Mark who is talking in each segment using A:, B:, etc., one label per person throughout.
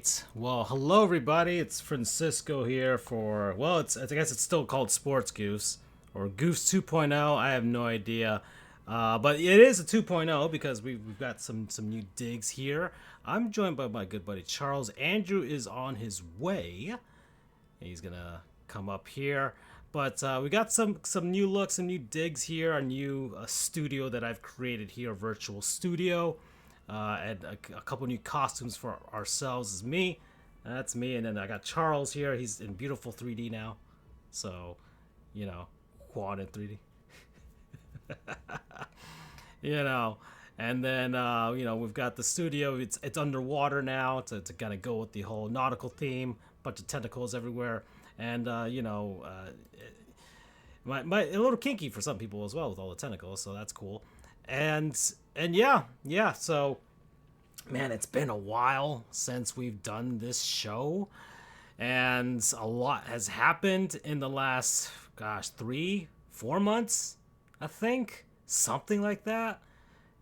A: right. Well, hello everybody. It's Francisco here for I guess it's still called Sports Goofs or Goofs 2.0. I have no idea. But it is a 2.0 because we've got some new digs here. I'm joined by my good buddy Charles. Andrew is on his way. He's gonna come up here. But we got some new looks, some new digs here, a new studio that I've created here, a virtual studio, and a couple new costumes for ourselves. Is me, that's me, and then I got Charles here. He's in beautiful 3D now, so you know, quad in 3D, you know. And then we've got the studio. It's underwater now to kind of go with the whole nautical theme. Bunch of tentacles everywhere, and my a little kinky for some people as well with all the tentacles, so that's cool. And yeah. So man, it's been a while since we've done this show, and a lot has happened in the last 3-4 months, I think, something like that.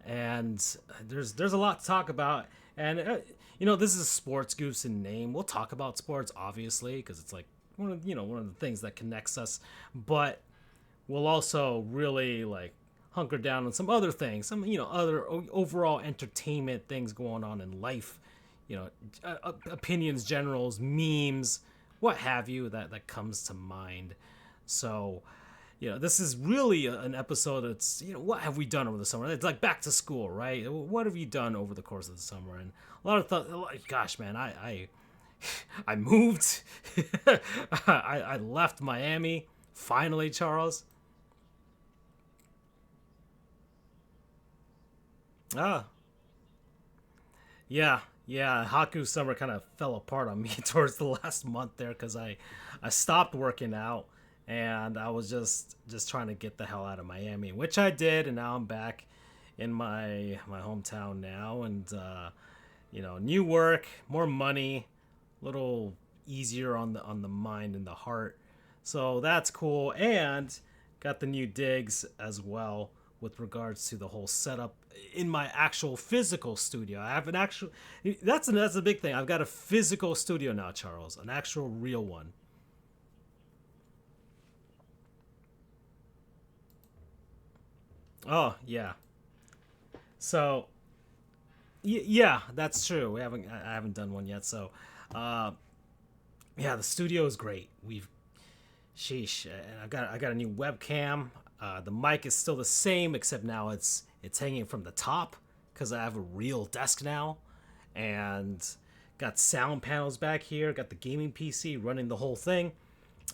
A: And there's a lot to talk about, and this is a sports goofs in name. We'll talk about sports, obviously, because it's like one of the things that connects us, but we'll also really like hunker down on some other things, some other overall entertainment things going on in life, opinions, generals, memes, what have you, that comes to mind. So this is really an episode that's, what have we done over the summer? It's like back to school, right? What have you done over the course of the summer? And a lot of thought, gosh, man, I moved. I left Miami, finally, Charles. Ah, yeah. Haku summer kind of fell apart on me towards the last month there because I stopped working out and I was just trying to get the hell out of Miami, which I did, and now I'm back in my hometown now, and new work, more money, little easier on the mind and the heart. So that's cool, and got the new digs as well with regards to the whole setup in my actual physical studio. I have an actual that's a big thing. I've got a physical studio now, Charles, an actual real one. Oh yeah. So yeah, that's true. I haven't done one yet. So uh, yeah, the studio is great. We've sheesh, and I got a new webcam. The mic is still the same, except now it's hanging from the top because I have a real desk now, and got sound panels back here. Got the gaming PC running the whole thing.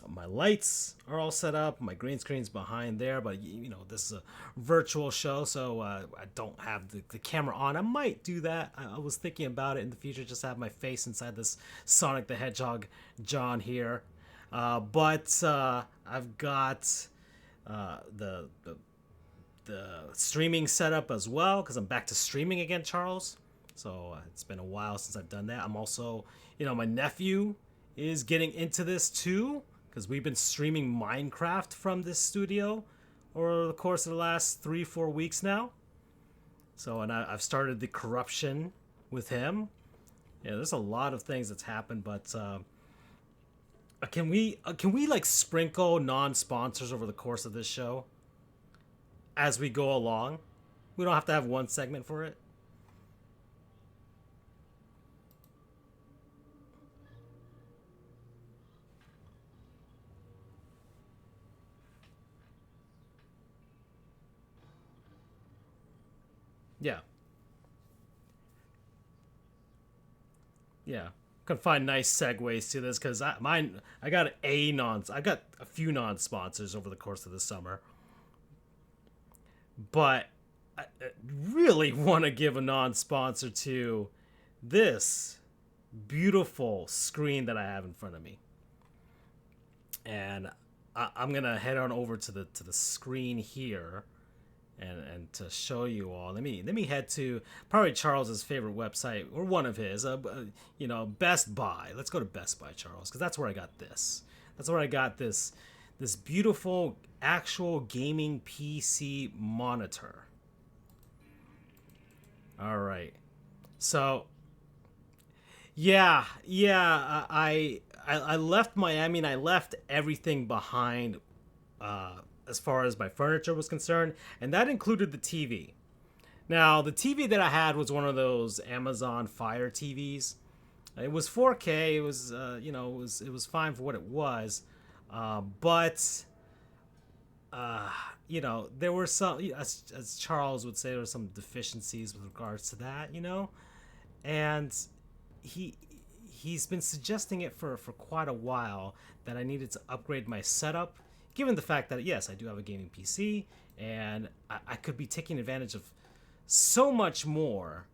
A: My lights are all set up. My green screen's behind there, but this is a virtual show, so I don't have the camera on. I might do that. I was thinking about it in the future, just have my face inside this Sonic the Hedgehog John here. But I've got the streaming setup as well because I'm back to streaming again, Charles. So it's been a while since I've done that. I'm also, my nephew is getting into this too because we've been streaming Minecraft from this studio over the course of the last 3-4 weeks now. So, and I've started the corruption with him. Yeah, there's a lot of things that's happened, but can we like sprinkle non-sponsors over the course of this show as we go along? We don't have to have one segment for it. Yeah, yeah. Can find nice segues to this because I got a few non-sponsors over the course of the summer, but I really want to give a non-sponsor to this beautiful screen that I have in front of me, and I'm gonna head on over to the screen here, and to show you all. Let me head to probably Charles's favorite website, or one of his. Best Buy. Let's go to Best Buy, Charles, because that's where I got this. That's where I got this beautiful actual gaming PC monitor. All right. So Yeah. I left Miami and I left everything behind as far as my furniture was concerned, and that included the TV. Now, the TV that I had was one of those Amazon Fire TVs. It was 4K. It was it was fine for what it was, but there were some, as Charles would say, there were some deficiencies with regards to that, and he he's been suggesting it for quite a while that I needed to upgrade my setup, given the fact that yes, I do have a gaming PC and I could be taking advantage of so much more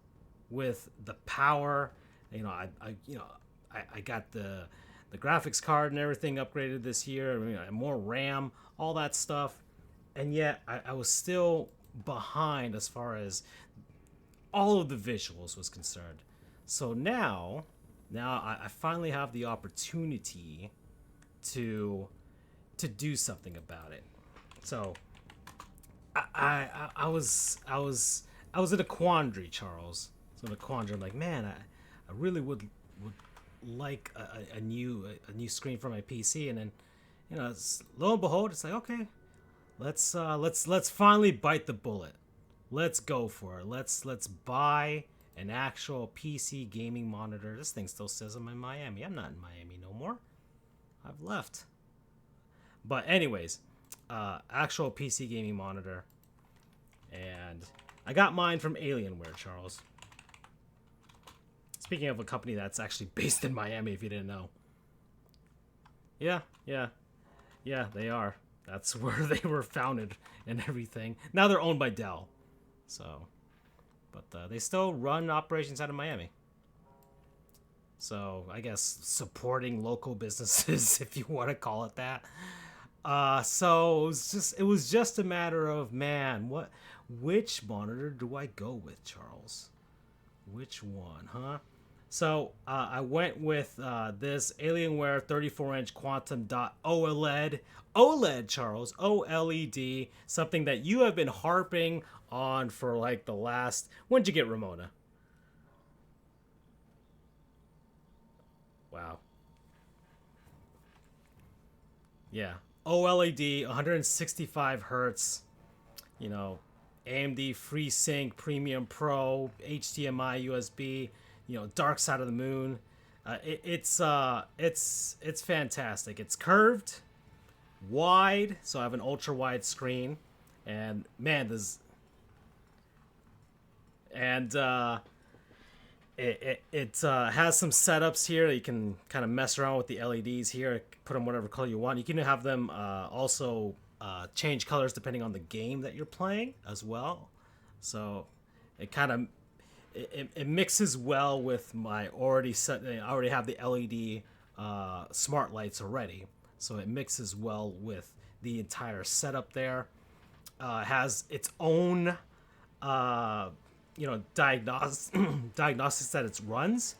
A: with the power. I got the graphics card and everything upgraded this year. More RAM, all that stuff, and yet I was still behind as far as all of the visuals was concerned. So now I finally have the opportunity to do something about it. So I was in a quandary, Charles. So in a quandary, I'm like, man, I really would like a new screen for my PC, and then lo and behold, it's like, okay, let's finally bite the bullet. Let's go for it. Let's buy an actual PC gaming monitor. This thing still says I'm in Miami. I'm not in Miami no more. I've left. But anyways, actual PC gaming monitor, and I got mine from Alienware, Charles. Speaking of a company that's actually based in Miami, if you didn't know. Yeah, yeah, yeah, they are. That's where they were founded and everything. Now they're owned by Dell. So, but they still run operations out of Miami. So I guess supporting local businesses, if you want to call it that. So it was just a matter of, man, which monitor do I go with, Charles? Which one, huh? So I went with this Alienware 34-inch Quantum Dot OLED. OLED, Charles. OLED. Something that you have been harping on for like the last. When'd you get Ramona? Wow. Yeah. OLED, 165 hertz. You know, AMD FreeSync Premium Pro, HDMI USB. Dark Side of the Moon. It's fantastic. It's curved, wide, so I have an ultra wide screen, and man, this and it has some setups here that you can kind of mess around with the LEDs here, put them whatever color you want. You can have them also change colors depending on the game that you're playing as well. So it kind of it mixes well with my already set. I already have the LED smart lights already, so it mixes well with the entire setup there. Has its own diagnostics that it runs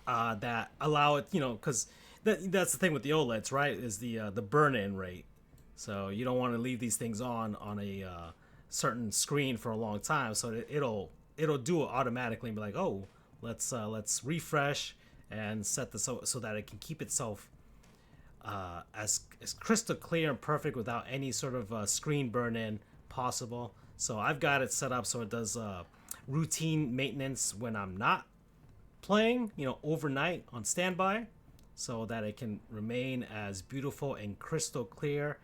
A: that allow it, because that's the thing with the OLEDs, right? Is the burn-in rate. So you don't want to leave these things on a certain screen for a long time, so it'll do it automatically and be like, oh, let's refresh and set this so that it can keep itself as crystal clear and perfect without any sort of screen burn in possible. So I've got it set up so it does routine maintenance when I'm not playing, overnight on standby, so that it can remain as beautiful and crystal clear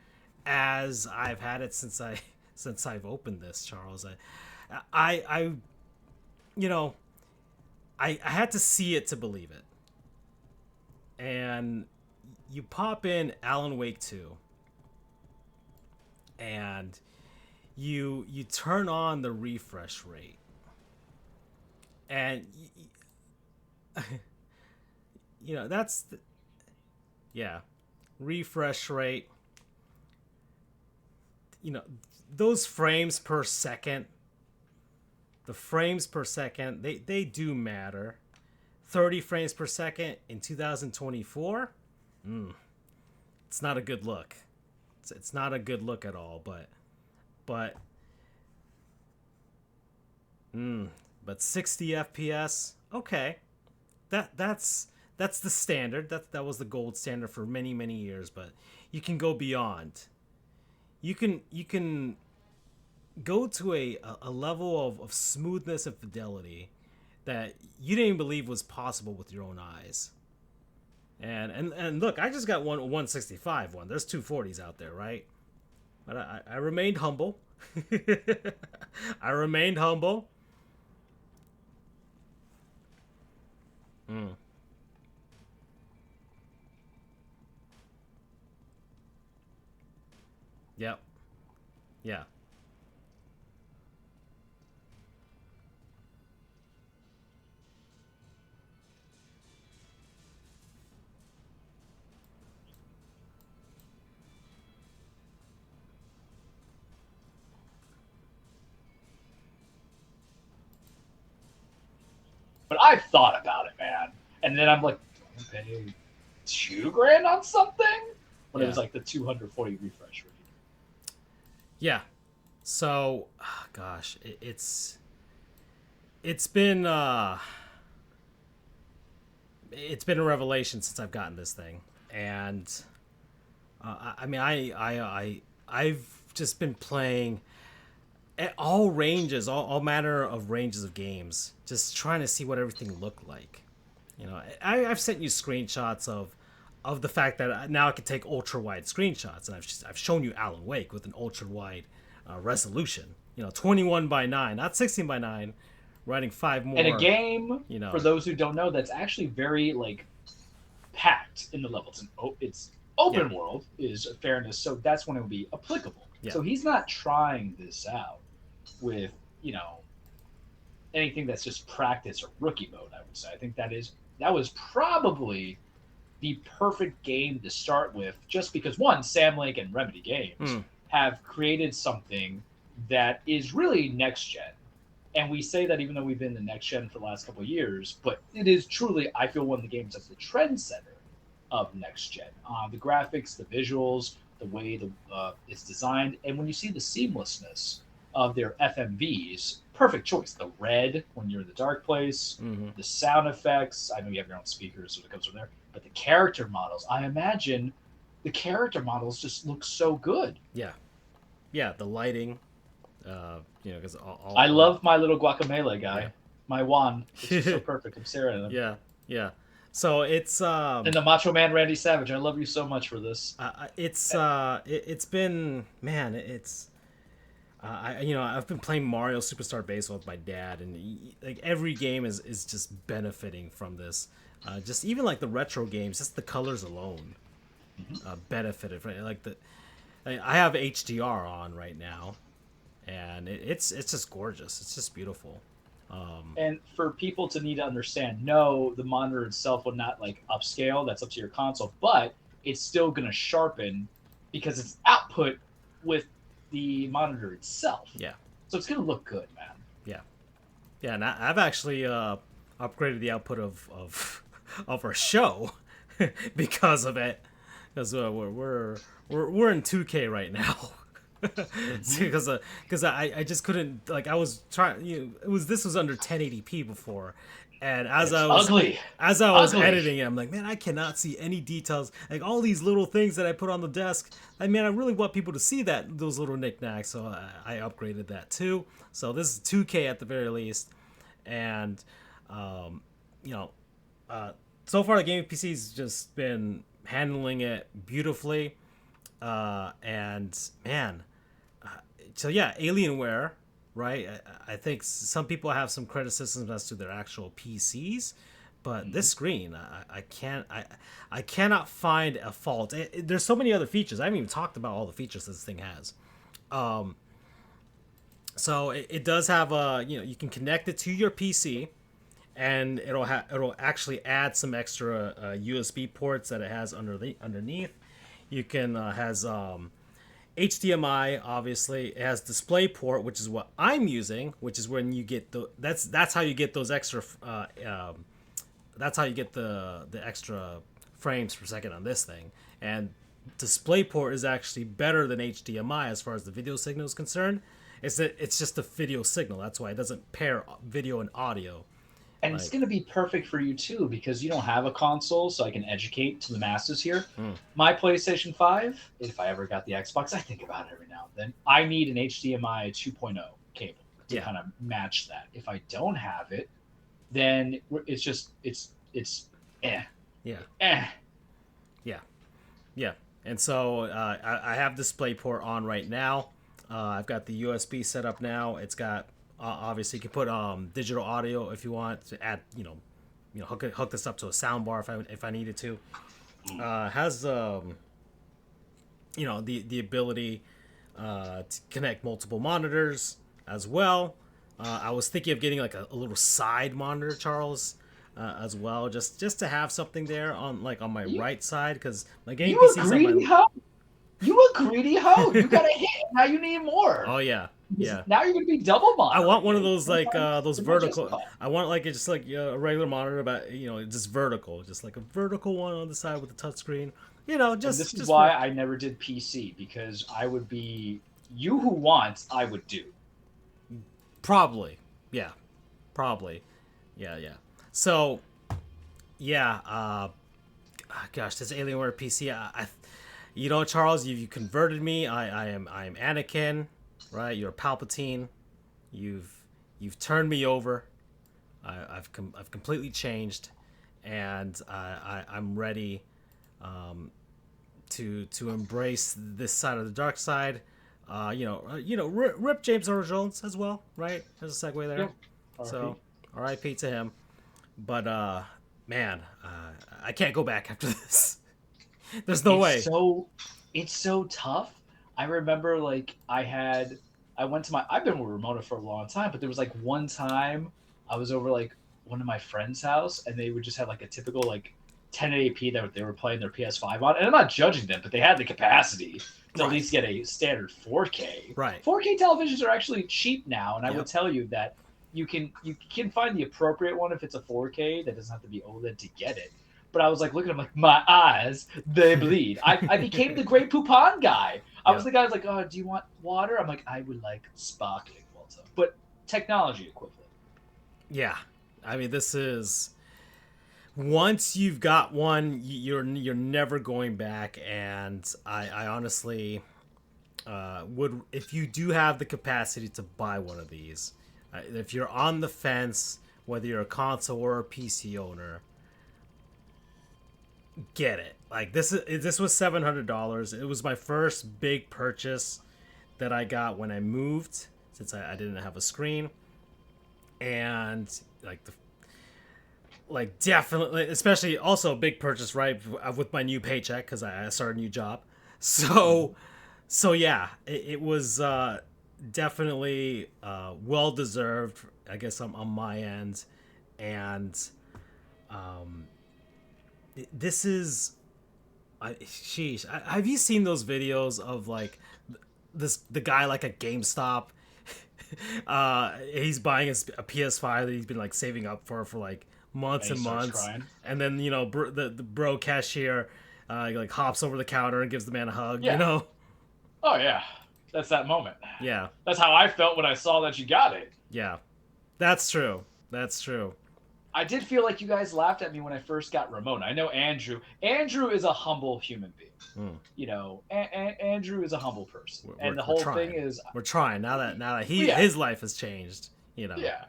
A: as I've had it since I've opened this, Charles. I you know I had to see it to believe it. And you pop in Alan Wake 2, and you turn on the refresh rate, and that's yeah, refresh rate, you know those frames per second, the frames per second, they do matter. 30 frames per second in 2024, it's not a good look. It's not a good look at all. But but 60 FPS, okay. that's the standard. That was the gold standard for many years. But you can go beyond. You can go to a level of smoothness and fidelity that you didn't even believe was possible with your own eyes. And look, I just got 165 one. There's 240s out there, right? But I remained humble. I remained humble. Mm. Yep. Yeah.
B: But I've thought about it, man. And then I'm like, pay $2,000 on something when it
A: Yeah.
B: was like the 240 refresh rate.
A: Yeah. So, gosh, it's been it's been a revelation since I've gotten this thing, and I mean, I've just been playing at all ranges, all manner of ranges of games, just trying to see what everything looked like. I've sent you screenshots of the fact that now I can take ultra wide screenshots, and I've shown you Alan Wake with an ultra wide resolution. 21 by 9, not 16 by 9, writing five
B: And a
A: more.
B: game,
A: You
B: for
A: know,
B: those who don't know, that's actually very like packed in the levels. It's
A: yeah,
B: open world is fairness, so that's when it would be applicable.
A: yeah,
B: So he's not trying this out with you know anything that's just practice or rookie mode. I would say I think that was probably the perfect game to start with, just because one, Sam Lake and Remedy Games
A: mm,
B: have created something that is really next gen. And we say that even though we've been the next gen for the last couple of years, but it is truly, I feel, one of the games that's the trendsetter of next gen. The graphics, the visuals, the way it's designed, and when you see the seamlessness of their FMVs, perfect choice. The red when you're in the dark place,
A: hmm
B: the sound effects. I know you have your own speakers, so it comes from there. But the character models, I imagine the character models just look so good.
A: yeah, yeah. The lighting, because
B: I
A: all
B: love my little guacamole
A: yeah,
B: guy, my Juan. It's just so perfect. I'm staring at him.
A: yeah, yeah. So it's
B: And the Macho Man Randy Savage. I love you so much for this.
A: it's been, man, it's I've been playing Mario Superstar Baseball with my dad, and like every game is just benefiting from this. Just even like the retro games, just the colors alone benefited from it. Like I have HDR on right now, and it's just gorgeous. It's just beautiful.
B: And for people to need to understand, no, the monitor itself would not like upscale. That's up to your console, but it's still going to sharpen because it's output with the monitor itself.
A: Yeah,
B: So it's going to look good, man.
A: yeah, yeah. And I've actually upgraded the output of our show because of it. Because we're in 2K right now.
B: Mm-hmm.
A: Because I just couldn't, like, I was trying, this was under 1080p before, and
B: And it's ugly,
A: as I was
B: ugly.
A: editing it, I'm like, man, I cannot see any details, like all these little things that I put on the desk. I mean, I really want people to see those little knickknacks, so I upgraded that too. So this is 2K at the very least, and um, you know, uh, so far the gaming PC's just been handling it beautifully, and man, so yeah, Alienware, right? I think some people have some criticisms as to their actual PCs, but
B: Mm-hmm.
A: this screen, I cannot find a fault. There's so many other features. I haven't even talked about all the features this thing has. So it does have you can connect it to your PC, and it'll actually add some extra USB ports that it has underneath. You can has HDMI, obviously. It has DisplayPort, which is what I'm using, which is when you get that's how you get those extra that's how you get the extra frames per second on this thing. And DisplayPort is actually better than HDMI as far as the video signal is concerned. It's just a video signal. That's why it doesn't pair video and audio.
B: And it's
A: Like,
B: going to be perfect for you too because you don't have a console, so I can educate to the masses here.
A: mm,
B: My PlayStation 5, if I ever got the Xbox, I think about it every now and then. I need an HDMI 2.0 cable to
A: yeah,
B: kind of match that. If I don't have it, then it's just it's eh
A: yeah,
B: eh.
A: yeah, yeah. And so I have DisplayPort on right now. I've got the USB set up now. It's got obviously you can put digital audio if you want to add, hook this up to a soundbar if I needed to. Has the ability to connect multiple monitors as well. I was thinking of getting like a little side monitor, Charles, as well, just to have something there on my
B: You
A: right side because my game
B: you a
A: PC's on
B: greedy
A: my.
B: hoe. You a greedy hoe. You got a hit. Now you need more.
A: Oh yeah,
B: Because
A: yeah.
B: now you're going to be double
A: I want
B: monitoring
A: one of
B: it.
A: those like those
B: It might
A: vertical.
B: justify.
A: I want like just like a regular monitor, but just vertical, just like a vertical one on the side with a touchscreen.
B: And this is
A: Just
B: why
A: for
B: I never did PC because I would be you who wants, I would do.
A: probably, yeah, probably, yeah. So yeah, gosh, this Alienware PC, Charles, you converted me. I am Anakin, right? You're Palpatine. You've you've turned me over. I've completely changed, and I'm ready to embrace this side of the dark side. Rip James Earl Jones as well, right? There's a segue there.
B: Yep. RP.
A: So, R.I.P. to him. But man, I can't go back after this. There's no
B: It's
A: way.
B: so it's so tough. I remember like I went to my I've been with Ramona for a long time, but there was like one time I was over like one of my friends' house and they would just have like a typical like 1080p that they were playing their PS5 on. And I'm not judging them, but they had the capacity to at
A: Right.
B: least get a standard 4K.
A: Right.
B: 4K televisions are actually cheap now, and I will
A: Yep.
B: tell you that you can find the appropriate one if it's a 4K that doesn't have to be OLED to get it. But I was like looking at them like my eyes, they bleed. I became the Grey Poupon guy. I was
A: Yep.
B: the guy who's like, oh, do you want water? I'm like, I would like sparkling water, but technology equivalent.
A: Yeah. I mean, this is once you've got one, you're never going back. And I honestly would, if you do have the capacity to buy one of these, if you're on the fence, whether you're a console or a PC owner, get it. Like this was $700. It was my first big purchase that I got when I moved, since I didn't have a screen, and like definitely, especially also a big purchase right with my new paycheck because I started a new job. So yeah, it was definitely well deserved. I guess on my end, and this is sheesh. Have you seen those videos of like the guy like at GameStop? He's buying a PS5 that he's been like saving up for like months
B: And
A: and
B: he starts
A: months,
B: crying.
A: and then the bro cashier like hops over the counter and gives the man a hug.
B: Yeah. Oh yeah, that's that moment.
A: Yeah,
B: That's how I felt when I saw that you got it.
A: yeah, that's true. That's true.
B: I did feel like you guys laughed at me when I first got Ramona. I know Andrew. Andrew is a humble human being.
A: Mm.
B: Andrew is a humble person,
A: We're,
B: and the
A: we're
B: whole thing
A: trying.
B: is,
A: We're trying now that
B: yeah,
A: his life has changed.
B: yeah.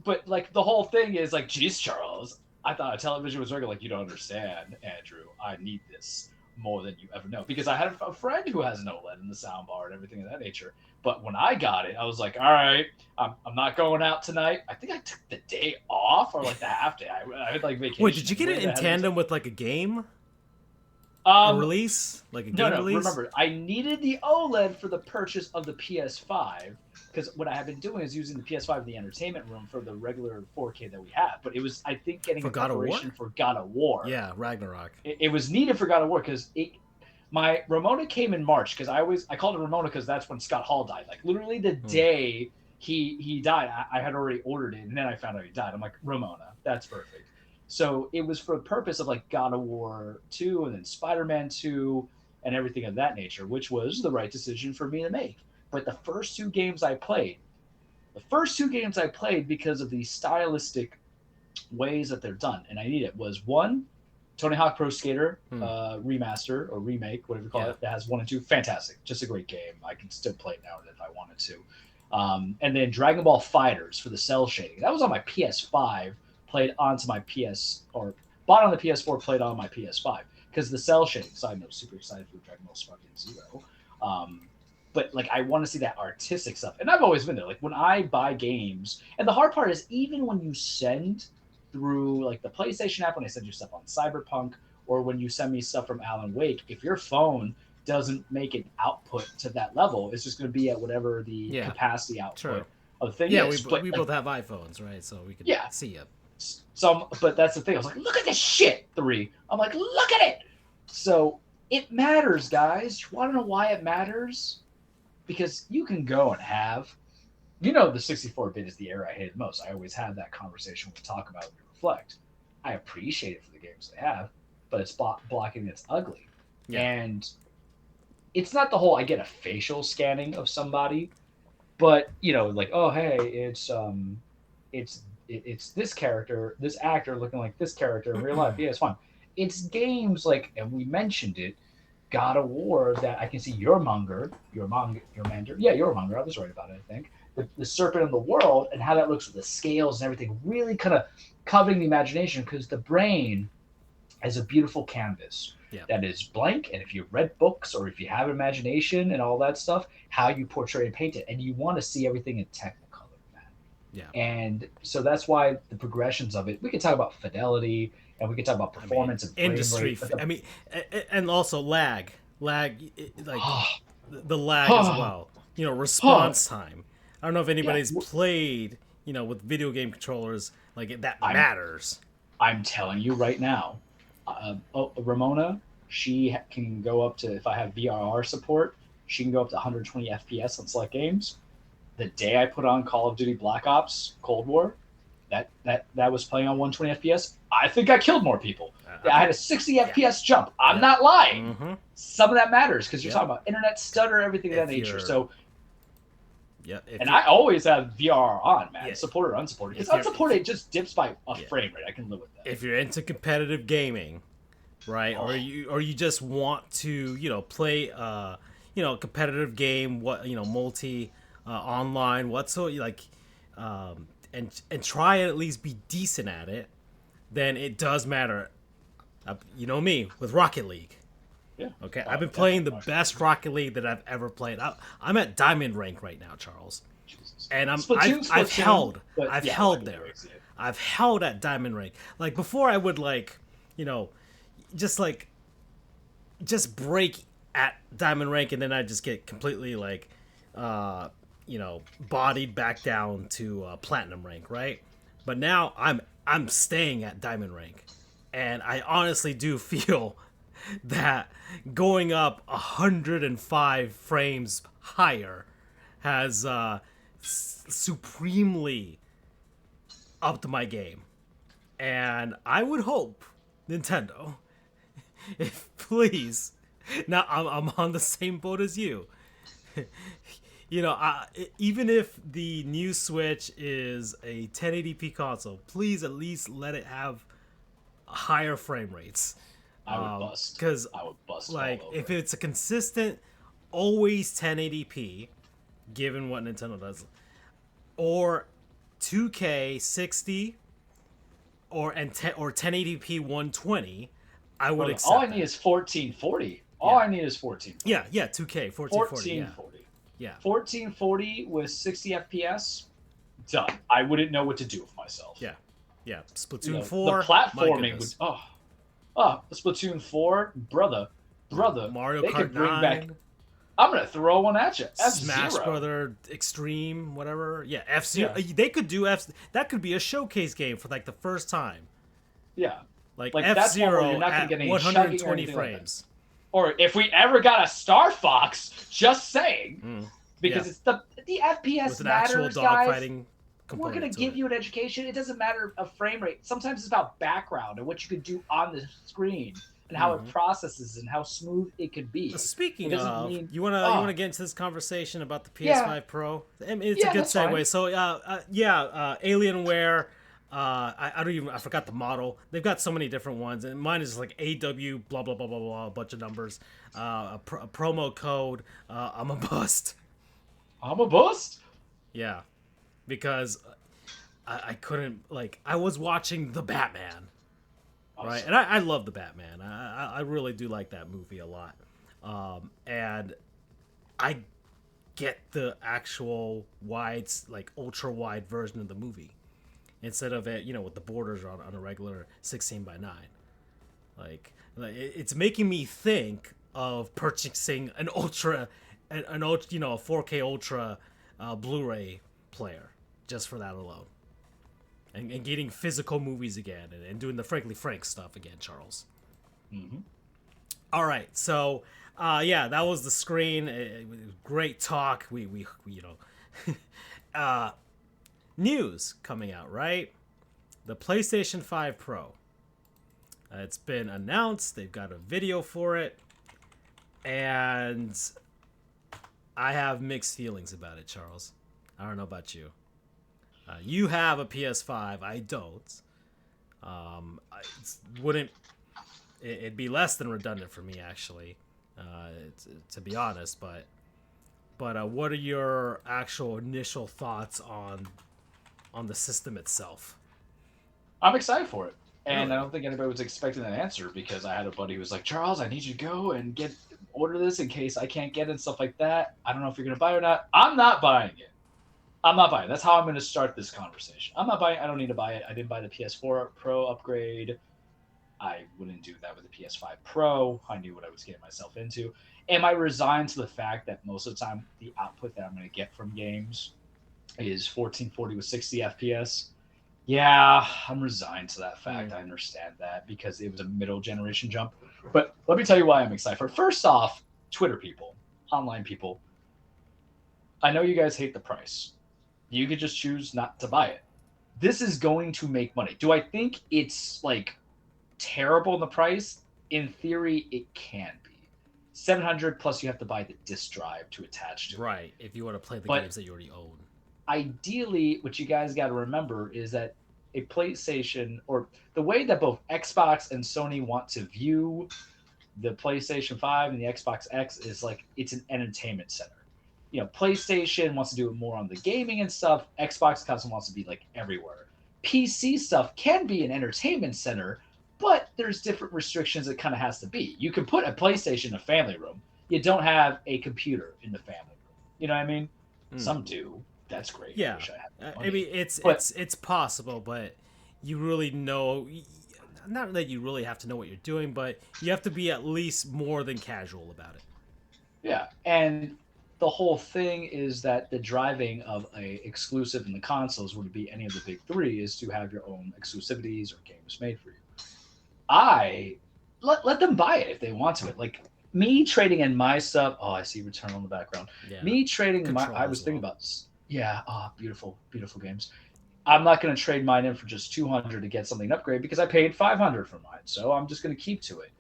B: But like the whole thing is like, geez, Charles, I thought a television was regular. Like you don't understand, Andrew. I need this more than you ever know because I had a friend who has an OLED in the soundbar and everything of that nature. But when I got it, I was like, all right, I'm not going out tonight. I think I took the day off or like the half day. I had like vacation.
A: Wait, did you get it in tandem with like a game? A
B: Um,
A: release? Like a
B: No,
A: game
B: no.
A: release?
B: Remember, I needed the OLED for the purchase of the PS5 because what I have been doing is using the PS5 in the entertainment room for the regular 4K that we have. But it was, I think, getting
A: For
B: a
A: God of War?
B: preparation for God of War.
A: Yeah, Ragnarok.
B: It was needed for God of War because my Ramona came in March because I called it Ramona because that's when Scott Hall died. Like literally the day he died, I had already ordered it, and then I found out he died. I'm like, Ramona, that's perfect. So it was for the purpose of like God of War 2 and then Spider-Man 2 and everything of that nature, which was the right decision for me to make. But the first two games I played because of the stylistic ways that they're done, and I need it, was one, Tony Hawk Pro Skater
A: Hmm.
B: remaster or remake, whatever you call
A: Yeah.
B: it, that has 1 and 2. Fantastic. Just a great game. I can still play it now if I wanted to. And then Dragon Ball Fighters for the cell shading. That was on my PS5, played onto my PS, or bought on the PS4, played on my PS5. Because the cell shading, side note, super excited for Dragon Ball Sparking Zero. Um, but like I want to see that artistic stuff, and I've always been there. Like when I buy games, and the hard part is even when you send through like the PlayStation app, when I send you stuff on Cyberpunk, or when you send me stuff from Alan Wake, if your phone doesn't make an output to that level, it's just going to be at whatever the
A: Yeah.
B: capacity output
A: True.
B: of the thing
A: Yeah,
B: is. But
A: we
B: like,
A: both have iPhones, right? So we can
B: yeah,
A: see it.
B: but that's the thing. I was like, look at this shit. 3. I'm like, look at it. So it matters, guys. You want to know why it matters? Because you can go and have, the 64-bit is the era I hated most. I always have that conversation when we talk about it, we reflect. I appreciate it for the games they have, but it's blocking it's ugly.
A: Yeah.
B: And it's not the whole I get a facial scanning of somebody, but like, oh hey, it's this character, this actor looking like this character in real life. Yeah, it's fine. It's games like, and we mentioned it, God of War, that I can see Jormungandr, yeah, Jormungandr, I was right about it, I think. The Serpent of the World, and how that looks with the scales and everything, really kind of coveting the imagination, because the brain is a beautiful canvas
A: Yeah.
B: that is blank. And if you've read books or if you have imagination and all that stuff, how you portray and paint it, and you want to see everything in Technicolor, man.
A: Yeah.
B: And so that's why the progressions of it, we can talk about fidelity and we can talk about performance and frame
A: industry.
B: rate.
A: I mean, and also lag, like the lag as well. Response time. I don't know if anybody's played, with video game controllers, like that matters.
B: I'm telling you right now, Ramona, she can go up to, if I have VRR support, she can go up to 120 FPS on select games. The day I put on Call of Duty Black Ops Cold War, that was playing on 120 FPS, I think I killed more people. I had a 60 FPS jump. I'm not lying.
A: Mm-hmm.
B: Some of that matters because you're talking about internet stutter, everything of that nature. So,
A: yeah,
B: and I always have VR on, man, supported or unsupported. Because unsupported, it just dips by a frame rate. I can live with that.
A: If you're into competitive gaming, right, or you just want to, play, competitive game, multi, online, like, and try and at least be decent at it, then it does matter. You know me with Rocket League.
B: Yeah.
A: Okay, I've been playing the best Rocket League that I've ever played. I'm at Diamond rank right now, Charles, and I've held there. I've held at Diamond rank. Like before, I would just break at Diamond rank, and then I just get completely bodied back down to Platinum rank, right? But now I'm staying at Diamond rank, and I honestly do feel that going up 105 frames higher has supremely upped my game. And I would hope, Nintendo, if please, now I'm on the same boat as you. Even if the new Switch is a 1080p console, please at least let it have higher frame rates.
B: I would bust.
A: Because, like, if it's a consistent, always 1080p, given what Nintendo does, or 2K 60, or 1080p 120, I would accept.
B: All I need is 1440. All I need is 1440.
A: Yeah, 2K 1440.
B: 1440.
A: Yeah.
B: 1440 with 60 FPS. Done. I wouldn't know what to do with myself.
A: Yeah. Splatoon 4.
B: The platforming would. Splatoon 4, brother.
A: Mario
B: they
A: Kart
B: could bring
A: 9.
B: back. I'm gonna throw one at you.
A: Smash Brother Extreme, whatever. Yeah, F-Zero. Yeah. They could do that could be a showcase game for like the first time.
B: Yeah.
A: Like F-Zero at 120 frames.
B: Or if we ever got a Star Fox, just saying. Because it's the FPS
A: with an
B: matters,
A: actual
B: guys. We're going to give you an education. It doesn't matter of frame rate. Sometimes it's about background and what you could do on the screen and how it processes and how smooth it could be.
A: Speaking of, you want to get into this conversation about the PS5 Pro? I mean, it's a good segue. Fine. So, Alienware I don't even I forgot the model. They've got so many different ones, and mine is like AW blah blah blah blah blah a bunch of numbers. A promo code. I'm a bust.
B: I'm a bust.
A: Yeah, because I couldn't like I was watching the Batman, right,
B: Awesome.
A: and I love the Batman. I really do like that movie a lot, and I get the actual wide like ultra wide version of the movie instead of it with the borders on a regular 16 by 9. It's making me think of purchasing an ultra an ultra a 4K ultra Blu-ray player just for that alone, and getting physical movies again, and doing the Frankly Frank stuff again, Charles.
B: Hmm.
A: All right, so yeah, that was the screen. Great talk. We uh, news coming out, right? The PlayStation 5 Pro. It's been announced. They've got a video for it, and I have mixed feelings about it, Charles. I don't know about you. You have a PS5. I don't. I wouldn't. It'd be less than redundant for me, actually, to be honest. But what are your actual initial thoughts on the system itself?
B: I'm excited for it. And I
A: Really?
B: don't think anybody was expecting an answer because I had a buddy who was like, Charles, I need you to go and order this in case I can't get it and stuff like that. I don't know if you're gonna buy it or not. I'm not buying it. I'm not buying it. That's how I'm gonna start this conversation. I'm not buying it. I don't need to buy it. I didn't buy the PS4 Pro upgrade. I wouldn't do that with the PS5 Pro. I knew what I was getting myself into. Am I resigned to the fact that most of the time the output that I'm gonna get from games is 1440 with 60 FPS? Yeah, I'm resigned to that fact.
A: Mm.
B: I understand that because it was a middle generation jump. But let me tell you why I'm excited for. First off, Twitter people, online people, I know you guys hate the price. You could just choose not to buy it. This is going to make money. Do I think it's like terrible in the price? In theory, it can be. 700 plus you have to buy the disk drive to attach to it.
A: Right. If you want to play the
B: But
A: games that you already own.
B: ideally, what you guys got to remember is that a PlayStation, or the way that both Xbox and Sony want to view the PlayStation 5 and the Xbox X, is like it's an entertainment center. PlayStation wants to do it more on the gaming and stuff. Xbox console wants to be like everywhere. PC stuff can be an entertainment center, but there's different restrictions it kind of has to be. You can put a PlayStation in a family room. You don't have a computer in the family room. You know what I mean?
A: Mm.
B: Some do. That's great. I
A: Yeah.
B: wish I had that
A: I
B: money.
A: mean, it's
B: But
A: it's it's possible, but you really know. Not that you really have to know what you're doing, but you have to be at least more than casual about it.
B: yeah, and the whole thing is that the driving of a exclusive in the consoles, would it be any of the big three, is to have your own exclusivities or games made for you. I let them buy it if they want to. It like me trading in my stuff. Oh, I see Returnal in the background.
A: Yeah.
B: Me trading my. I
A: Control
B: was
A: as
B: thinking
A: well.
B: about. Yeah, beautiful, beautiful games. I'm not going to trade mine in for just 200 to get something upgrade because I paid 500 for mine. So I'm just going to keep to it.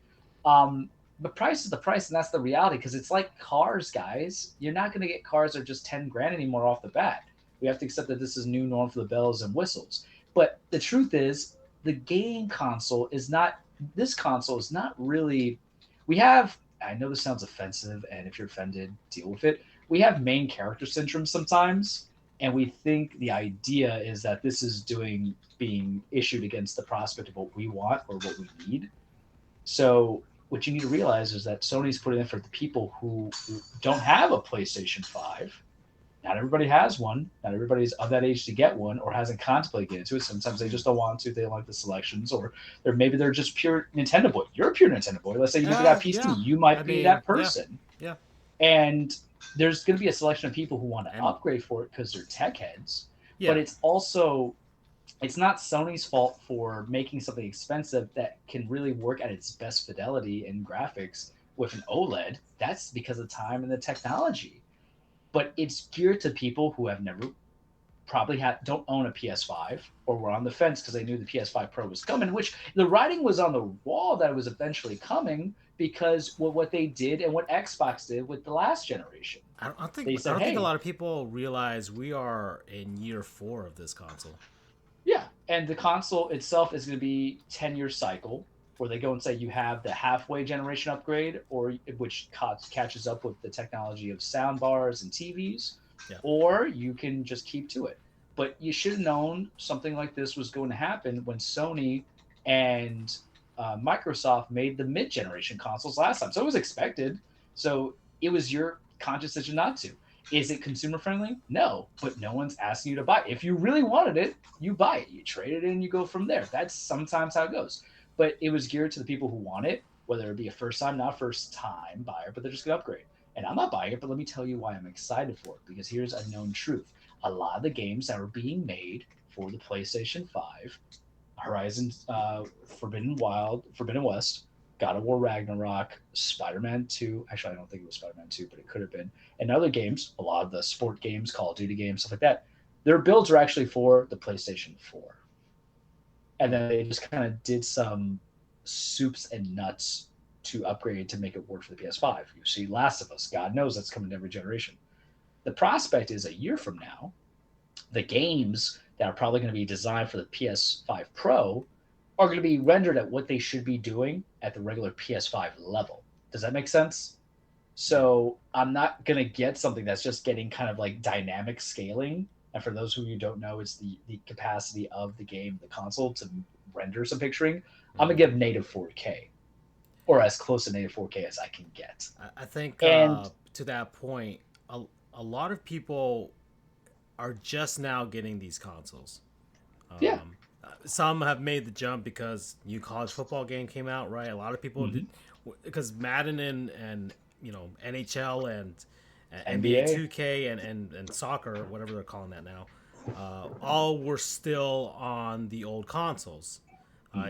B: The price is the price, and that's the reality because it's like cars, guys. You're not going to get cars that are just 10 grand anymore off the bat. We have to accept that this is new norm for the bells and whistles. But the truth is, the game console is not. This console is not really. We have. I know this sounds offensive, and if you're offended, deal with it. We have main character syndrome sometimes, and we think the idea is that this is doing being issued against the prospect of what we want or what we need. So what you need to realize is that Sony's putting in for the people who don't have a PlayStation 5. Not everybody has one. Not everybody's of that age to get one or hasn't contemplated getting into it. Sometimes they just don't want to. They don't like the selections, or maybe they're just pure Nintendo boy. You're a pure Nintendo boy. Let's say you never got a PC.
A: Yeah.
B: You
A: I
B: might be
A: mean,
B: that
A: yeah.
B: person.
A: Yeah.
B: And there's going to be a selection of people who want to
A: And
B: upgrade for it because they're tech heads. But
A: yeah.
B: it's not Sony's fault for making something expensive that can really work at its best fidelity and graphics with an OLED. That's because of time and the technology. But it's geared to people who have never probably don't own a PS5 or were on the fence because they knew the PS5 Pro was coming, which the writing was on the wall that it was eventually coming because what they did and what Xbox did with the last generation. They
A: I
B: said,
A: don't think a
B: hey,
A: lot of people realize we are in year 4 of this console.
B: yeah. And the console itself is going to be 10-year cycle, where they go and say you have the halfway generation upgrade, or which catches up with the technology of sound bars and TVs,
A: Yeah.
B: or you can just keep to it. But you should have known something like this was going to happen when Sony and Microsoft made the mid-generation consoles last time. So it was expected. So it was your conscious decision not to. Is it consumer friendly? No, but no one's asking you to buy it. If you really wanted it, you buy it. You trade it in, you go from there. That's sometimes how it goes. But it was geared to the people who want it, whether it be a first time, not first time buyer, but they're just going to upgrade. And I'm not buying it, but let me tell you why I'm excited for it. Because here's a known truth: a lot of the games that are being made for the PlayStation 5, Horizon Forbidden West, God of War Ragnarok, Spider-Man 2. Actually, I don't think it was Spider-Man 2, but it could have been. And other games, a lot of the sport games, Call of Duty games, stuff like that, their builds are actually for the PlayStation 4. And then they just kind of did some soups and nuts to upgrade to make it work for the PS5. You see Last of Us. God knows that's coming to every generation. The prospect is a year from now, the games that are probably going to be designed for the PS5 Pro are going to be rendered at what they should be doing at the regular PS5 level. Does that make sense? So I'm not going to get something that's just getting kind of like dynamic scaling. And for those who you don't know, it's the capacity of the game, the console, to render some picturing. I'm going to give native 4K, or as close to native 4K as I can get.
A: I think
B: And
A: to that point, a lot of people are just now getting these consoles.
B: yeah.
A: Some have made the jump because new college football game came out, right? A lot of people did, because Madden and NHL and NBA
B: NBA.
A: 2K and soccer, whatever they're calling that now, all were still on the old consoles.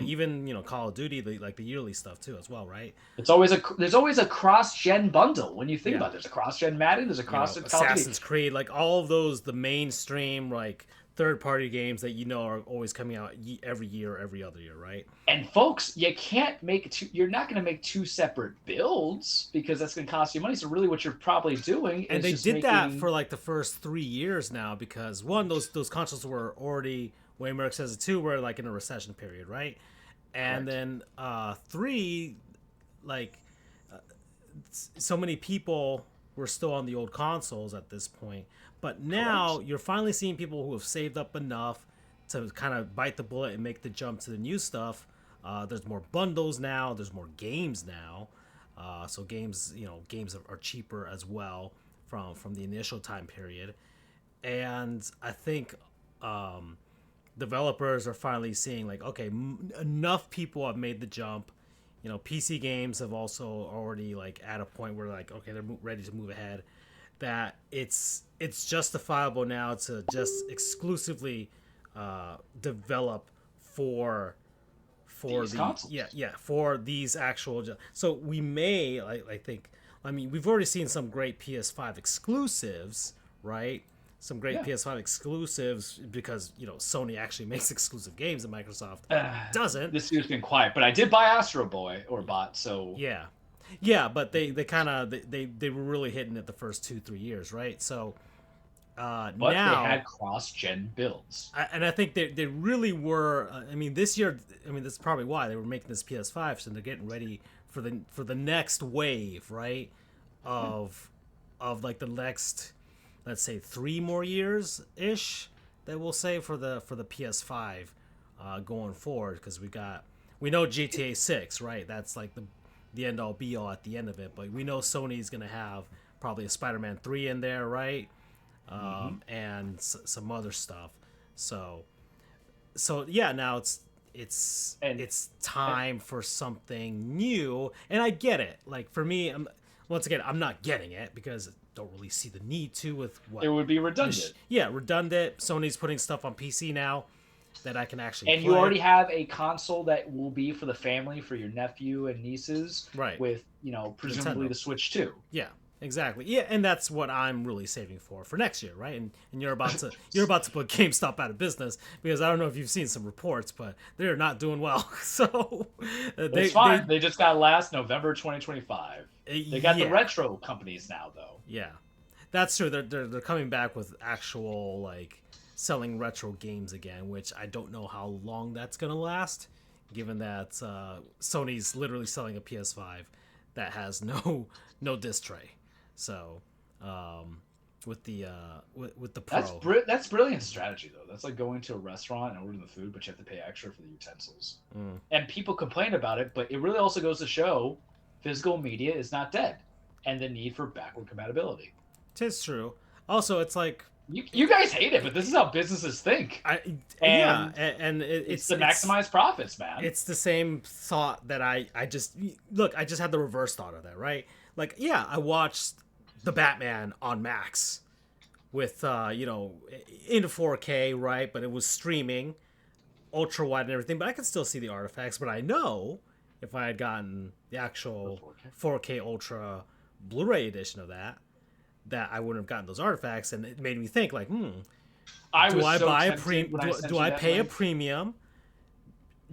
A: Even Call of Duty, like the yearly stuff too, as well, right?
B: There's always a cross-gen bundle when you think
A: Yeah,
B: about it. There's a cross-gen Madden, there's a cross-gen Call of Duty.
A: Assassin's Creed, like all of those, the mainstream like third-party games that are always coming out every year, every other year, right?
B: And folks, you can't make you're not going to make two separate builds because that's going to cost you money. So really, what you're probably doing
A: And
B: is
A: they
B: just
A: did that
B: making.
A: for like the first 3 years now, because one, those consoles were already, way Merck says it too, were like in a recession period, right? And
B: Correct.
A: then three, like so many people were still on the old consoles at this point. But now
B: Correct.
A: you're finally seeing people who have saved up enough to kind of bite the bullet and make the jump to the new stuff. There's more bundles now. There's more games now. So games are cheaper as well from the initial time period. And I think developers are finally seeing, like, okay, enough people have made the jump. PC games have also already, like, at a point where, like, okay, they're ready to move ahead, that it's justifiable now to just exclusively develop for
B: These
A: the
B: consoles.
A: for these actual. So we may, I think, I mean, we've already seen some great PS5 exclusives, right? Some great
B: Yeah.
A: PS5 exclusives, because Sony actually makes exclusive games and Microsoft
B: Uh,
A: doesn't.
B: this year's been quiet, but I did buy Astro Boy or bot, so
A: Yeah, yeah, but they kind of they were really hitting it the first 2-3 years, right? So
B: but they
A: now,
B: had cross-gen builds.
A: and I think they really were. I mean, this year, I mean, that's probably why they were making this PS5, so they're getting ready for the next wave, right?
B: Yeah.
A: Of like the next, let's say, 3 more years ish, that we'll say, for the PS5 going forward, because we know GTA 6, right? That's like the end all be all at the end of it, but we know Sony's gonna have probably a Spider-Man 3 in there, right? And some other stuff. So yeah, now
B: And,
A: it's
B: and
A: time for something new, and I get it. Like, for me, once again, I'm not getting it because I don't really see the need to, with
B: it
A: what
B: would be redundant.
A: redundant. Sony's putting stuff on PC now that I can actually
B: And you
A: play.
B: already have a console that will be for the family, for your nephew and nieces,
A: Right.
B: with presumably
A: Nintendo.
B: the Switch 2.
A: Yeah, exactly. Yeah, and that's what I'm really saving for next year, right? And you're about to put GameStop out of business, because I don't know if you've seen some reports, but they're not doing well. So
B: It's
A: they
B: fine. They just got last November 2025. They got the
A: yeah,
B: retro companies now, though.
A: yeah, that's true. They're coming back with actual, like, selling retro games again, which I don't know how long that's gonna last, given that Sony's literally selling a PS5 that has no disc tray. So with the Pro.
B: That's brilliant strategy though. That's like going to a restaurant and ordering the food, but you have to pay extra for the utensils. And people complain about it, but it really also goes to show physical media is not dead, and the need for backward compatibility.
A: Tis true. Also, it's like
B: you guys hate it, but this is how businesses think.
A: And
B: it's to maximize profits, man.
A: It's the same thought that I just had the reverse thought of that, right? Like, yeah, I watched the Batman on Max with in 4K, right? But it was streaming, ultra wide and everything. But I could still see the artifacts. But I know if I had gotten the actual 4K ultra Blu-ray edition of that I wouldn't have gotten those artifacts, and it made me think like, do I pay a premium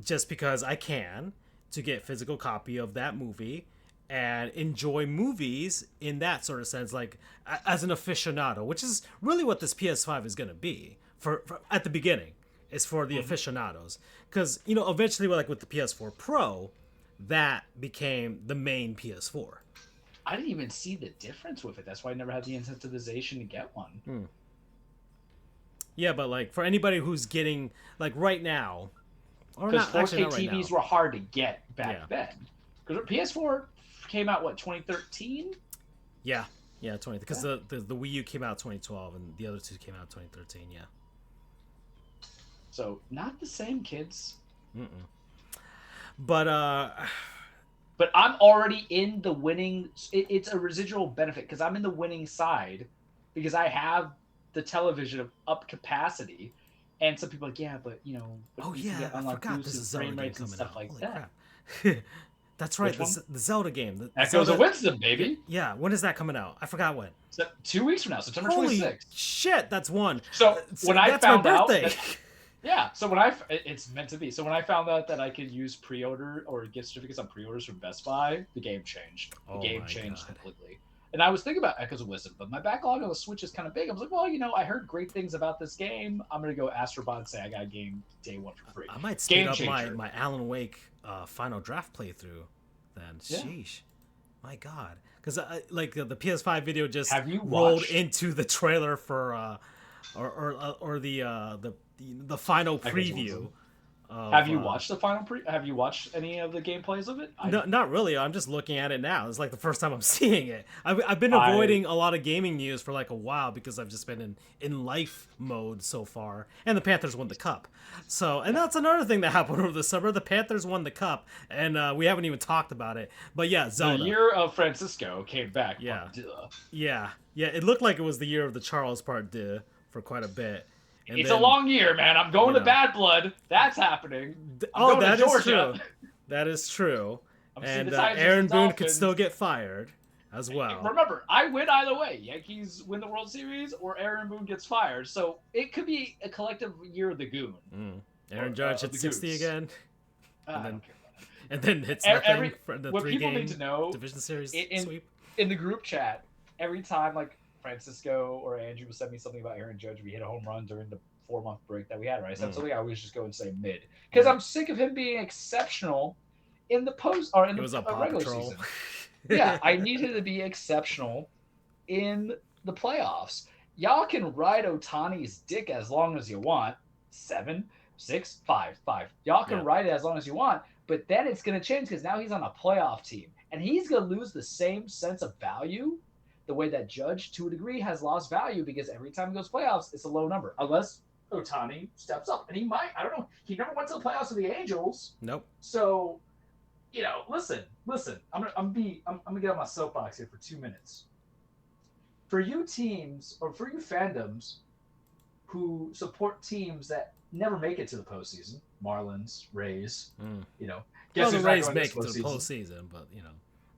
A: just because I can to get physical copy of that movie and enjoy movies in that sort of sense, like as an aficionado, which is really what this PS5 is going to be for at the beginning, is for the aficionados, because eventually, like with the PS4 Pro, that became the main PS4.
B: I didn't even see the difference with it. That's why I never had the incentivization to get one.
A: Yeah, but like for anybody who's getting like right now, or
B: because 4K
A: not right
B: TVs
A: now.
B: were hard to get back then. Because PS4 came out 2013.
A: Yeah, 20. Because the Wii U came out 2012, and the other two came out 2013. Yeah.
B: So not the same, kids. But I'm already in the winning. It's a residual benefit because I'm in the winning side because I have the television of up capacity. And some people are like, yeah, but
A: I forgot this is Zelda game coming out.
B: Like
A: Holy
B: that.
A: crap. That's right, the Zelda game.
B: Echoes of Wisdom, baby.
A: Yeah, when is that coming out? I forgot when.
B: So 2 weeks from now, September 26th.
A: Holy shit, that's one.
B: So when I found out so when it's meant to be. So when I found out that I could use pre-order or gift certificates on pre-orders from Best Buy, the game changed. The game changed completely. And I was thinking about Echoes of Wisdom, but my backlog on the Switch is kind of big. I was like, well, I heard great things about this game. I'm going to go Astrobot and say I got a game day one for free.
A: I might speed up my Alan Wake final draft playthrough then. Yeah. Sheesh. My God. Because the PS5 video just rolled into the trailer for or the final preview.
B: Have you watched the final Have you watched any of the gameplays of it?
A: No, not really. I'm just looking at it now. It's like the first time I'm seeing it. I've been avoiding a lot of gaming news for like a while because I've just been in life mode so far. And the Panthers won the cup. So, and that's another thing that happened over the summer. The Panthers won the cup, and we haven't even talked about it. But yeah, Zelda.
B: The year of Francisco came back.
A: Yeah. Yeah. It looked like it was the year of the Charles Part Deux for quite a bit.
B: And it's a long year, man. I'm going to Bad Blood. That's happening.
A: That is true. That is true. And Aaron Boone could still get fired as well.
B: Remember, I win either way. Yankees win the World Series or Aaron Boone gets fired. So it could be a collective year of the Goon.
A: Aaron Judge hits 60 again.
B: I don't care about it.
A: And then hits nothing for the
B: what people
A: 3-game
B: need to know
A: division series sweep.
B: In the group chat, every time like Francisco or Andrew would send me something about Aaron Judge, we hit a home run during the 4-month break that we had, right? So something I always just go and say mid. Because I'm sick of him being exceptional in the post or in the regular season. Yeah, I need him to be exceptional in the playoffs. Y'all can ride Ohtani's dick as long as you want. 7, 6, 5. Y'all can ride it as long as you want, but then it's going to change because now he's on a playoff team. And he's going to lose the same sense of value the way that Judge, to a degree, has lost value because every time he goes playoffs, it's a low number. Unless Ohtani steps up. And he might. I don't know. He never went to the playoffs with the Angels.
A: Nope.
B: So, listen. I'm gonna get on my soapbox here for 2 minutes. For you teams, or for you fandoms who support teams that never make it to the postseason, Marlins, Rays,
A: Well, the Rays make it to the postseason, but,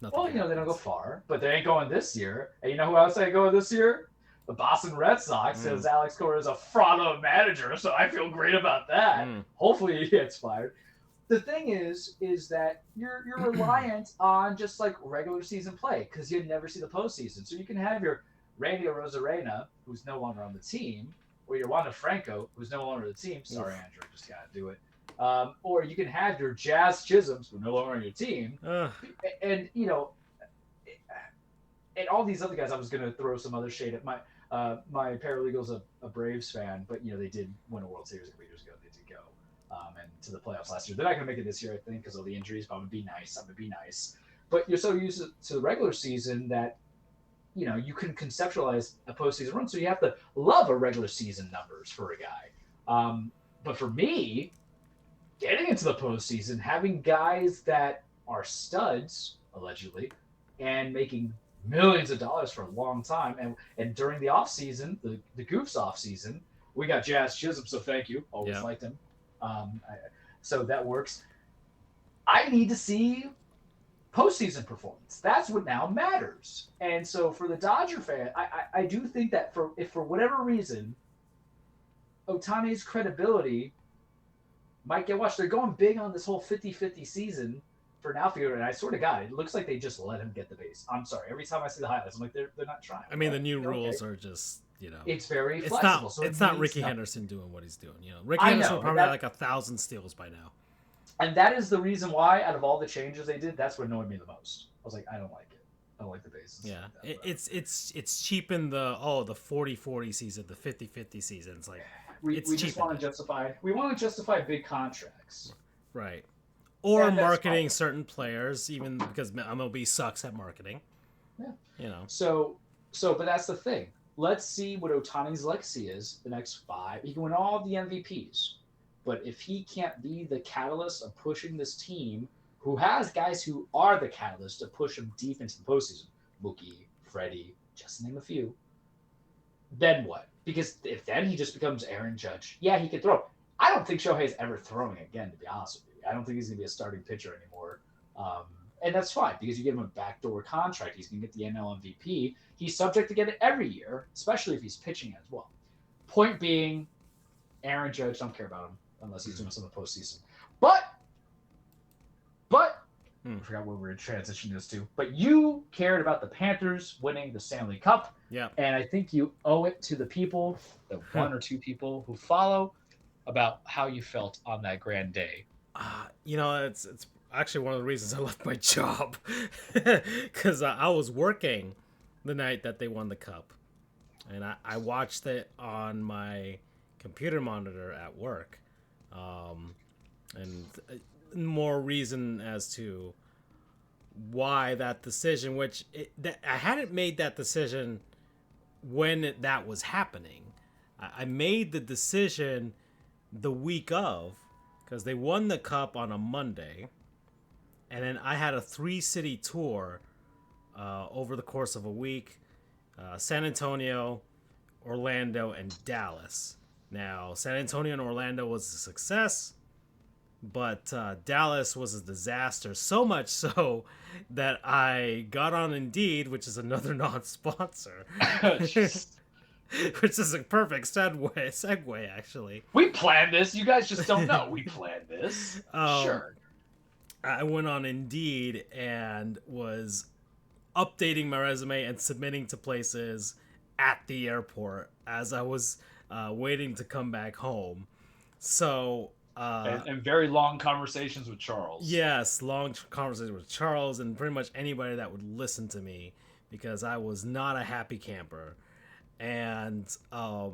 A: nothing.
B: Well, they don't go far, but they ain't going this year. And you know who else ain't going this year? The Boston Red Sox, because Alex Cora is a fraud of a manager, so I feel great about that. Hopefully he gets fired. The thing is that you're reliant on just like regular season play because you never see the postseason. So you can have your Randy Rosarena, who's no longer on the team, or your Wander Franco, who's no longer the team. Sorry,
A: Oof.
B: Andrew, just gotta do it. Or you can have your Jazz Chisholms, who are no longer on your team,
A: Uh,
B: and and all these other guys. I was gonna throw some other shade at my paralegal's a Braves fan, but they did win a World Series a couple years ago. They did go and to the playoffs last year. They're not gonna make it this year, I think, because of the injuries. But I'm gonna be nice. But you're so used to the regular season that you can conceptualize a postseason run. So you have to love a regular season numbers for a guy. But for me, getting into the postseason, having guys that are studs allegedly, and making millions of dollars for a long time, and during the off season, the Goofs off season, we got Jazz Chisholm. So thank you, always
A: yeah.
B: liked him. So that works. I need to see postseason performance. That's what now matters. And so for the Dodger fan, I do think that if for whatever reason Otani's credibility might get watched, they're going big on this whole 50-50 season for an outfielder, and I sort of got it. It looks like they just let him get the base. I'm sorry. Every time I see the highlights, I'm like, they're not trying.
A: I mean, the new rules are just
B: it's very
A: it's
B: flexible.
A: not
B: So
A: it's not Ricky Henderson doing what he's doing. Ricky
B: I
A: Henderson
B: know,
A: will probably have like 1,000 steals by now.
B: and that is the reason why, out of all the changes they did, that's what annoyed me the most. I was like, I don't like it. I don't like the bases.
A: Yeah, it's cheapened the 40-40 season, the 50-50 season. It's like
B: we just want to justify. We want to justify big contracts,
A: right? Or
B: and
A: marketing certain players, even because MLB sucks at marketing.
B: Yeah. So, but that's the thing. Let's see what Otani's legacy is the next 5. He can win all the MVPs, but if he can't be the catalyst of pushing this team, who has guys who are the catalyst to push him deep into the postseason, Mookie, Freddie, just to name a few, then what? Because if then he just becomes Aaron Judge, yeah, he can throw. I don't think Shohei's ever throwing again, to be honest with you. I don't think he's going to be a starting pitcher anymore. And that's fine because you give him a backdoor contract. He's going to get the NL MVP. He's subject to get it every year, especially if he's pitching as well. Point being, Aaron Judge, don't care about him unless he's doing something postseason. But I forgot where we're transitioning this to. But you cared about the Panthers winning the Stanley Cup.
A: Yeah.
B: And I think you owe it to the people, the one or two people who follow, about how you felt on that grand day.
A: It's actually one of the reasons I left my job because I was working the night that they won the cup, and I watched it on my computer monitor at work, and more reason as to why that decision, which I hadn't made that decision when that was happening. I made the decision the week of, because they won the cup on a Monday, and then I had a 3-city tour over the course of a week: San Antonio, Orlando, and Dallas. Now, San Antonio and Orlando was a success, but Dallas was a disaster. So much so that I got on Indeed, which is another non-sponsor. Which is a perfect segue, actually.
B: We planned this. You guys just don't know. We planned this. Sure.
A: I went on Indeed and was updating my resume and submitting to places at the airport as I was waiting to come back home. So...
B: and very long conversations with Charles.
A: Yes, long conversations with Charles and pretty much anybody that would listen to me, because I was not a happy camper. And I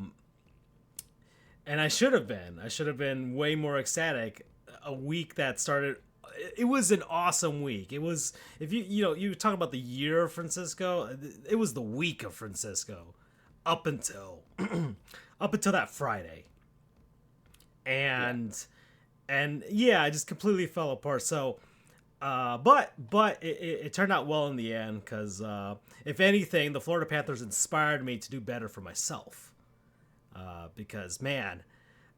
A: should have been. I should have been way more ecstatic. A week that started, it was an awesome week. It was, if you talk about the year of Francisco, it was the week of Francisco up until that Friday. And I just completely fell apart. So but it turned out well in the end, because if anything, the Florida Panthers inspired me to do better for myself. Because man,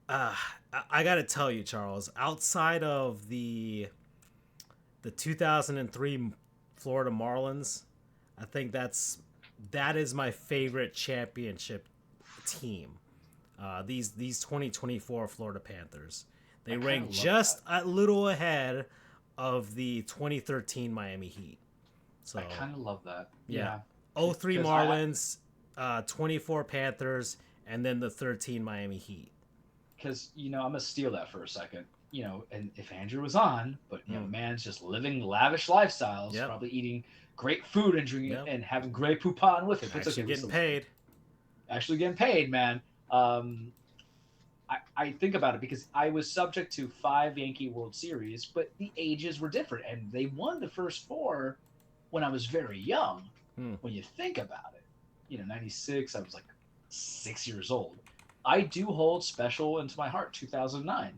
A: I gotta tell you, Charles, outside of the 2003 Florida Marlins, I think that is my favorite championship team. These 2024 Florida Panthers, they rank just a little ahead of the 2013 Miami Heat. So
B: I kind of love that.
A: Yeah. 03 Marlins, 24 Panthers, and then the 13 Miami Heat.
B: Because I'm gonna steal that for a second. And if Andrew was on, but the
A: Mm.
B: man's just living lavish lifestyles,
A: Yep.
B: probably eating great food and drinking
A: Yep.
B: and having great poupon with it. But it's
A: Actually
B: okay, we
A: getting
B: still love him.
A: paid.
B: Actually getting paid, man. Um, I think about it because I was subject to 5 Yankee World Series, but the ages were different, and they won the first 4 when I was very young.
A: Mm.
B: When you think about it, '96, I was like 6 years old. I do hold special into my heart 2009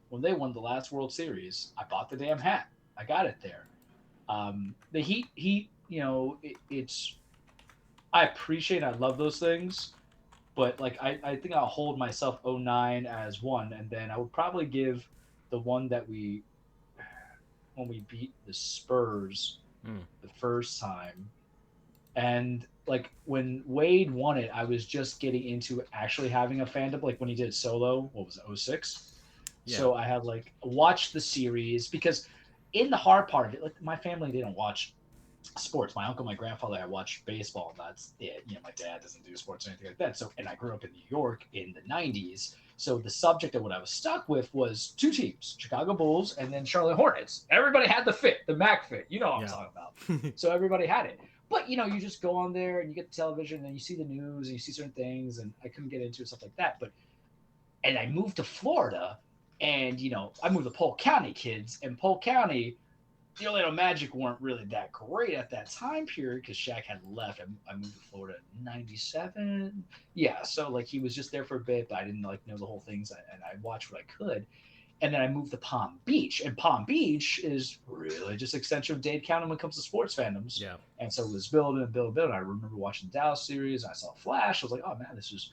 B: when they won the last World Series. I bought the damn hat. I got it there. The Heat, it's I appreciate, I love those things, but like I think I'll hold myself '09 as one, and then I would probably give the one that we when we beat the Spurs
A: Mm.
B: the first time. And like when Wade won it, I was just getting into actually having a fandom. Like when he did it solo, what was it, '06?
A: Yeah.
B: So I had like watched the series because in the hard part of it, like my family didn't watch sports. My uncle, my grandfather had watched baseball, and that's it. My dad doesn't do sports or anything like that. So, and I grew up in New York in the '90s. So the subject of what I was stuck with was 2 teams: Chicago Bulls and then Charlotte Hornets. Everybody had the fit, the Mac fit. You know what I'm
A: Yeah.
B: talking about. So everybody had it. But you just go on there and you get the television and you see the news and you see certain things, and I couldn't get into stuff like that. But and I moved to Florida, and I moved to Polk County, kids, and Polk County, the Orlando Magic weren't really that great at that time period because Shaq had left. I moved to Florida in '97. Yeah, so like he was just there for a bit, but I didn't like know the whole things, and I watched what I could. And then I moved to Palm Beach, and Palm Beach is really just extension of Dade County when it comes to sports fandoms.
A: Yeah.
B: And so it was building and building and building. I remember watching the Dallas series. And I saw Flash. I was like, oh man, this is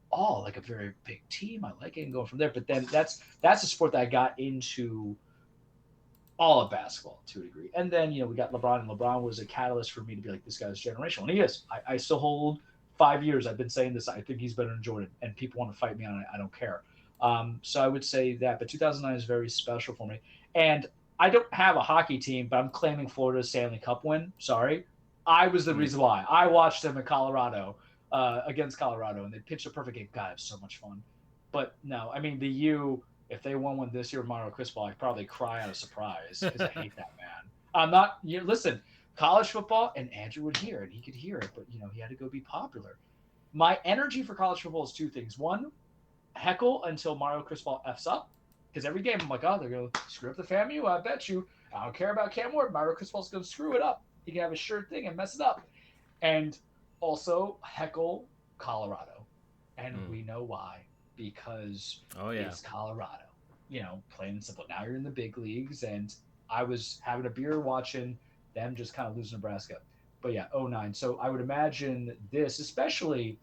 B: all like a very big team. I like it, and going from there. But then that's a sport that I got into all of basketball to a degree. And then, we got LeBron, and LeBron was a catalyst for me to be like, this guy's generational. And he is. I still hold 5 years. I've been saying this. I think he's better than Jordan, and people want to fight me on it. I don't care. So I would say that. But 2009 is very special for me. And I don't have a hockey team, but I'm claiming Florida's Stanley Cup win. Sorry. I was the reason why. I watched them in Colorado against Colorado, and they pitched a perfect game. God, it was so much fun. But no, I mean, the U, if they won one this year, Mario Cristobal, I'd probably cry out of surprise because I hate that man. I'm not. Listen, college football, and Andrew would hear it. He could hear it, but he had to go be popular. My energy for college football is 2 things. One, heckle until Mario Cristobal f's up, because every game I'm like, oh, they're gonna screw up the FAMU. I bet you. I don't care about Cam Ward. Mario Cristobal's gonna screw it up. He can have a sure thing and mess it up. And also heckle Colorado, and we know why, because
A: Oh yeah.
B: it's Colorado. Plain and simple. Now you're in the big leagues, and I was having a beer watching them just kind of lose Nebraska. But yeah, '09. So I would imagine this, especially,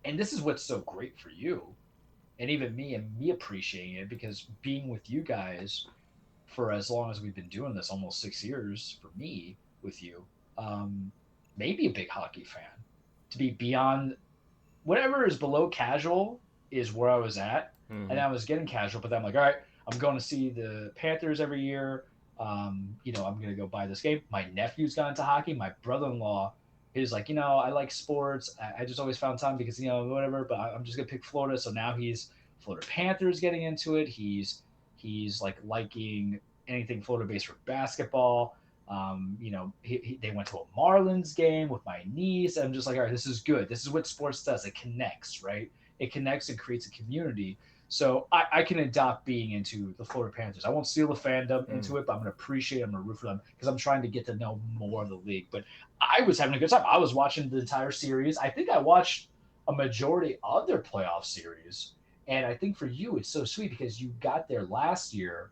B: and this is what's so great for you, and even me, and me appreciating it, because being with you guys for as long as we've been doing this, almost 6 years for me with you, um, maybe a big hockey fan. To be beyond whatever is below casual is where I was at, and I was getting casual. But then I'm like, all right, I'm going to see the Panthers every year. I'm going to go buy this game. My nephew's got into hockey. My brother-in-law is like, I like sports. I just always found time because whatever. But I'm just going to pick Florida. So now he's Florida Panthers getting into it. He's like liking anything Florida based for basketball. They went to a Marlins game with my niece. I'm just like, all right, this is good. This is what sports does. It connects, right? It connects and creates a community. So I can adopt being into the Florida Panthers. I won't steal the fandom into it, but I'm going to appreciate it. I'm going to root for them because I'm trying to get to know more of the league. But I was having a good time. I was watching the entire series. I think I watched a majority of their playoff series. And I think for you, it's so sweet because you got there last year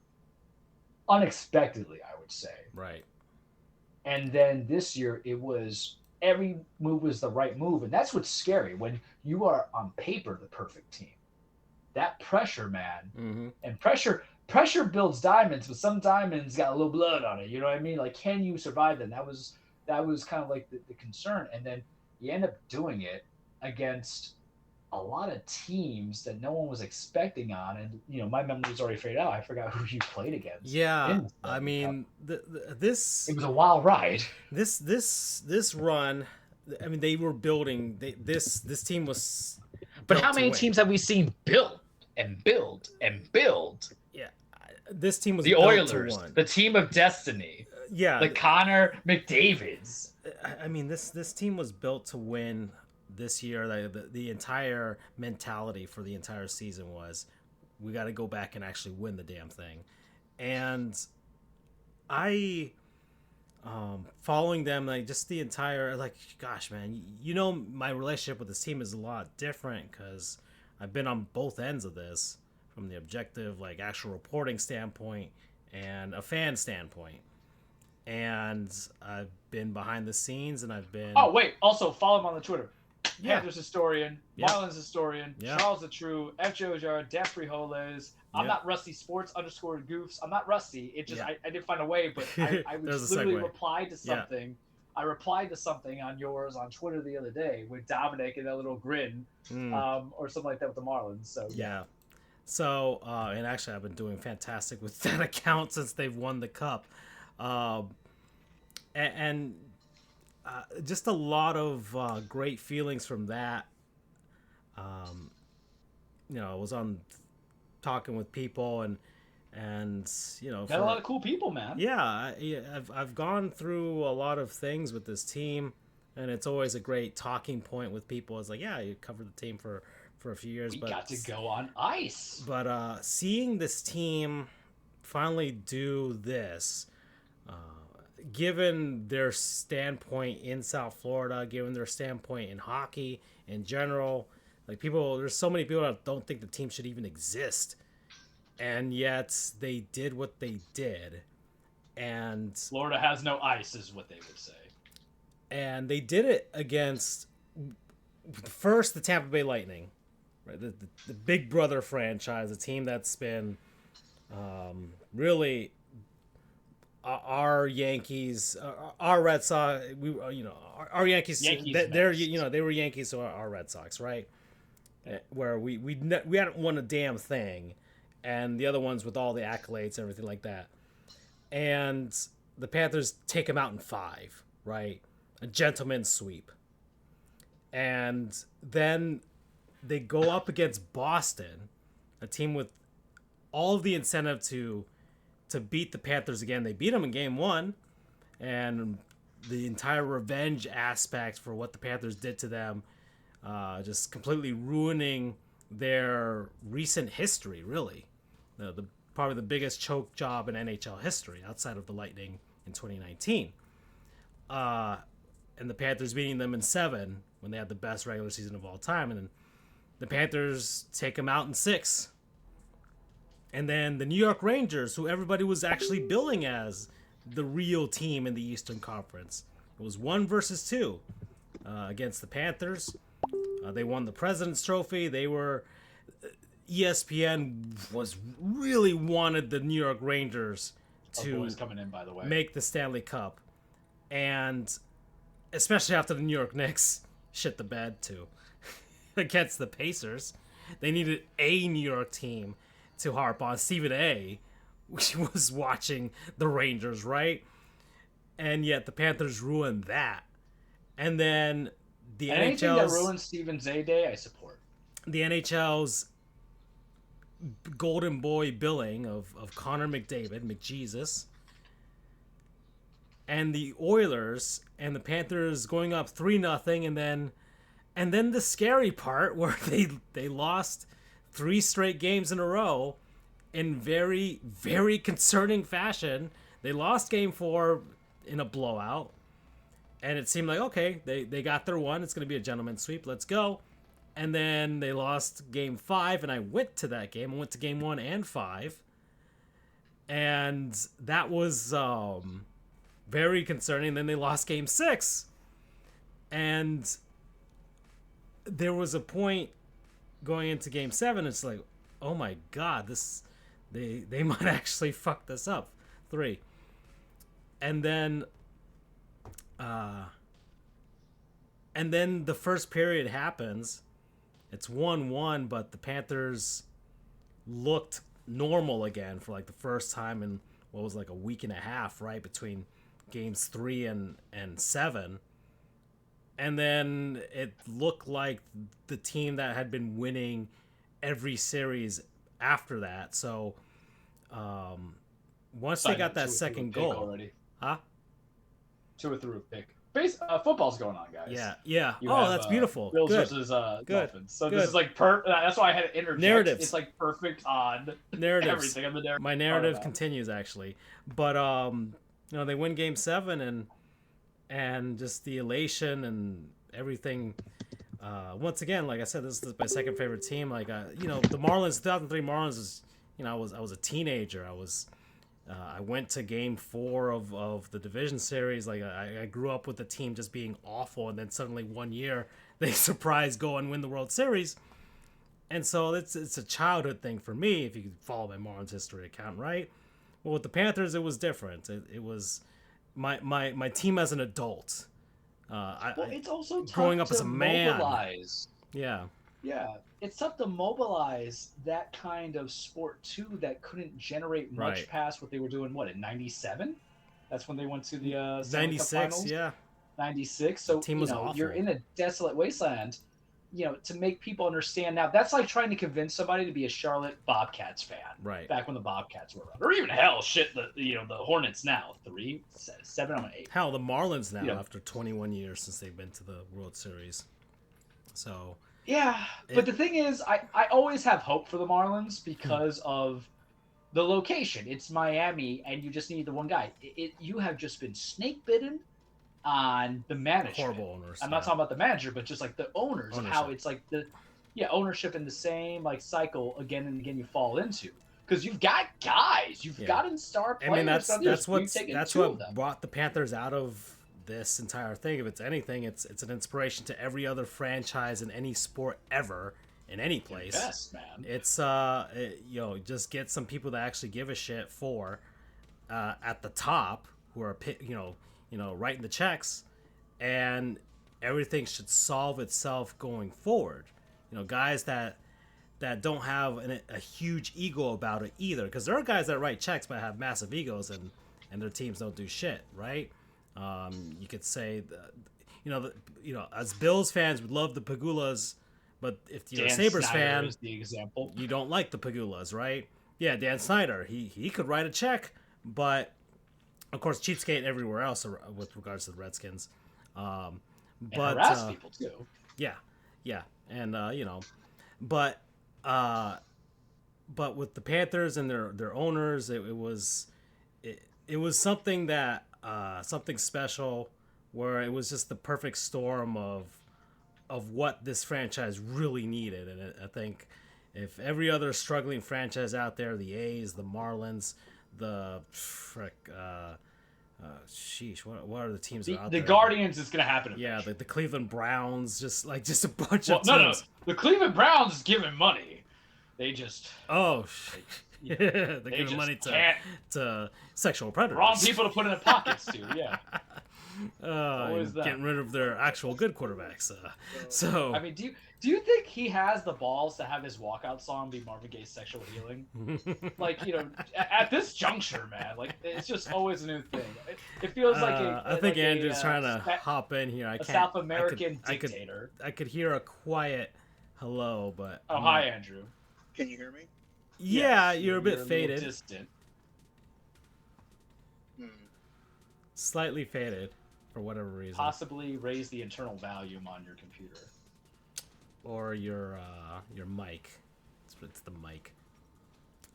B: unexpectedly, I would say.
A: Right.
B: And then this year, it was every move was the right move. And that's what's scary when you are on paper the perfect team. That pressure, man, and pressure builds diamonds, but some diamonds got a little blood on it. You know what I mean? Like, can you survive that? That was kind of like the concern. And then you end up doing it against a lot of teams that no one was expecting on, and my memory's already faded out. I forgot who you played against.
A: Yeah, I mean, this
B: it was a wild ride.
A: This run, I mean, they were building. This team was.
B: But
A: built
B: how
A: to
B: many
A: win.
B: teams have we seen build and build and build?
A: Yeah, this team was
B: The
A: built to
B: Oilers,
A: win.
B: the team of destiny,
A: Yeah,
B: the Connor McDavids.
A: I mean this team was built to win this year. The entire mentality for the entire season was we got to go back and actually win the damn thing. And I following them like just the entire like gosh man, my relationship with this team is a lot different because I've been on both ends of this from the objective like actual reporting standpoint and a fan standpoint, and I've been behind the scenes and I've been
B: Oh wait, also follow him on the Twitter.
A: yeah
B: Panthers historian,
A: yeah
B: Marlins historian,
A: yeah
B: Charles the True, F. Jojar, Dan Frijoles. I'm
A: yeah
B: not Rusty Sports underscore goofs. I'm not Rusty. It just
A: yeah.
B: I didn't find a way, but I
A: There's
B: was
A: a
B: literally
A: segue.
B: replied to
A: Yeah.
B: something. I replied to something on yours on Twitter the other day with Dominic and that little grin, or something like that with the Marlins. So
A: Yeah. So, and actually, I've been doing fantastic with that account since they've won the cup. Um, and just a lot of great feelings from that. I was on talking with people and
B: got a lot of cool people, man.
A: yeah, I've gone through a lot of things with this team, and it's always a great talking point with people. It's like, yeah, you covered the team for a few years,
B: We
A: but
B: got to go on ice.
A: but seeing this team finally do this, given their standpoint in South Florida, given their standpoint in hockey in general, like there's so many people that don't think the team should even exist, and yet they did what they did, and
B: Florida has no ice, is what they would say.
A: And they did it against first the Tampa Bay Lightning, right? The Big Brother franchise, a team that's been really our Yankees, our Red Sox. Our Yankees. They were Yankees to our Red Sox, right? Where we hadn't won a damn thing, and the other ones with all the accolades and everything like that. And the Panthers take them out in 5, right? A gentleman's sweep. And then they go up against Boston, a team with all of the incentive to beat the Panthers again. They beat them in game 1, and the entire revenge aspect for what the Panthers did to them, just completely ruining their recent history, really. The probably the biggest choke job in NHL history outside of the Lightning in 2019. And the Panthers beating them in 7 when they had the best regular season of all time. And then the Panthers take them out in 6. And then the New York Rangers, who everybody was actually billing as the real team in the Eastern Conference. It was 1 versus 2 against the Panthers. They won the President's Trophy. They were... ESPN was really wanted the New York Rangers to
B: coming in, by the way,
A: make the Stanley Cup. And especially after the New York Knicks shit the bed too against the Pacers. They needed a New York team to harp on. Stephen A. was watching the Rangers, right? And yet the Panthers ruined that. And then the
B: anything that
A: NHL's...
B: ruins Stevens A Day, I support.
A: The NHL's golden boy billing of Connor McDavid, McJesus, and the Oilers and the Panthers going up 3-0, and then the scary part where they lost 3 straight games in a row in very, very concerning fashion. They lost game 4 in a blowout, and it seemed like, okay, they got their one. It's going to be a gentleman's sweep. Let's go. And then they lost game 5, and I went to that game. I went to game 1 and 5. And that was very concerning. Then they lost game 6. And there was a point going into game 7, it's like, oh my God, they might actually fuck this up. 3. And then the first period happens. It's 1-1, but the Panthers looked normal again for like the first time in what was like a week and a half, right, between games 3 and 7. and then it looked like the team that had been winning every series after that. So once they
B: Side
A: got
B: note,
A: that
B: two with the roof
A: second
B: pick
A: goal,
B: already.
A: huh?
B: Two with the roof pick. Football's going on, guys.
A: Yeah, yeah.
B: You
A: Oh,
B: have
A: that's beautiful.
B: Bills
A: Good,
B: versus
A: good,
B: Dolphins. So this is
A: good.
B: like that's why I had to interject. It's
A: Narratives,
B: like perfect on
A: narratives.
B: everything. I'm the narrative
A: My
B: part
A: narrative
B: about it.
A: continues actually, but they win Game 7, and just the elation and everything. Once again, like I said, this is my second favorite team. Like, the Marlins, 2003 Marlins is, I was a teenager. I went to Game 4 of the division series. Like, I grew up with the team just being awful, and then suddenly one year they surprise go and win the World Series. And so it's a childhood thing for me. If you could follow my Marlins history account, right? Well, with the Panthers, it was different. It was my team as an adult.
B: Well, it's also
A: Growing
B: tough
A: up as
B: to
A: a man.
B: mobilize.
A: Yeah,
B: Yeah, it's tough to mobilize that kind of sport too that couldn't generate much
A: right.
B: past what they were doing. What in '97? That's when they went to the Stanley Cup
A: 96,
B: Finals.
A: yeah.
B: '96.
A: The
B: So
A: team was
B: you're
A: awful.
B: in a desolate wasteland. To make people understand now, that's like trying to convince somebody to be a Charlotte Bobcats fan.
A: Right.
B: Back when the Bobcats were around, or even hell, shit, the Hornets now 7 on 8.
A: Hell, the Marlins
B: You
A: now,
B: know,
A: after 21 years since they've been to the World Series. So,
B: Yeah, but
A: it,
B: the thing is, I always have hope for the Marlins because of the location. It's Miami, and you just need the one guy. You have just been snake bitten on the management.
A: horrible owners,
B: I'm
A: yeah.
B: not talking about the manager, but just like the owners of how
A: Ownership.
B: it's like ownership in the same like cycle again and again you fall into because you've got guys, you've
A: Yeah.
B: gotten star
A: I mean,
B: players. We've taken
A: that's
B: two of
A: what
B: them.
A: brought the Panthers out of this entire thing. If it's anything, it's an inspiration to every other franchise in any sport ever in any place.
B: Yes, man.
A: It's just get some people that actually give a shit for at the top who are writing the checks, and everything should solve itself going forward. Guys that don't have a huge ego about it either, because there are guys that write checks but have massive egos, and their teams don't do shit, right? You could say, as Bills fans, we love the Pagulas, but if you're
B: Dan
A: a Sabres
B: Snyder
A: fan,
B: is the example.
A: you don't like the Pagulas, right? Yeah, Dan Snyder, he could write a check, but of course, cheapskate everywhere else with regards to the Redskins.
B: And
A: But
B: harass people too.
A: yeah, yeah, and but uh, but with the Panthers and their owners, it was something that something special, where it was just the perfect storm of what this franchise really needed. And I think if every other struggling franchise out there, the A's, the Marlins, the sheesh, what are the teams that are out
B: The
A: there?
B: Guardians is going to happen.
A: Yeah,
B: eventually.
A: the Cleveland Browns, just a bunch
B: Well,
A: of
B: no,
A: teams.
B: the Cleveland Browns is giving money. They just
A: Oh,
B: you know,
A: they're
B: they
A: giving
B: just
A: money
B: can't.
A: to sexual predators.
B: Wrong people to put in the pockets too. Yeah.
A: And
B: that.
A: getting rid of their actual good quarterbacks. So
B: I mean, do you think he has the balls to have his walkout song be Marvin Gaye's "Sexual Healing"? Like, at this juncture, man, like it's just always a new thing. It feels like
A: I think Andrew's trying to hop in here. I
B: a
A: can't.
B: South American
A: I could,
B: dictator.
A: I could hear a quiet hello, but
B: Oh, hi, Andrew.
C: Can you hear me?
A: Yeah,
B: Yes,
A: you're a bit
B: little
A: faded.
B: distant.
C: Hmm.
A: Slightly faded, for whatever reason.
B: Possibly raise the internal volume on your computer.
A: Or your mic. It's the mic.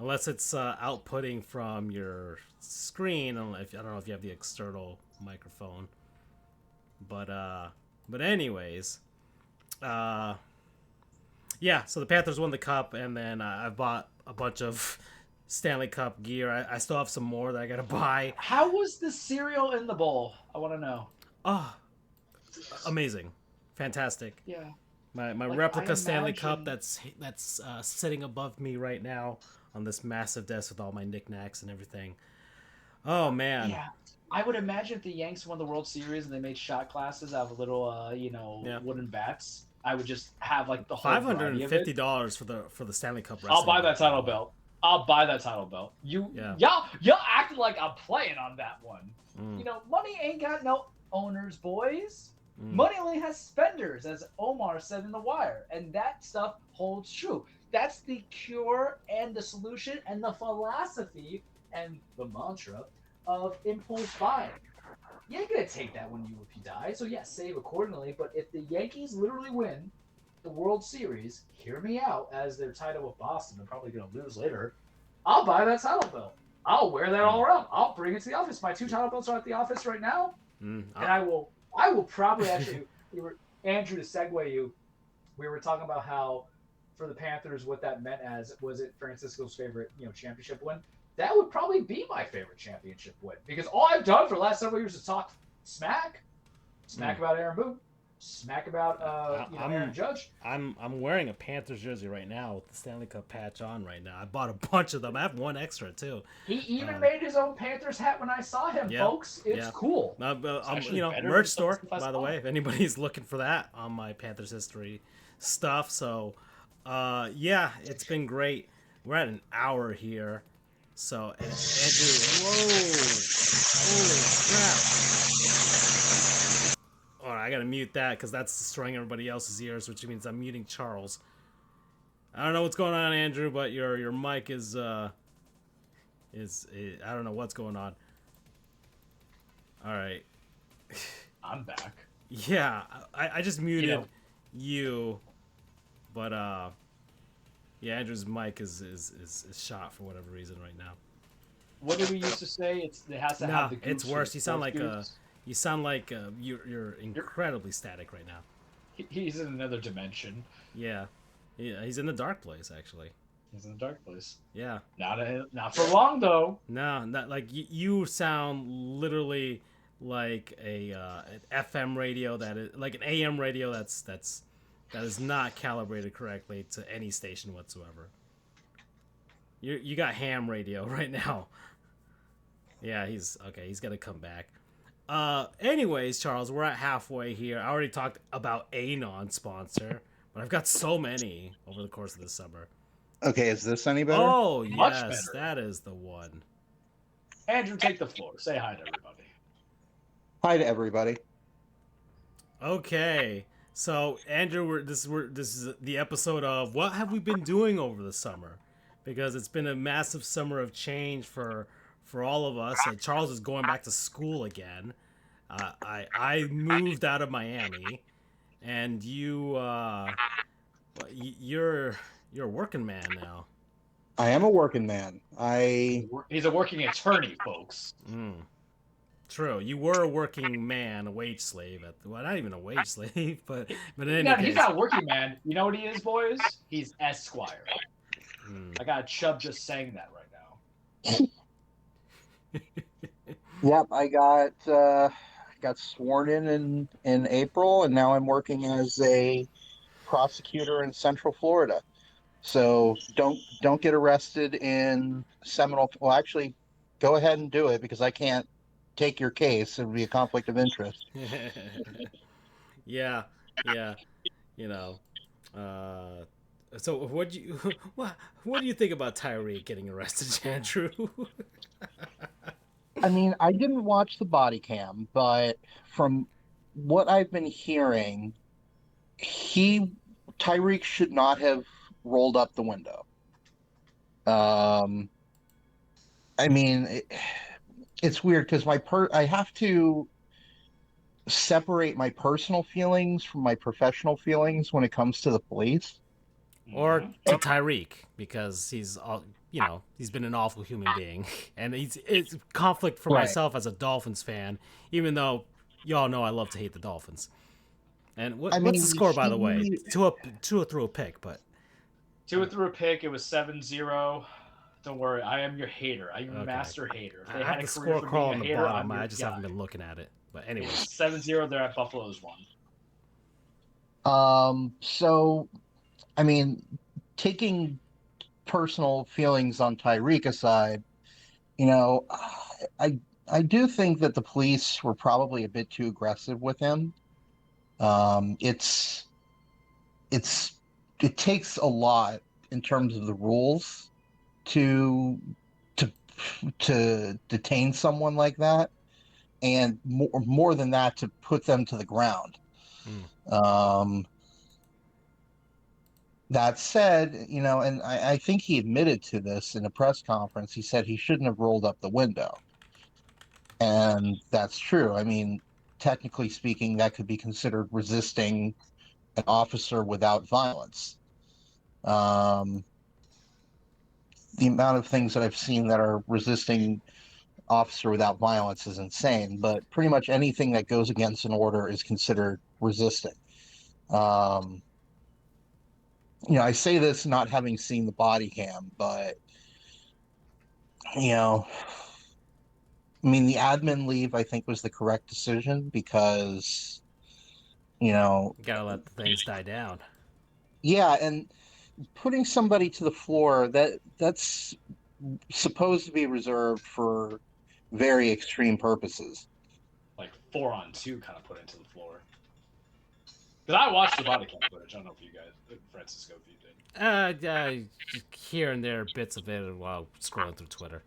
A: Unless it's outputting from your screen. I don't know if you have the external microphone. But anyways, yeah. So the Panthers won the cup, and then I bought a bunch of Stanley Cup gear. I still have some more that I gotta buy.
B: How was the cereal in the bowl? I want to know.
A: Oh, amazing, fantastic.
B: Yeah.
A: My
B: Like,
A: replica
B: I
A: Stanley Cup
B: imagine-
A: that's sitting above me right now on this massive desk with all my knickknacks and everything. Oh man.
B: Yeah. I would imagine if the Yanks won the World Series and they made shot glasses out of little,
A: Yeah.
B: wooden bats, I would just have like the whole
A: $550 for the Stanley Cup.
B: I'll buy
A: wrestling
B: that title belt. I'll buy that title belt.
A: Yeah.
B: Y'all acted like I'm playing on that one.
A: Mm.
B: Money ain't got no owners, boys. Money only has spenders, as Omar said in The Wire, and that stuff holds true. That's the cure and the solution and the philosophy and the mantra of impulse buying. You ain't gonna take that when you if you die, so yes, save accordingly. But if the Yankees literally win the World Series, hear me out, as they're tied up with Boston, they're probably gonna lose later. I'll buy that title belt. I'll wear that all around. I'll bring it to the office. My 2 title belts are at the office right now, and I will probably actually. We were Andrew to segue you. We were talking about how for the Panthers, what that meant as was it Francisco's favorite championship win. That would probably be my favorite championship win because all I've done for the last several years is talk smack about Aaron Boone, smack about Aaron Judge.
A: I'm wearing a Panthers jersey right now with the Stanley Cup patch on right now. I bought a bunch of them. I have one extra too.
B: He even made his own Panthers hat when I saw him, folks. It's cool.
A: Merch store, by the way, if anybody's looking for that on my Panthers history stuff. So, it's been great. We're at an hour here. So, Andrew, whoa, holy crap. All right, I gotta mute that because that's destroying everybody else's ears, which means I'm muting Charles. I don't know what's going on, Andrew, but your mic is I don't know what's going on. All right.
B: I'm back.
A: Yeah, I just muted you, but Andrew's mic is shot for whatever reason right now.
B: What did we used to say? It has to have the goofs.
A: It's worse. You sound like you're incredibly static right now.
B: He's in another dimension.
A: Yeah, he's in the dark place actually.
B: He's in the dark place.
A: Yeah.
B: Not for long though.
A: No, not like you sound literally like an FM radio that is like an AM radio that is not calibrated correctly to any station whatsoever. You got ham radio right now. Yeah, he's got to come back. Anyways, Charles, we're at halfway here. I already talked about a non-sponsor, but I've got so many over the course of the summer.
C: Okay, is this any better?
A: Oh, yes, that is the one.
B: Andrew, take the floor. Say hi to everybody.
C: Hi to everybody.
A: Okay, so Andrew, this is the episode of what have we been doing over the summer, because it's been a massive summer of change for all of us. Charles is going back to school again. I moved out of Miami, and you're a working man now.
C: I am a working man.
B: He's a working attorney, folks.
A: True. You were a working man, a wage slave. Not even a wage slave, but
B: he's not a working man. You know what he is, boys? He's Esquire. I got a chub just saying that right now.
C: Yep, I got sworn in April, and now I'm working as a prosecutor in Central Florida. So don't get arrested in Seminole. Well, actually, go ahead and do it because I can't take your case. It would be a conflict of interest.
A: Yeah. So what do you think about Tyreek getting arrested, Andrew?
C: I mean, I didn't watch the body cam, but from what I've been hearing, Tyreek should not have rolled up the window. I mean, it's weird because I have to separate my personal feelings from my professional feelings when it comes to the police.
A: Or to Tyreek, because he's been an awful human being, and it's conflict for myself as a Dolphins fan, even though y'all know I love to hate the Dolphins. And what's the score, by the way? Two through a pick, but
B: 2 through a pick. It was 7-0. Don't worry, I am your hater. I'm your master hater.
A: I have the score crawl on the bottom. I just haven't been looking at it. But anyways,
B: 7-0. They're at Buffalo's one.
C: So, I mean, taking personal feelings on Tyreek aside, I do think that the police were probably a bit too aggressive with him. It takes a lot in terms of the rules to detain someone like that, and more than that, to put them to the ground. That said, and I think he admitted to this in a press conference. He said he shouldn't have rolled up the window. And that's true. I mean, technically speaking, that could be considered resisting an officer without violence. The amount of things that I've seen that are resisting officer without violence is insane, but pretty much anything that goes against an order is considered resisting. I say this not having seen the body cam, but I mean, the admin leave I think was the correct decision because
A: You gotta let the things die down.
C: yeah, and putting somebody to the floor that's supposed to be reserved for very extreme purposes.
B: Like 4-on-2 kind of put into the floor. Because I watched the body cam footage. I don't know if you guys, Francisco, if you did.
A: Here and there, bits of it while scrolling through Twitter.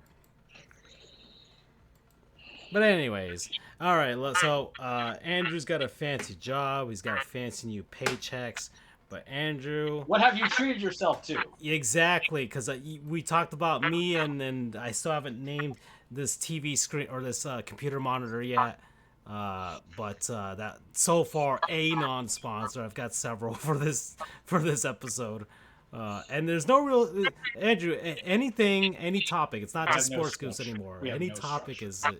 A: But anyways, all right. So Andrew's got a fancy job. He's got fancy new paychecks. But Andrew,
B: What have you treated yourself to?
A: exactly, because we talked about me, and I still haven't named this TV screen or this computer monitor yet. But that so far a non-sponsor. I've got several for this episode. And there's no real Andrew. Anything, any topic. It's not
B: We
A: just
B: have no
A: sports goofs
B: structure.
A: anymore.
B: We have
A: Any
B: no
A: topic
B: structure.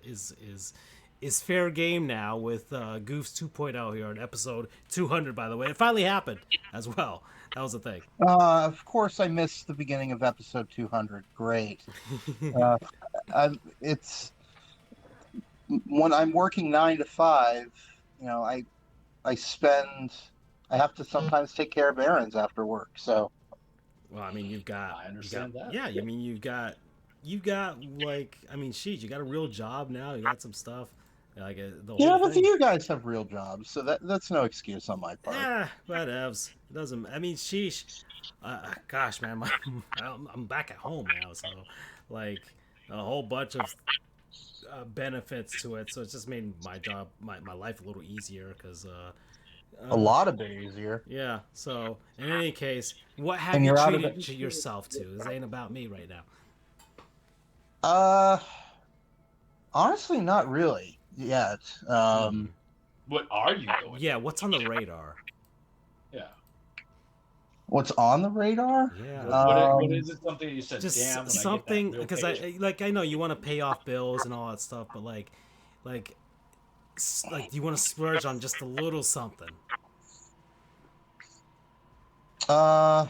A: is fair game now with Goofs 2.0 here on episode 200. By the way, it finally happened as well. That was the thing.
C: Of course, I missed the beginning of episode 200. Great. It's when I'm working 9 to 5. I spend. I have to sometimes take care of errands after work. So
A: Well, I mean,
B: I understand that.
A: Yeah, I mean, you've got like, I mean, sheesh, you got a real job now. You got some stuff, like the
C: yeah,
A: whole
C: but
A: thing.
C: you guys have real jobs, so that's no excuse on my part.
A: Yeah, whatevs. It doesn't. I mean, sheesh. Gosh, man, I'm back at home now, so like a whole bunch of benefits to it. So it's just made my job, my life a little easier because.
C: A lot of it easier.
A: Yeah. So in any case, what have
C: And
A: you
C: you're out of
A: treated
C: it.
A: yourself to? This ain't about me right now.
C: Uh, Honestly, not really yet.
B: What are you going?
A: Yeah. What's on the radar?
B: Yeah.
C: What's on the radar?
A: Yeah.
B: What is it? Something you said?
A: Just
B: Damn. When
A: something
B: I get that
A: because
B: real paycheck.
A: I know you want to pay off bills and all that stuff, but like you want to splurge on just a little something.
C: Uh,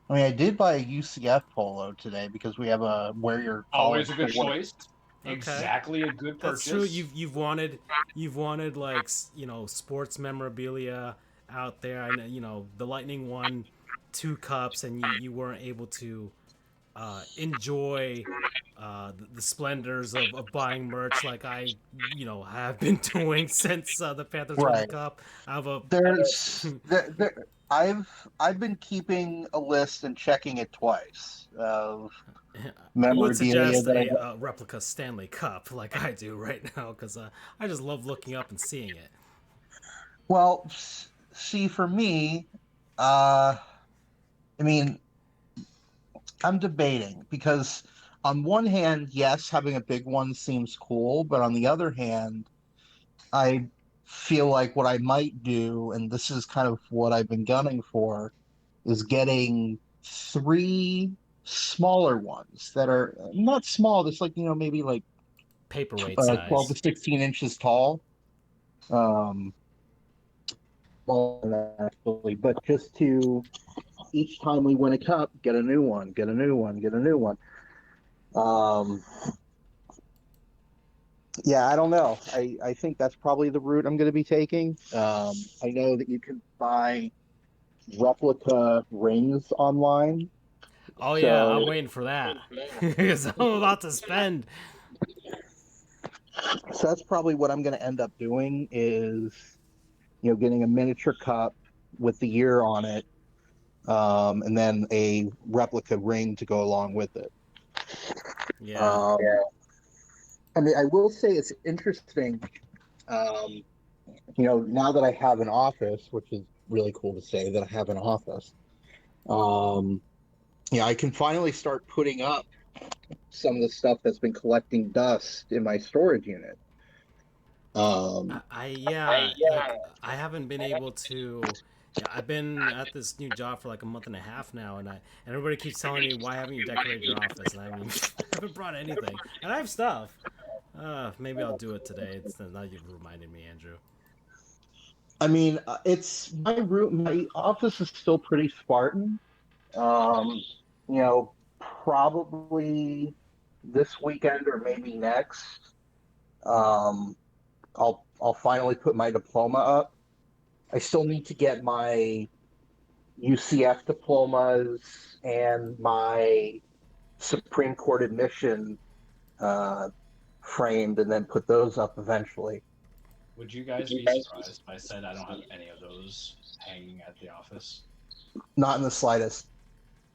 C: I mean, I did buy a UCF polo today because we have a wear your
B: Always
C: college
B: a good
C: to work.
B: choice.
A: Okay.
B: Exactly a good purchase.
A: That's true. You've wanted like sports memorabilia out there. I know the Lightning won 2 cups, and you weren't able to enjoy the splendors of buying merch like I have been doing since the Panthers won the
C: Right.
A: cup. I have a
C: I've been keeping a list and checking it twice of
A: I would
C: memorabilia
A: suggest
C: that I
A: a replica Stanley Cup like I do right now because I just love looking up and seeing it.
C: Well, see, for me, I mean, I'm debating because on one hand, yes, having a big one seems cool, but on the other hand, I feel like what I might do, and this is kind of what I've been gunning for, is getting 3 smaller ones that are not small, just like, maybe like
A: Paperweight
C: 12 to
A: size.
C: 16 inches tall. Well, actually, but just to each time we win a cup, get a new one, get a new one, get a new one. Um, yeah, I don't know. I think that's probably the route I'm going to be taking. I know that you can buy replica rings online.
A: Oh yeah,
C: So,
A: I'm waiting for that because I'm about to spend.
C: so that's probably what I'm going to end up doing is, getting a miniature cup with the year on it, and then a replica ring to go along with it.
A: Yeah.
C: I mean, I will say it's interesting. now that I have an office, which is really cool to say that I have an office, um, I can finally start putting up some of the stuff that's been collecting dust in my storage unit. Um,
A: I haven't been able to. Yeah, I've been at this new job for like a month and a half now, and everybody keeps telling me, why haven't you decorated your office? And I haven't even, I haven't brought anything, and I have stuff. Maybe I'll do it today. It's now you've reminded me, Andrew.
C: I mean, it's my room. My office is still pretty Spartan. Um, you know, Probably this weekend or maybe next. Um, I'll finally put my diploma up. I still need to get my UCF diplomas and my Supreme Court admission uh, framed, and then put those up eventually.
B: Would you guys be surprised if I said I don't have any of those hanging at the office?
C: Not in the slightest.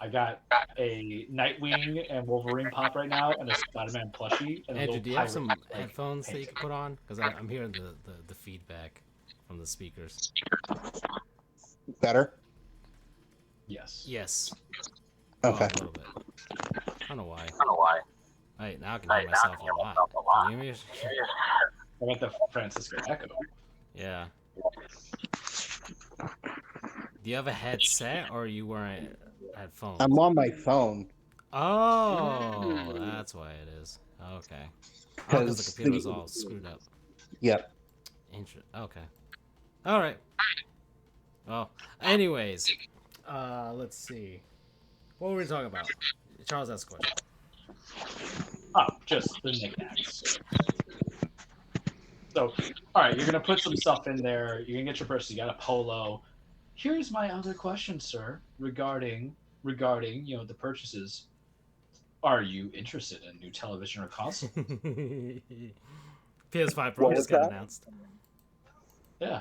B: I got a Nightwing and Wolverine pop right now, and a Spider-Man plushie, and a
A: Andrew,
B: little
A: do you have
B: pirate
A: some
B: like
A: headphones that you
B: painting.
A: can put on? Because I'm hearing the feedback from the speakers.
C: Better?
B: Yes.
A: Yes.
C: Okay.
A: Well, a little bit. I don't know why. Right, now I can hear myself a lot. Can you hear me?
B: I got the Francisco Echo.
A: Yeah. Do you have a headset or are you wearing headphones?
C: I'm on my phone
A: Oh, that's why it is. Okay. Oh, because the
C: because
A: computer was all screwed up.
C: yep.
A: Okay. All right. Well, anyways, let's see. What were we talking about? Charles asked a question.
B: Oh, just the knickknacks. So, all right, you're gonna put some stuff in there. You're gonna get your purse. You got a polo. Here's my other question, sir, regarding the purchases. Are you interested in a new television or console?
A: PS5 Pro
C: What
A: just
C: was
A: got
C: that?
A: announced.
B: Yeah,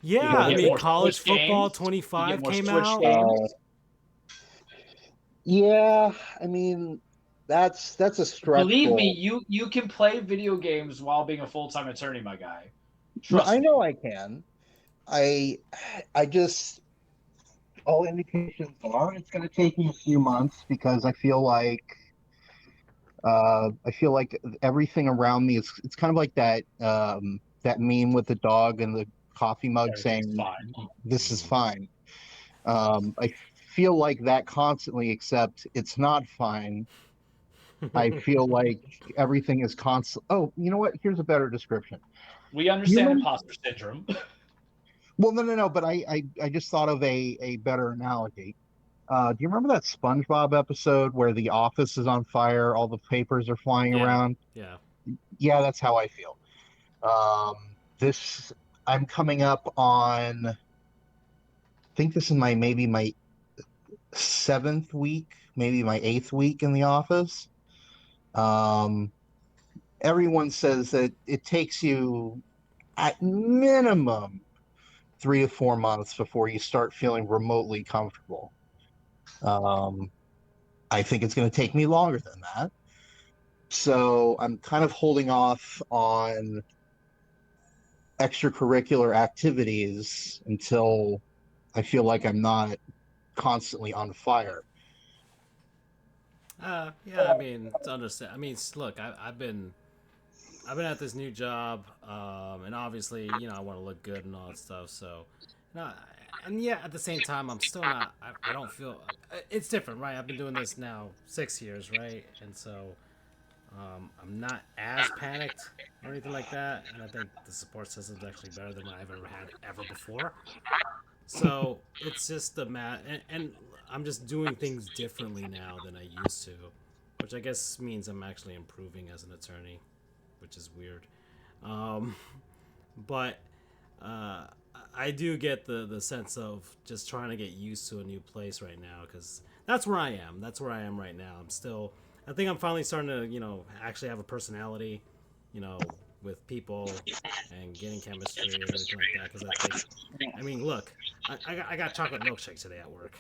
A: Yeah,
B: you
A: I
B: get
A: mean,
B: more
A: College
B: Switch
A: Football
B: games. You get
A: 25
B: more
A: came
B: Switch
A: out.
B: games.
C: Yeah, I mean that's a stretch
B: Believe me,
C: goal.
B: you can play video games while being a full-time attorney, my guy. Trust
C: I know
B: me.
C: I can. I I just all indications are it's going to take me a few months because I feel like everything around me is it's kind of like that meme with the dog and the coffee mug
B: Everything's
C: saying
B: fine.
C: this is
A: Hmm.
C: fine. I feel like that constantly, except it's not fine. I feel like everything is constant. Oh, you know what? Here's a better description.
B: We
C: Do you
B: understand
C: remember?
B: imposter syndrome.
C: Well, no. But I just thought of a better analogy. Do you remember that SpongeBob episode where the office is on fire, all the papers are flying
A: Yeah,
C: around?
A: yeah.
C: Yeah, that's how I feel. This I'm coming up on. I think this is maybe my seventh week, maybe my eighth week in the office. Um, Everyone says that it takes you at minimum 3 to 4 months before you start feeling remotely comfortable. Um, I think it's going to take me longer than that. So I'm kind of holding off on extracurricular activities until I feel like I'm not constantly on fire.
A: Yeah. I mean, to understand. I mean, look, I've been at this new job, and obviously, I want to look good and all that stuff. So, no, and yeah, at the same time, I'm still not. I don't feel it's different, right? I've been doing this now 6 years, right? And so, I'm not as panicked or anything like that. And I think the support system's actually better than I've ever had ever before. So it's just and I'm just doing things differently now than I used to, which I guess means I'm actually improving as an attorney, which is weird. Um, but uh, I do get the sense of just trying to get used to a new place right now because that's where I am. That's where I am right now. I'm still. I think I'm finally starting to actually have a personality, you know, with people and getting chemistry and everything like that. Because I think, I mean, look, I got chocolate milkshake today at work.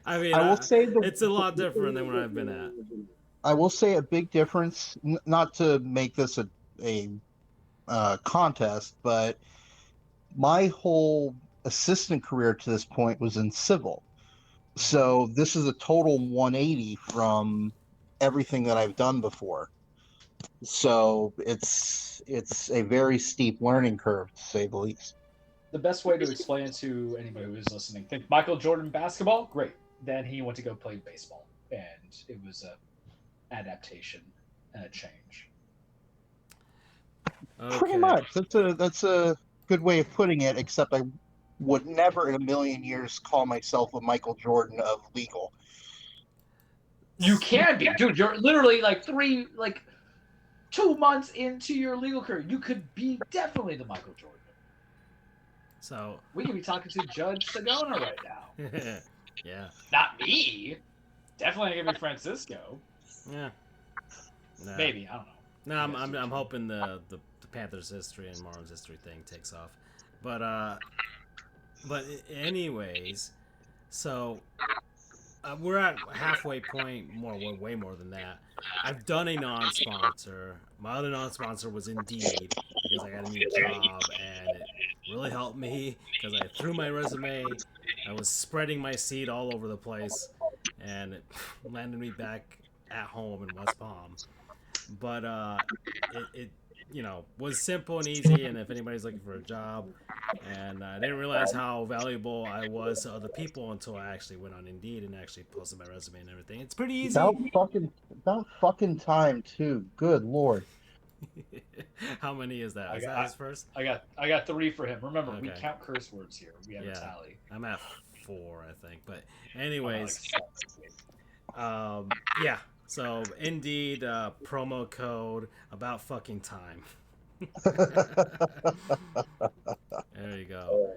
A: I mean,
C: I will say the
A: it's a lot different than what I've been at.
C: I will say a big difference, not to make this a contest, but my whole assistant career to this point was in civil. So this is a total 180 from everything that I've done before. So it's a very steep learning curve, to say the least.
B: The best way to explain it to anybody who's listening: think Michael Jordan basketball, great. Then he went to go play baseball, and it was a adaptation and a change.
C: Pretty
A: Okay.
C: much. That's a good way of putting it. Except I would never in a million years call myself a Michael Jordan of legal.
B: You can be, dude. You're literally like 2 months into your legal career. You could be definitely the Michael Jordan.
A: So,
B: We could be talking to Judge Sedona right now.
A: yeah,
B: Not me. Definitely gonna be Francisco.
A: yeah. Nah.
B: Maybe, I don't know.
A: No,
B: You guys do
A: I'm
B: too.
A: hoping the Panthers history and Marlins history thing takes off, but anyways, so we're at halfway point. Way more than that. I've done a non-sponsor. My other non-sponsor was Indeed because I got a new job and it really helped me because I threw my resume. I was spreading my seed all over the place, and it landed me back at home in West Palm. But it was simple and easy. And if anybody's looking for a job, and I didn't realize how valuable I was to other people until I actually went on Indeed and actually posted my resume and everything. It's pretty
C: About
A: easy.
C: fucking time too. Good lord.
A: How many is that?
B: I
A: Is
B: got,
A: that his first?
B: I got 3 for him. Remember, we
A: Okay.
B: count curse words here. We have a
A: Yeah,
B: tally.
A: I'm at 4, I think. But
B: I'm at like
A: anyways,
B: 7.
A: yeah. So Indeed promo code about fucking time. There you go.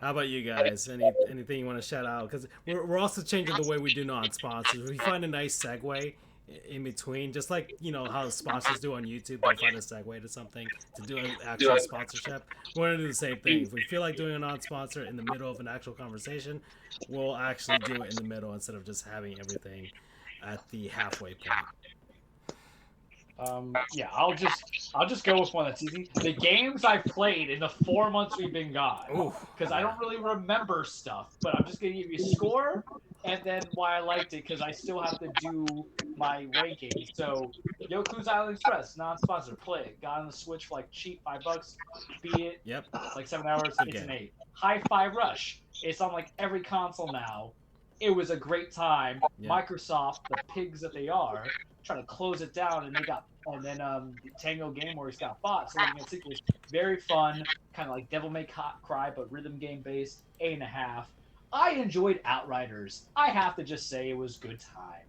A: How about you guys? Anything you want to shout out? Because we're also changing the way we do non-sponsors. We find a nice segue in between, just like how the sponsors do on YouTube. They'll find a segue to something to do an actual sponsorship. We're gonna do the same thing. If we feel like doing a non-sponsor in the middle of an actual conversation, we'll actually do it in the middle instead of just having everything at the halfway point.
B: Yeah, I'll just go with one that's easy. The games I've played in the 4 months we've been gone,
A: Ooh,
B: because I
A: yeah.
B: don't really remember stuff. But I'm just gonna give you a score and then why I liked it, because I still have to do my ranking. So, Yoku's Island Express, non-sponsor, play it. Got on the Switch for like cheap, $5. Beat it
A: Yep.
B: like 7 hours.
A: Good
B: It's
A: game.
B: an 8. Hi-Fi Rush. It's on like every console now. It was a great time.
A: Yep.
B: Microsoft, the pigs that they are, trying to close it down, and they got, and then Tango Game Works got bought, so looking at sequels, very fun, kind of like Devil May Cry, but rhythm game based. 8.5. I enjoyed Outriders. I have to just say it was good time.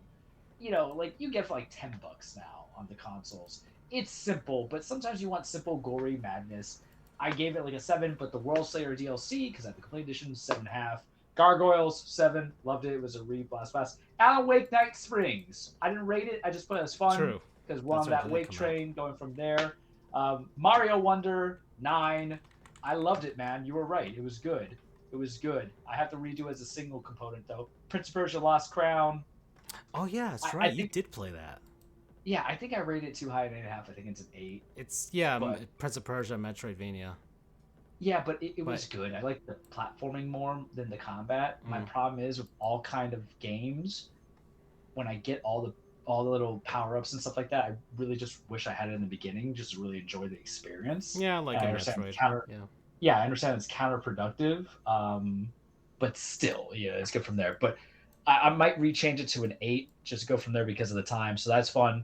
B: Like you get for like $10 now on the consoles. It's simple, but sometimes you want simple, gory madness. I gave it like a 7, but the World Slayer DLC, because I had the complete edition, 7.5. Gargoyles, 7. Loved it. It was a blast fast. Alan Wake Night Springs. I didn't rate it. I just put it as fun
A: True.
B: because we're
A: That's
B: on
A: right.
B: that
A: Didn't
B: Wake
A: come out.
B: train going from there. Mario Wonder, 9. I loved it, man. You were right. It was good. It was good. I have to redo as a single component, though. Prince of Persia Lost Crown.
A: Oh yeah, that's
B: I
A: right. You
B: think,
A: did play that.
B: yeah, I think I rated it too high at 8.5. I think it's an 8.
A: It's
B: But
A: Prince of Persia, Metroidvania.
B: yeah, but it
A: But
B: was good. I like the platforming more than the combat. My
A: mm,
B: problem is with all kind of games, when I get all the little power ups and stuff like that, I really just wish I had it in the beginning, just to really enjoy the experience.
A: yeah, like
B: And I
A: a
B: understand
A: Metroid. Yeah.
B: yeah, I understand it's counterproductive, but still, yeah, it's good from there. But I might rechange it to an 8, just to go from there because of the time. So that's fun.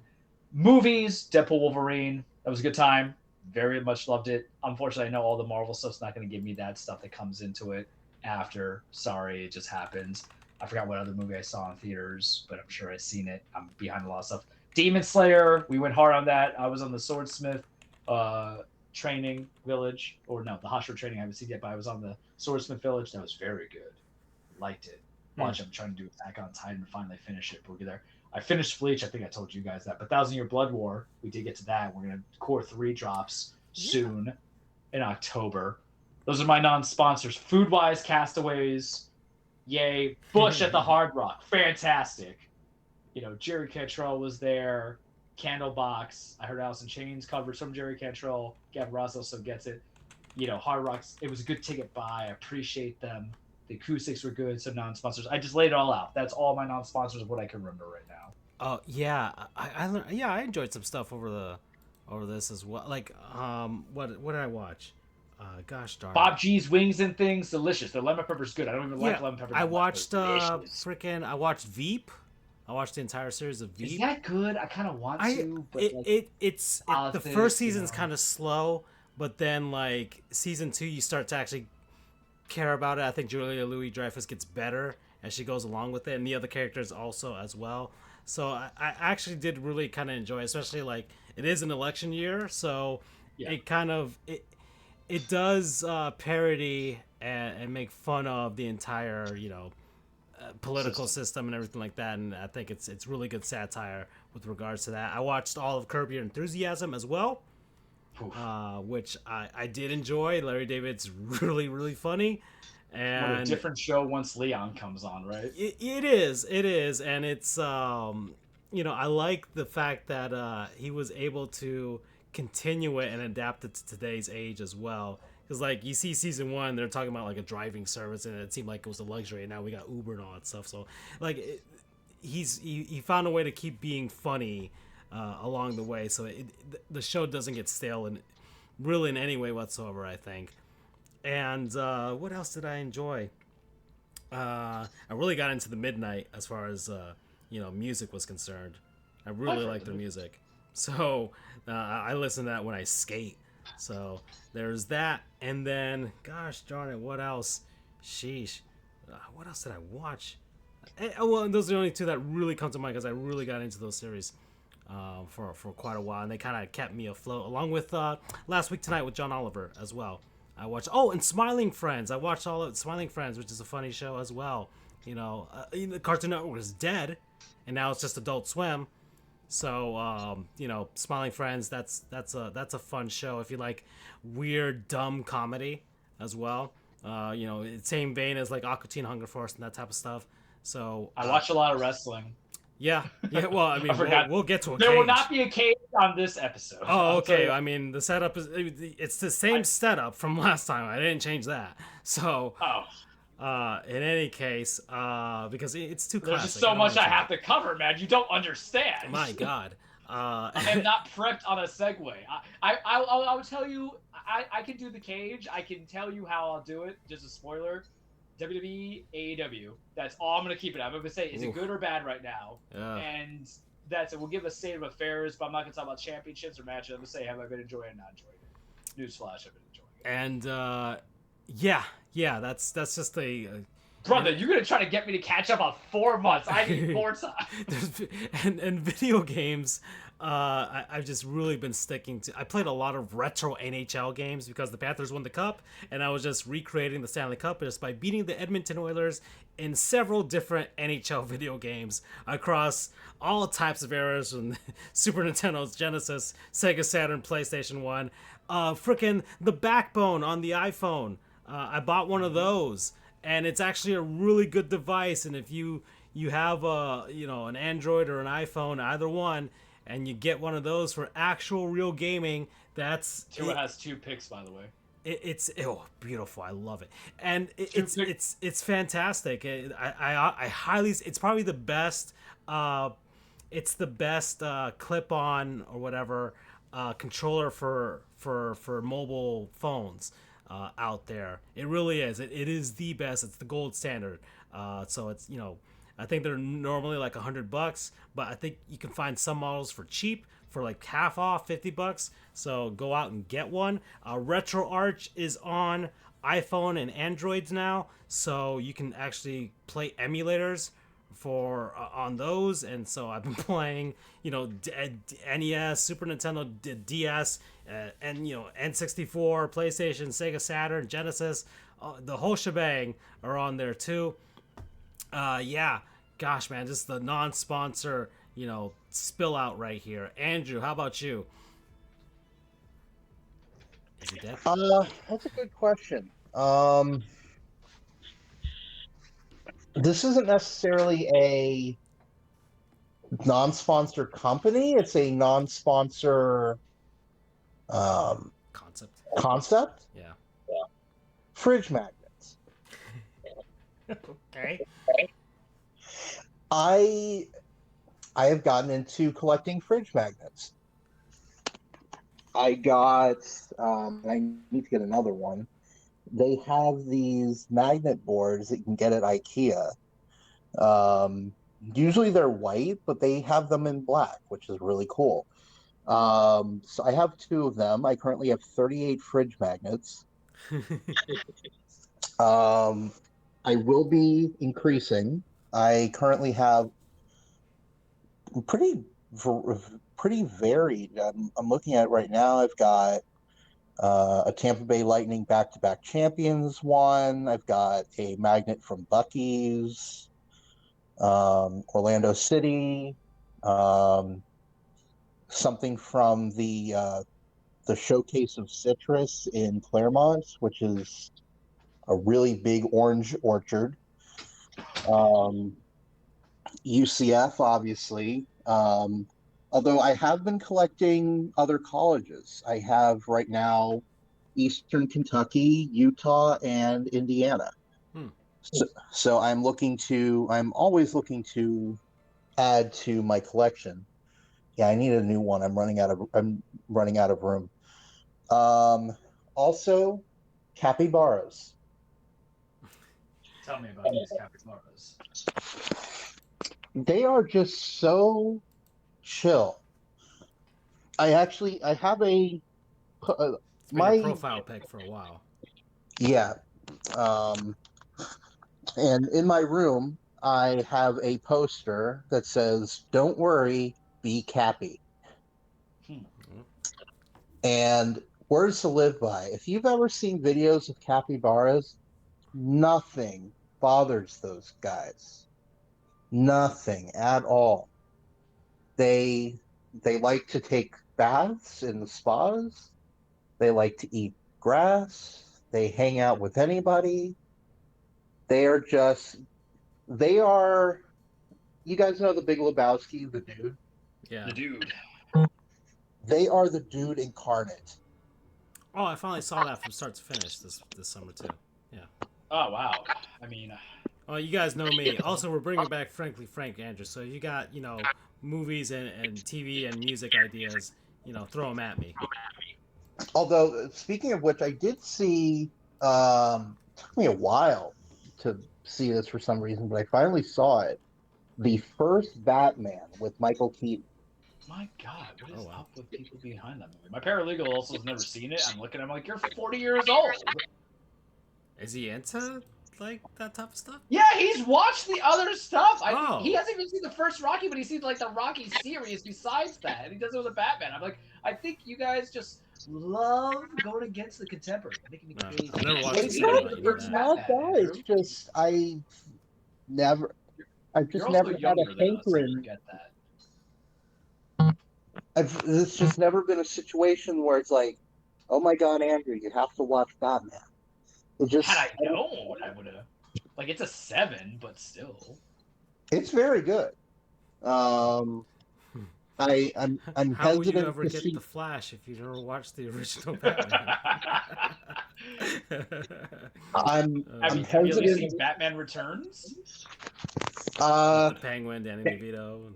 B: Movies, Deadpool, Wolverine, that was a good time. Very much loved it. Unfortunately, I know all the Marvel stuff's not going to give me that stuff that comes into it after. Sorry, it just happens. I forgot what other movie I saw in theaters, but I'm sure I've seen it. I'm behind a lot of stuff. Demon Slayer, we went hard on that. I was on the Swordsmith uh, training village, or no, the Hashira training. I haven't seen it yet, but I was on the Swordsmith village. That was very good. Liked it.
A: Hmm.
B: Watch, I'm trying to do Attack on Titan and finally finish it. But we'll get there. I finished Bleach. I think I told you guys that. But Thousand Year Blood War, we did get to that. We're gonna Core 3 drops
A: Yeah.
B: soon in October. Those are my non-sponsors. Food wise, Castaways, yay. Bush at the Hard Rock, fantastic. Jerry Cantrell was there. Candlebox. I heard Alice in Chains covered some Jerry Cantrell. Gavin Ross also gets it. Hard Rocks. It was a good ticket buy. I appreciate them. The acoustics were good. Some non-sponsors. I just laid it all out. That's all my non-sponsors of what I can remember right now.
A: Oh yeah, I learned, yeah, I enjoyed some stuff over this as well. Like what did I watch? Gosh darn.
B: Bob G's Wings and Things, delicious. The lemon pepper's good. I don't even like lemon pepper.
A: I watched I watched Veep. I watched the entire series of Veep.
B: Is that good? I kind of want to, but
A: it's the first season's kind of slow, but then like season 2 you start to actually care about it. I think Julia Louis-Dreyfus gets better as she goes along with it, and the other characters also as well. So I actually did really kind of enjoy, especially like it is an election year, so it kind of it does parody and make fun of the entire political system and everything like that, and I think it's really good satire with regards to that. I watched all of Curb Your Enthusiasm as well, which I did enjoy. Larry David's really funny. And
B: what a different show once Leon comes on, right?
A: It is, and it's I like the fact that he was able to continue it and adapt it to today's age as well. Because like you see season 1, they're talking about like a driving service, and it seemed like it was a luxury, and now we got Uber and all that stuff. So like he found a way to keep being funny along the way, so the show doesn't get stale in any way whatsoever, I think. And what else did I enjoy? I really got into the Midnight as far as music was concerned. I really like their music, so I listen to that when I skate. So there's that, and then gosh darn it, what else? Sheesh, what else did I watch? Well, those are the only two that really come to mind because I really got into those series for quite a while, and they kind of kept me afloat. Along with Last Week Tonight with John Oliver as well. I watched and Smiling Friends. I watched all of Smiling Friends, which is a funny show as well. The Cartoon Network was dead, and now it's just Adult Swim. So Smiling Friends, that's a fun show if you like weird, dumb comedy as well. Same vein as like Aqua Teen Hunger Force and that type of stuff. So
B: I watch a lot of wrestling.
A: Yeah. Well, I mean, we'll get to a
B: There
A: cage.
B: will not be a cage on this episode.
A: Oh, okay. I mean, the setup it's the same setup from last time. I didn't change that. So, in any case, because it's too classic.
B: There's just so much I have to cover, man. You don't understand.
A: My God.
B: I am not prepped on a segue. I will tell you, I can do the cage. I can tell you how I'll do it. Just a spoiler. WWE, AEW. That's all I'm going to keep it. I'm going to say, is it good or bad right now?
A: Yeah.
B: And that's it. We'll give a state of affairs, but I'm not going to talk about championships or matches. I'm going to say, have I been enjoying it, not enjoying it? Newsflash, I've been enjoying it.
A: And, yeah, that's just a...
B: Brother, you're going to try to get me to catch up on 4 months. I need more time.
A: and video games, I've just really been sticking to... I played a lot of retro NHL games because the Panthers won the Cup, and I was just recreating the Stanley Cup just by beating the Edmonton Oilers in several different NHL video games across all types of eras, from Super Nintendo's, Genesis, Sega Saturn, PlayStation 1. Frickin' the Backbone on the iPhone. I bought one of those. And it's actually a really good device. And if you have an Android or an iPhone, either one, and you get one of those for actual real gaming, that's
B: Tua has 2 picks, by the way.
A: It's beautiful. I love it, and it's fantastic. I highly. It's probably the best. It's the best clip-on or whatever controller for mobile phones. Out there. It really is. It is the best. It's the gold standard. So it's, I think they're normally like $100, but I think you can find some models for cheap, for like half off, $50. So go out and get one. RetroArch is on iPhone and Androids now, so you can actually play emulators for on those. And so I've been playing, NES, Super Nintendo, DS, and N64, PlayStation, Sega Saturn, Genesis, the whole shebang are on there too. Gosh, man, just the non-sponsor, spill out right here. Andrew, how about you? Is he dead?
C: That's a good question. This isn't necessarily a non-sponsor company. It's a non-sponsor
A: Concept.
C: concept.
A: Yeah.
C: Fridge magnets.
A: Okay.
C: I I have gotten into collecting fridge magnets. I got. I need to get another one. They have these magnet boards that you can get at IKEA. Usually they're white, but they have them in black, which is really cool. So I have two of them. I currently have 38 fridge magnets. Um, I will be increasing. I currently have pretty pretty varied. I'm looking at it right now. I've got a Tampa Bay Lightning back-to-back champions one. I've got a magnet from Bucky's, Orlando City, um, something from the Showcase of Citrus in Claremont, which is a really big orange orchard. Um, UCF, obviously. Although I have been collecting other colleges. I have right now Eastern Kentucky, Utah, and Indiana.
A: Hmm.
C: So I'm always looking to add to my collection. Yeah, I need a new one. I'm running out of room. Um, Also, capybaras.
B: Tell me about these capybaras.
C: They are just so chill. I have
A: It's been your
C: my
A: profile pic for a while.
C: yeah. Um, and in my room, I have a poster that says, "Don't worry, be Cappy."
B: Hmm.
C: And words to live by. If you've ever seen videos of capybaras, nothing bothers those guys. Nothing at all. They they like to take baths in the spas. They like to eat grass. They hang out with anybody. They are just they are you guys know the Big Lebowski, the dude?
A: Yeah.
B: The dude.
C: They are the dude incarnate.
A: Oh, I finally saw that from start to finish this summer too. Yeah.
B: Oh wow. I mean,
A: Oh, you guys know me. Also, we're bringing back Frankly Frank, Andrew. So you got movies and TV and music ideas. Throw them at me.
C: Although speaking of which, I did see it took me a while to see this for some reason, but I finally saw it. The first Batman with Michael Keaton.
B: my God, what
A: Oh
B: is
A: wow.
B: up with people behind that movie? My paralegal also has never seen it. I'm looking at him like, you're 40 years old.
A: Is he into like that type of stuff?
B: Yeah, he's watched the other stuff. He
A: Oh,
B: hasn't even seen the first Rocky, but he's seen like the Rocky series besides that. And he does it with a Batman. I'm like, I think you guys just love going against the contemporary, making me
A: no,
B: crazy.
A: I've never watched
B: What
A: the
B: did
C: It's
B: you
A: second
C: not.
B: think of
A: one.
B: the
A: Even
B: first
C: It's
A: that.
C: not
B: Batman,
C: that. It's
B: Andrew?
C: just never. I've
B: You're
C: just
B: also
C: never had a
B: younger than us, so
C: hankering.
B: forget that.
C: It's just never been a situation where it's like, oh my God, Andrew, you have to watch Batman. It
B: Had
C: just,
B: I known, I would have. Like, it's a 7, but still.
C: it's very good. Um, I'm
A: How will you
C: hesitant
A: ever
C: to
A: get
C: see.
A: the Flash if you never watched the original Batman?
C: I'm
B: Have you at least
C: hesitant.
B: seen Batman Returns?
A: With
C: Uh,
A: the Penguin, Danny DeVito, and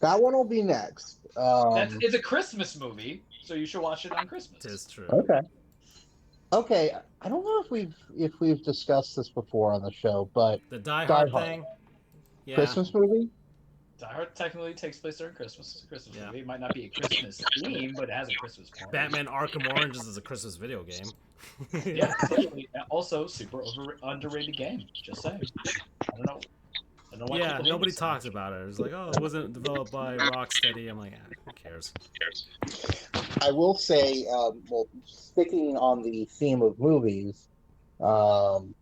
C: that one will be next.
B: It's a Christmas movie, so you should watch it on Christmas.
A: tis true.
C: Okay. Okay. I don't know if we've discussed this before on the show, but
A: The Die
C: Die
A: Hard
C: Hard,
A: thing, yeah,
C: Christmas movie.
B: Die Hard technically takes place during Christmas. It's a Christmas
A: yeah.
B: movie. It might not be a Christmas theme, but it has a Christmas part.
A: Batman Arkham Oranges is a Christmas video game.
B: Yeah, totally. Also, super underrated game. Just saying. I don't know. I don't know why
A: Yeah,
B: people hate
A: nobody
B: it so
A: talks
B: much.
A: about it. It's like, oh, it wasn't developed by Rocksteady. I'm like, who cares?
C: I will say, well, sticking on the theme of movies, um,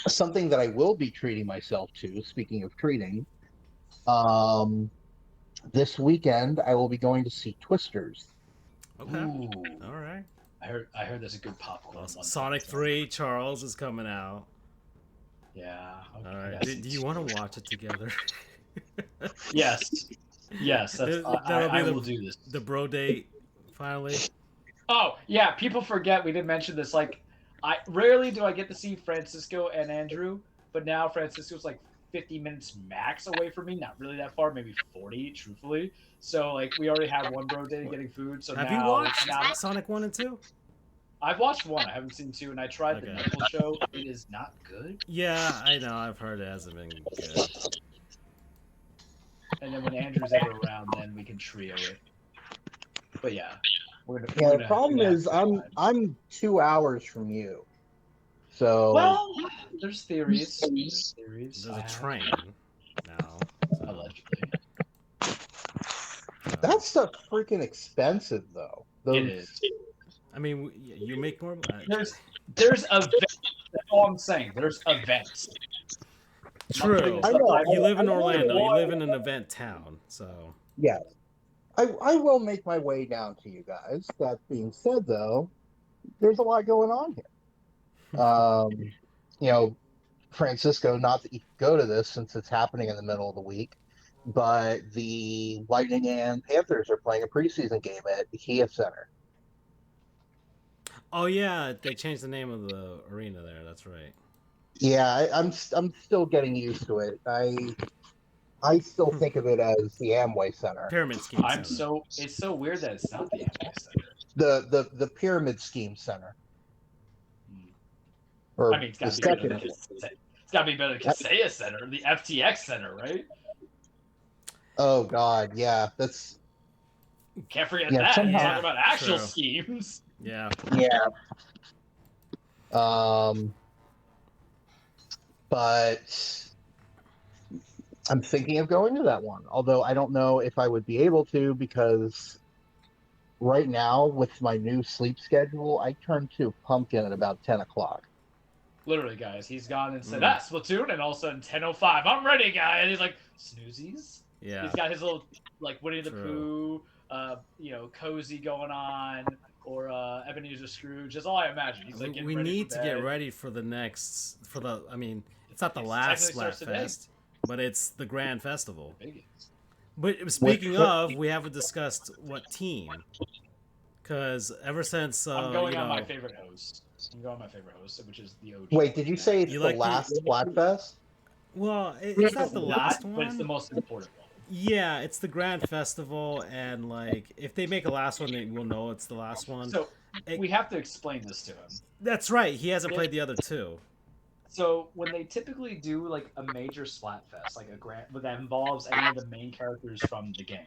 C: something that I will be treating myself to. Speaking of treating, um, this weekend I will be going to see Twisters.
A: Okay,
B: Ooh.
A: all right.
B: I heard there's a good popcorn
A: Well,
B: one time.
A: Sonic
B: So
A: 3 Charles is coming out.
B: yeah.
A: All
B: I
A: right.
B: gotta
A: Do
B: see
A: you want to watch it together?
B: Yes, yes, that's
A: That'll be
B: I will do this.
A: the bro date finally.
B: Oh yeah, people forget we didn't mention this. Like, I rarely do I get to see Francisco and Andrew, but now Francisco's like 50 minutes max away from me. Not really that far, maybe 40, truthfully. So like, we already have one bro day
A: What?
B: getting food. So
A: Have you
B: now
A: watched Sonic 1 and 2?
B: I've watched one. I haven't seen two, and I tried the
A: Okay.
B: Knuckles show. It is not good.
A: Yeah, I know. I've heard it hasn't been good.
B: And then when Andrew's ever around, then we can trio it. But yeah,
C: Yeah, the problem
B: have
C: is
B: a good time.
C: I'm 2 hours from you, so
B: Well, there's theories. There's theories.
A: There's
B: I
A: a
B: have
A: train now. So,
B: allegedly.
C: that stuff's freaking expensive, though.
B: It
C: Those,
B: is.
A: I mean, you make more.
B: There's events. That's all I'm saying. There's events.
A: True.
C: I know.
A: You live in
C: I really
A: Orlando. You
C: want-
A: live in an event town. So
C: Yes, I will make my way down to you guys. That being said, though, there's a lot going on here. You know, Francisco, not that you can go to this since it's happening in the middle of the week, but the Lightning and Panthers are playing a preseason game at the Kia Center.
A: oh yeah, they changed the name of the arena there. That's right.
C: Yeah, I'm still getting used to it. I still think of it as the Amway Center,
A: Pyramid Scheme
B: I'm
A: Center.
B: so it's so weird that it's not the Amway Center.
C: the Pyramid Scheme Center,
B: Hmm.
C: or
B: I mean,
C: the second.
B: It's got to be better than Kaseya Center, the FTX Center, right?
C: Oh God, yeah, that's
B: Can't forget
C: Yeah,
B: that.
C: somehow-
B: He's talking about actual
A: True.
B: schemes.
A: Yeah.
C: yeah. But I'm thinking of going to that one, although I don't know if I would be able to because right now with my new sleep schedule, I turn to Pumpkin at about 10 o'clock.
B: Literally, guys, he's gone and said,
A: Mm.
B: Splatoon, and all of a sudden, 10:05, I'm ready, guy. And he's like, snoozies?
A: Yeah.
B: He's got his little, like, Winnie the
A: True.
B: Pooh, cozy going on, or Ebenezer Scrooge. That's all I imagine. He's like, getting
A: We
B: ready
A: need
B: for
A: to get
B: bed.
A: ready for the next I mean, it's not the
B: It
A: last
B: technically starts today.
A: Splatfest, but it's the grand festival.
B: Biggins.
A: But speaking of, we haven't discussed what team, because ever since
B: I'm going on my favorite host. I'm going on my favorite host, which is the OG.
C: Wait, did you say it's
A: You
C: the
A: like the-
C: last Splatfest?
A: well, it's not the last
B: but
A: one.
B: it's the most important one.
A: Yeah, it's the grand festival, and like if they make a last one, then we'll know it's the last one.
B: So we have to explain this to him.
A: That's right. He hasn't played the other two.
B: So when they typically do like a major Splatfest, like a grant that involves any of the main characters from the game,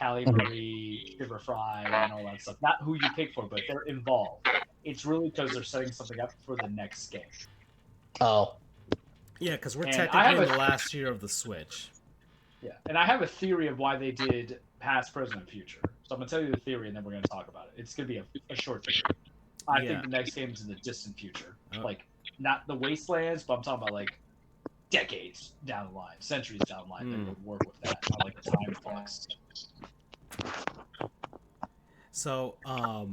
B: Callie Marie, Shiver Fry, and all that stuff. Not who you pick for, but they're involved. It's really because they're setting something up for the next game.
C: Oh,
A: Yeah, because we're
B: And
A: technically in the last year of the Switch.
B: Yeah, and I have a theory of why they did past, present, and future. So I'm gonna tell you the theory, and then we're gonna talk about it. It's gonna be a short theory. I
A: Yeah.
B: think the next game is in the distant future,
A: Oh.
B: like not the wastelands, but I'm talking about like decades down the line, centuries down the line. They would work with that, not like the time flux.
A: So, I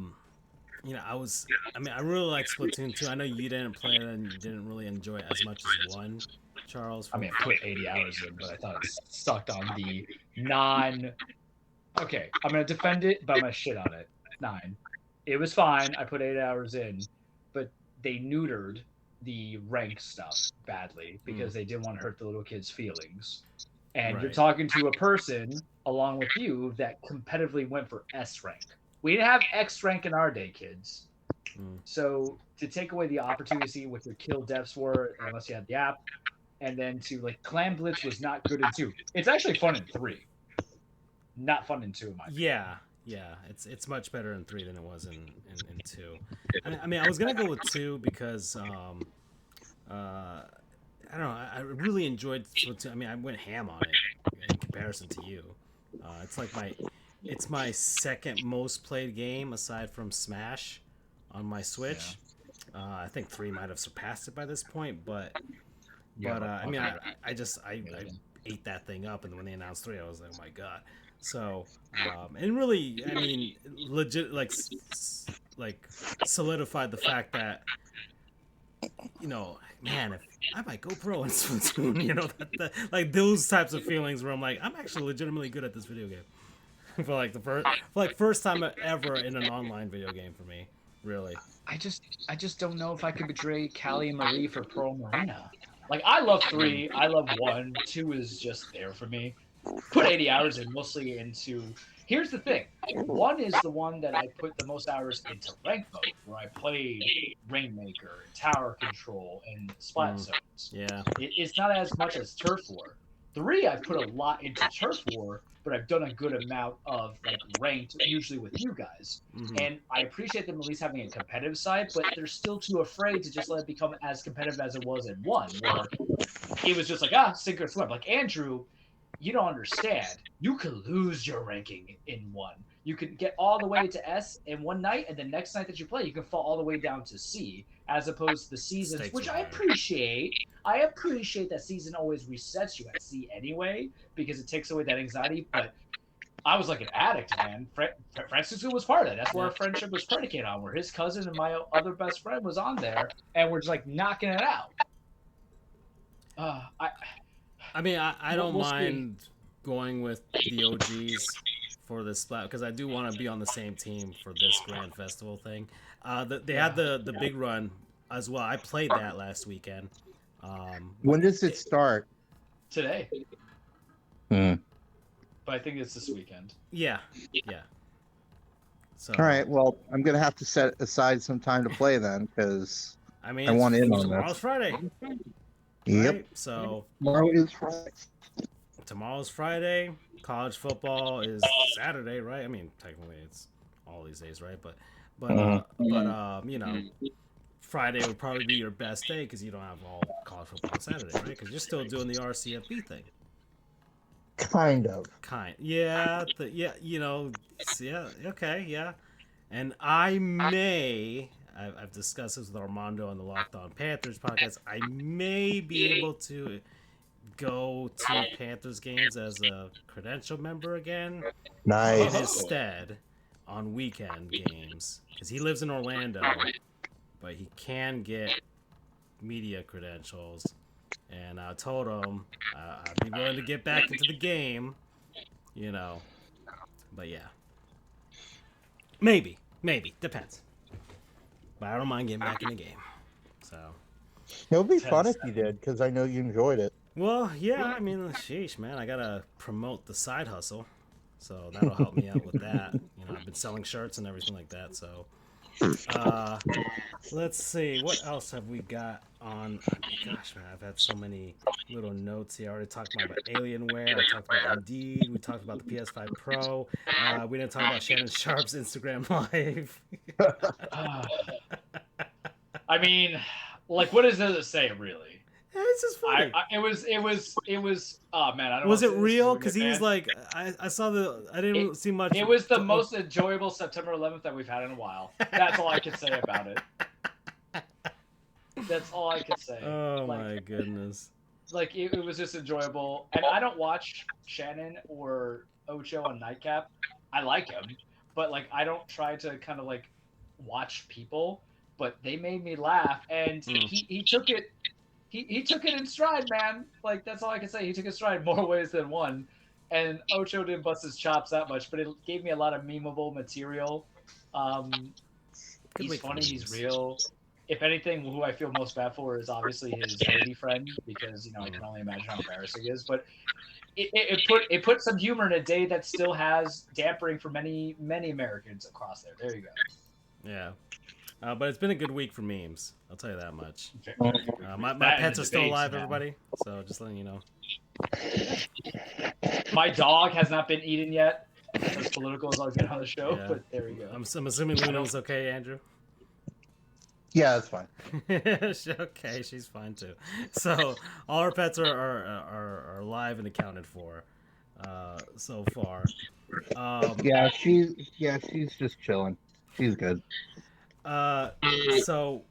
A: really like Splatoon 2. I know you didn't play it and you didn't really enjoy it as much as 1, Charles.
B: I mean, I put 80 hours in, but I thought it sucked on the non. Okay, I'm gonna defend it, but I'm gonna shit on it. 9. It was fine. I put 8 hours in, but they neutered the rank stuff badly because they didn't want to hurt the little kids' feelings. And you're
A: Right.
B: talking to a person along with you that competitively went for S rank. We didn't have X rank in our day, kids.
A: Mm.
B: So to take away the opportunity to see what your kill deaths were, unless you had the app, and then to like Clan Blitz was not good in 2. It's actually fun in 3. Not fun in 2, in my opinion.
A: Yeah, it's much better in 3 than it was in 2. I mean, I was gonna go with 2 because I don't know. I really enjoyed Splatoon. I mean, I went ham on it in comparison to you. It's my second most played game aside from Smash on my Switch. I think 3 might have surpassed it by this point, but I mean, I ate that thing up, and when they announced 3, I was like, oh my god. So, and really, I mean, legit, like solidified the fact that man, if I might go pro in Splatoon, like those types of feelings where I'm like, I'm actually legitimately good at this video game. For first time ever in an online video game for me, really.
B: I just don't know if I could betray Callie and Marie for Pearl Marina. Like I love three, I love one, two is just there for me. Put 80 hours in mostly into. Here's the thing. One is the one that I put the most hours into rank mode, where I played Rainmaker, Tower Control, and Splat
A: Mm,
B: Zones.
A: yeah.
B: It's not as much as Turf War. Three, I've put a lot into Turf War, but I've done a good amount of like ranked, usually with you guys.
A: Hmm.
B: And I appreciate them at least having a competitive side, but they're still too afraid to just let it become as competitive as it was in one, where it was just like sink or swim. Like Andrew, you don't understand. You could lose your ranking in one. You could get all the way to S in one night, and the next night that you play, you can fall all the way down to C, as opposed to the seasons,
A: Stakes
B: which
A: were
B: I
A: higher.
B: appreciate. I appreciate that season always resets you at C anyway, because it takes away that anxiety. But I was like an addict, man. Francisco was part of it. That's where our
A: Yep.
B: friendship was predicated on, where his cousin and my other best friend was on there, and we're just like knocking it out. I
A: I mean, I don't
B: we'll see.
A: mind going with the OGs for this splat because I do want to be on the same team for this grand festival thing. They had
B: Yeah.
A: the big run as well. I played that last weekend. Um,
C: When does it
A: it,
C: start?
B: Today,
C: Hmm.
B: but I think it's this weekend.
A: yeah, yeah.
C: All
A: So
C: right. Well, I'm gonna have to set aside some time to play then, because
A: I mean,
C: I want in on
A: tomorrow's
C: this.
A: Friday,
C: Yep.
A: right? So
C: Tomorrow is Friday.
A: tomorrow's Friday. College football is Saturday, right? I mean, technically it's all these days, right? Friday would probably be your best day because you don't have all college football on Saturday, right? Because you're still doing the RCFB thing.
C: Kind of.
A: Yeah, yeah, yeah, okay, yeah. And I've discussed this with Armando on the Locked On Panthers podcast. I may be able to go to Panthers games as a credential member again in his
C: Nice.
B: Oh,
A: stead on weekend games because he lives in Orlando, but he can get media credentials. And I told him I'd be willing to get back into the game, you know. But yeah, maybe depends. But I don't mind getting back in the game. So,
C: It would be
B: 10
C: fun if you
B: 7.
C: did, because I know you enjoyed it.
A: well, yeah. I mean, sheesh, man. I gotta promote the side hustle, so that'll help me out with that. I've been selling shirts and everything like that. So, uh, let's see. What else have we got on? Gosh, man, I've had so many little notes here. I already talked about Alienware. I talked about Indeed. We talked about the PS5 Pro. We didn't talk about Shannon Sharp's Instagram Live.
B: I mean, like, what does it say really?
A: It's just funny.
B: It was. Oh man, I don't
A: Was
B: want
A: it
B: to say this because
A: real?
B: we
A: Because
B: get
A: he was
B: banned.
A: like, I saw I
B: It
A: didn't see much.
B: it was the most enjoyable September 11th that we've had in a while. That's all I can say about it. That's all I could say.
A: Oh
B: Like,
A: my goodness.
B: it was just enjoyable. And I don't watch Shannon or Ocho on Nightcap. I like him, but like I don't try to kind of like watch people. But they made me laugh, and
A: Mm.
B: he took it. He took it in stride, man. Like that's all I can say. He took it in stride more ways than one. And Ocho didn't bust his chops that much, but it gave me a lot of memeable material.
A: Good
B: He's
A: week for
B: funny. He's
A: memes.
B: real. If anything, who I feel most bad for is obviously his lady friend because I can only imagine how embarrassing it is. But it put some humor in a day that still has dampering for many Americans across there. There you go.
A: Yeah. But it's been a good week for memes. I'll tell you that much.
B: Very good.
A: My
B: That and
A: pets
B: the
A: are still
B: debates,
A: alive,
B: man.
A: everybody. So just letting you know.
B: My dog has not been eaten yet. That's as political as I'll get on the show,
A: Yeah.
B: but there we go.
A: I'm assuming Luna's okay, Andrew.
C: Yeah, that's fine.
A: Okay, she's fine too. So all our pets are alive and accounted for so far. Um,
C: She's just chilling. She's good.
A: so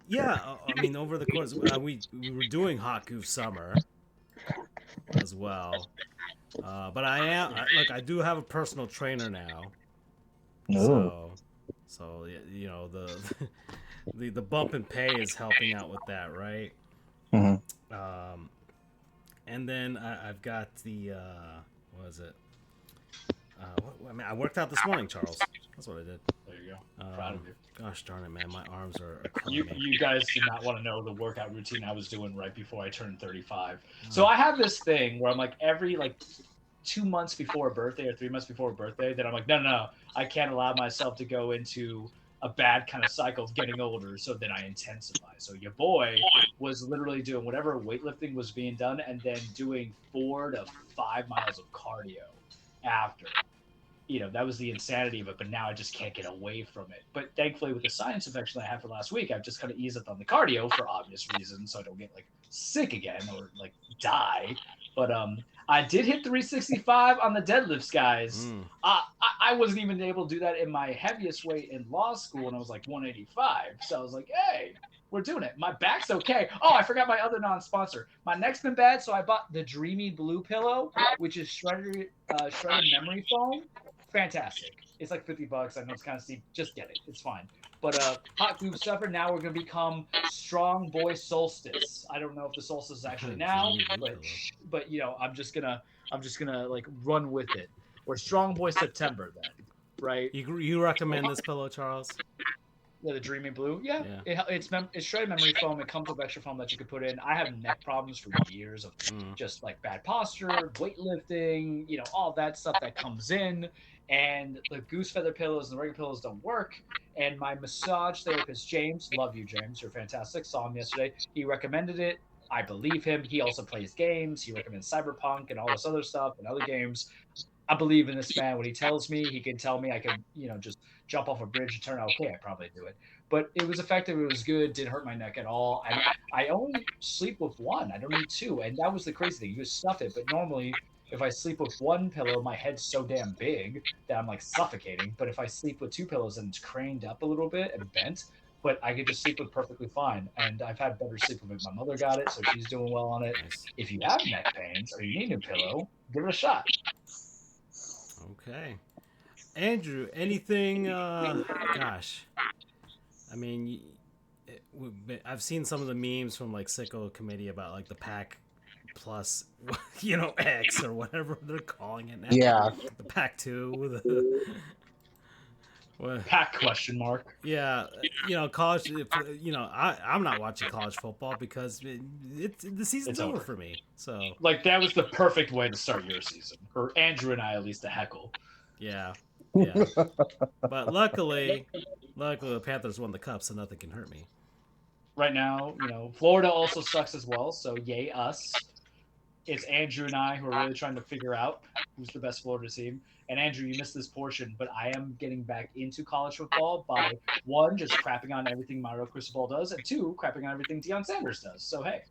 A: yeah, I mean over the course we were doing Hot Goof Summer as well. But I do have a personal trainer now.
C: No.
A: So the the bump in pay is helping out with that, right?
C: Hmm.
A: Um, and then I've got the what is it? I mean, I worked out this morning, Charles. That's what I did.
B: There you go. Proud of you.
A: Gosh darn it, man, my arms are
B: You
A: killing me.
B: you guys do not want to know the workout routine I was doing right before I turned 35. So
A: Oh.
B: I have this thing where I'm like every 2 months before a birthday or 3 months before a birthday, that I'm like, no, I can't allow myself to go into a bad kind of cycle of getting older. So then I intensify. So your boy was literally doing whatever weightlifting was being done and then doing 4 to 5 miles of cardio after. That was the insanity of it, but now I just can't get away from it. But thankfully, with the sinus infection I had for last week, I've just kind of eased up on the cardio for obvious reasons, so I don't get sick again or die. But I did hit 365 on the deadlifts, guys.
A: Mm.
B: I wasn't even able to do that in my heaviest weight in law school, and I was like 185. So I was like, hey, we're doing it. My back's okay. Oh, I forgot my other non-sponsor. My neck's been bad, so I bought the Dreamy Blue pillow, which is shredded memory foam. Fantastic. It's like $50. I know it's kind of steep. Just get it. It's fine. But hot goof supper. Now we're gonna become Strong Boy Solstice. I don't know if the solstice is actually now, but I'm just gonna run with it. Or Strong Boy September then, right?
A: You recommend this pillow, Charles?
B: Yeah, the Dreamy Blue. Yeah, it's shredded memory foam. It comes with extra foam that you could put in. I have neck problems for years of just bad posture, weightlifting, all that stuff that comes in. And the goose feather pillows and the regular pillows don't work. And my massage therapist, James, love you, James. You're fantastic. Saw him yesterday. He recommended it. I believe him. He also plays games. He recommends Cyberpunk and all this other stuff and other games. I believe in this man. When he tells me, he can tell me I can, just jump off a bridge and turn out okay. I probably do it. But it was effective. It was good. Didn't hurt my neck at all. I only sleep with one. I don't need two. And that was the crazy thing. You just stuff it. But normally, if I sleep with one pillow, my head's so damn big that I'm suffocating. But if I sleep with two pillows and it's craned up a little bit and bent, but I could just sleep with perfectly fine. And I've had better sleep with it. My mother got it, so she's doing well on it.
A: Nice.
B: If you have neck pains or you need a pillow, give it a shot.
A: Okay. Andrew, anything? Gosh, I mean, I've seen some of the memes from Sicko Committee about the Pack Plus, X or whatever they're calling it now.
C: Yeah.
A: The Pack 2.
B: Pack question mark.
A: Yeah, college. I'm not watching college football because the season's over for me. So
B: that was the perfect way to start your season, or Andrew and I at least to heckle.
A: Yeah. But luckily the Panthers won the cup, so nothing can hurt me.
B: Right now, Florida also sucks as well. So yay us. It's Andrew and I who are really trying to figure out who's the best Florida team. And Andrew, you missed this portion, but I am getting back into college football by one, just crapping on everything Mario Cristobal does, and two, crapping on everything Deion Sanders does. So hey.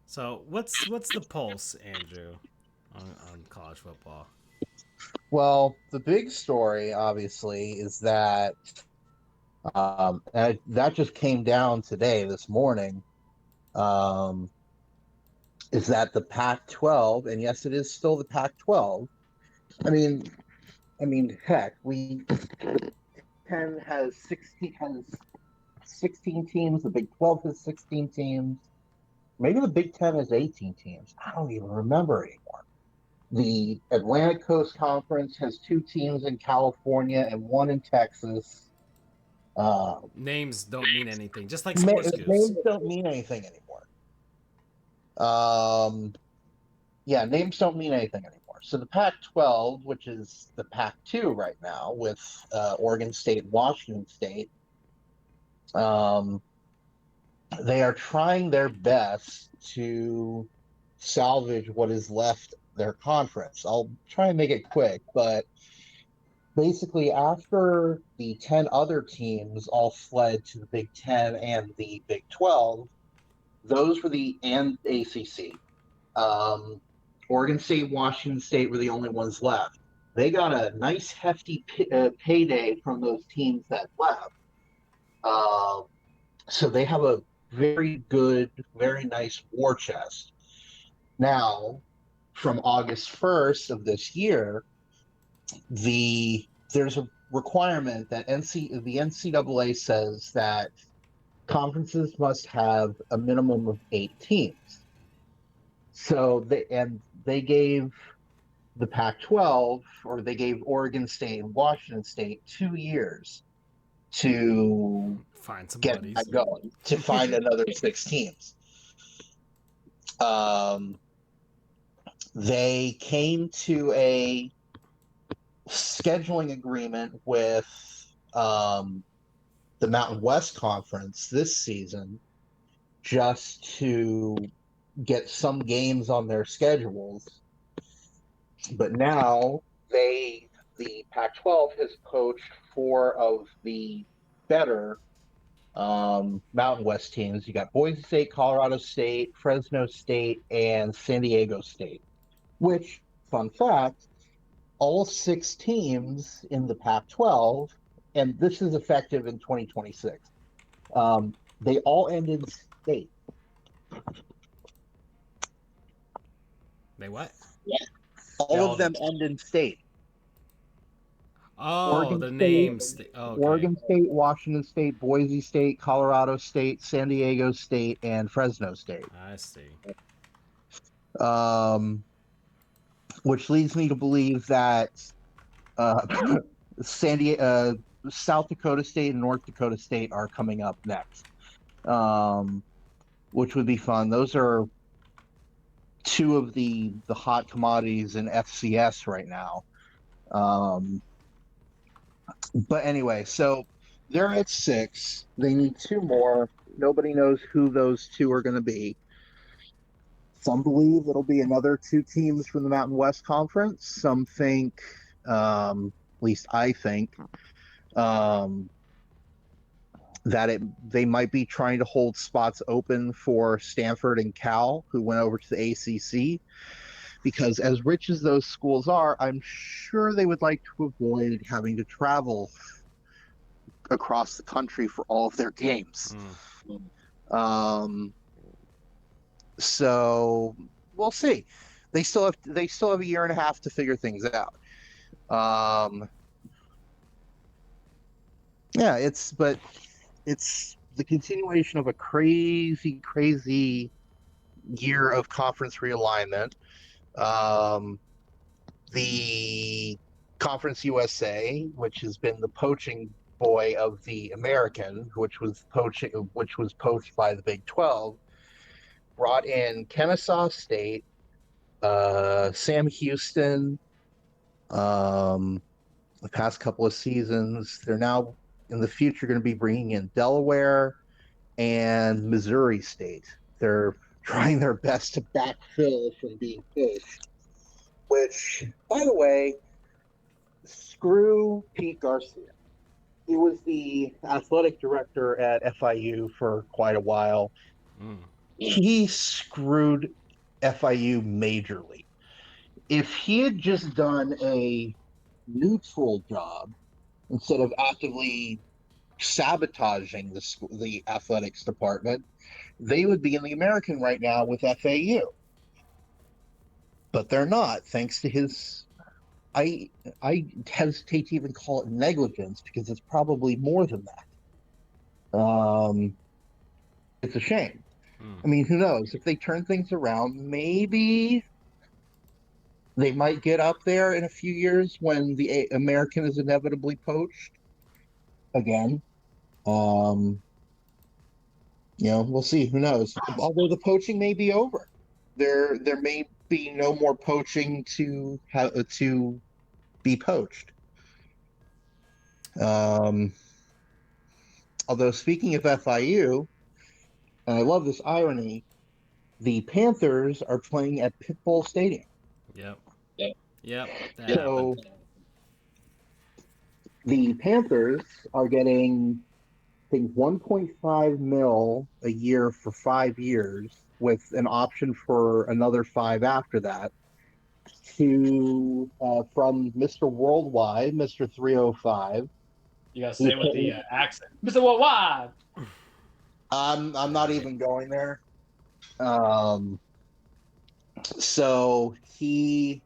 A: So what's the pulse, Andrew, on college football?
C: Well, the big story, obviously, is that that just came down today, this morning. Is that the Pac-12, and yes, it is still the Pac-12. I mean, heck, we 10 has 16 teams. The Big 12 has 16 teams. Maybe the Big 10 has 18 teams. I don't even remember anymore. The Atlantic Coast Conference has 2 teams in California and 1 in Texas.
A: Names don't mean anything, just like sports
C: names don't mean anything anymore. Names don't mean anything anymore. So the Pac-12, which is the Pac-2 right now, with Oregon State, Washington State, they are trying their best to salvage what is left their conference. I'll try and make it quick, but basically after the 10 other teams all fled to the Big 10 and the Big 12, those were and ACC. Oregon State, Washington State were the only ones left. They got a nice hefty payday from those teams that left. So they have a very good, very nice war chest. Now, from August 1st of this year, there's requirement that the NCAA says that conferences must have a minimum of 8 teams. So they gave the Pac-12, or they gave Oregon State and Washington State 2 years to
A: Find some
C: get
A: buddies.
C: that going, to find another 6 teams. They came to a scheduling agreement with the Mountain West Conference this season just to get some games on their schedules. But now the Pac-12 has poached 4 of the better Mountain West teams. You got Boise State, Colorado State, Fresno State, and San Diego State. Which, fun fact, all 6 teams in the Pac-12, and this is effective in 2026. They all end in state.
A: They what?
C: All of them end in state.
A: Oh,
C: Oregon
A: the
C: State,
A: names. Okay.
C: Oregon State, Washington State, Boise State, Colorado State, San Diego State, and Fresno State.
A: I see.
C: Which leads me to believe that South Dakota State and North Dakota State are coming up next, which would be fun. Those are 2 of the hot commodities in FCS right now. But anyway, so they're at 6. They need 2 more. Nobody knows who those 2 are going to be. Some believe it'll be another 2 teams from the Mountain West Conference. Some think, at least I think, that they might be trying to hold spots open for Stanford and Cal, who went over to the ACC. Because as rich as those schools are, I'm sure they would like to avoid having to travel across the country for all of their games. So we'll see. They still have a year and a half to figure things out. Yeah, it's the continuation of a crazy year of conference realignment. The Conference USA, which has been the poaching boy of the American, which was poached by the Big 12, brought in Kennesaw State, Sam Houston, the past couple of seasons. They're now in the future going to be bringing in Delaware and Missouri State. They're trying their best to backfill from being poached. Which, by the way, screw Pete Garcia. He was the athletic director at FIU for quite a while. He screwed FIU majorly. If he had just done a neutral job instead of actively sabotaging the athletics department, they would be in the American right now with FAU. But they're not, thanks to his, I hesitate to even call it negligence, because it's probably more than that. It's a shame. I mean, who knows? If they turn things around, maybe they might get up there in a few years when the American is inevitably poached again. We'll see. Who knows? Although the poaching may be over, there may be no more poaching to be poached. Although, speaking of FIU, and I love this irony, the Panthers are playing at Pitbull Stadium.
A: Yep.
C: So the Panthers are getting, I think, 1.5 mil a year for 5 years, with an option for another 5 after that, from Mr. Worldwide, Mr. 305.
B: You gotta say it with the accent, Mr. Worldwide.
C: I'm not even going there. So he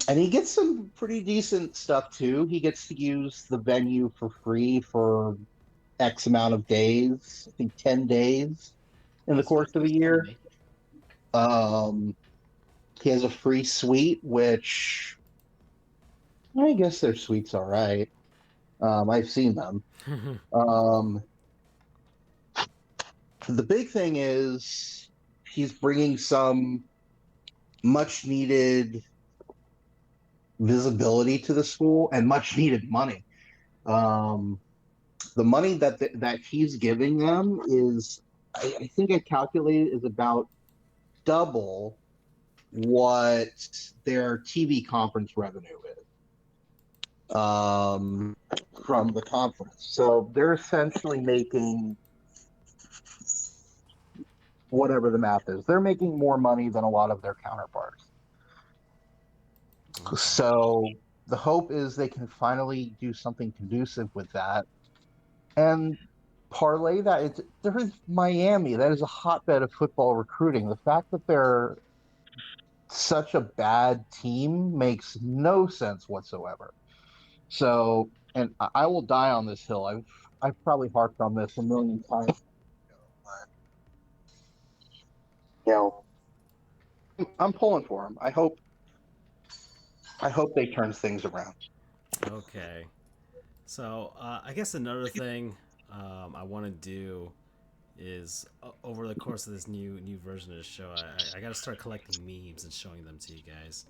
C: And he gets some pretty decent stuff too. He gets to use the venue for free for X amount of days. I think 10 days in the course of a
B: Doesn't that
C: year.
B: make it?
C: Um, he has a free suite, which I guess their suite's all right. I've seen them. Um, the big thing is he's bringing some much needed visibility to the school and much needed money. Um, the money that he's giving them is, I think I calculated, is about double what their TV conference revenue is from the conference. So they're essentially making whatever the math is. They're making more money than a lot of their counterparts.
A: Okay.
C: So the hope is they can finally do something conducive with that and parlay that. They're Miami. That is a hotbed of football recruiting. The fact that they're such a bad team makes no sense whatsoever. So, and I will die on this hill. I've probably harped on this a million times. You know, I'm pulling for them. I hope they turn things around.
A: Okay. So I guess another thing I want to do is over the course of this new version of the show, I got to start collecting memes and showing them to you guys.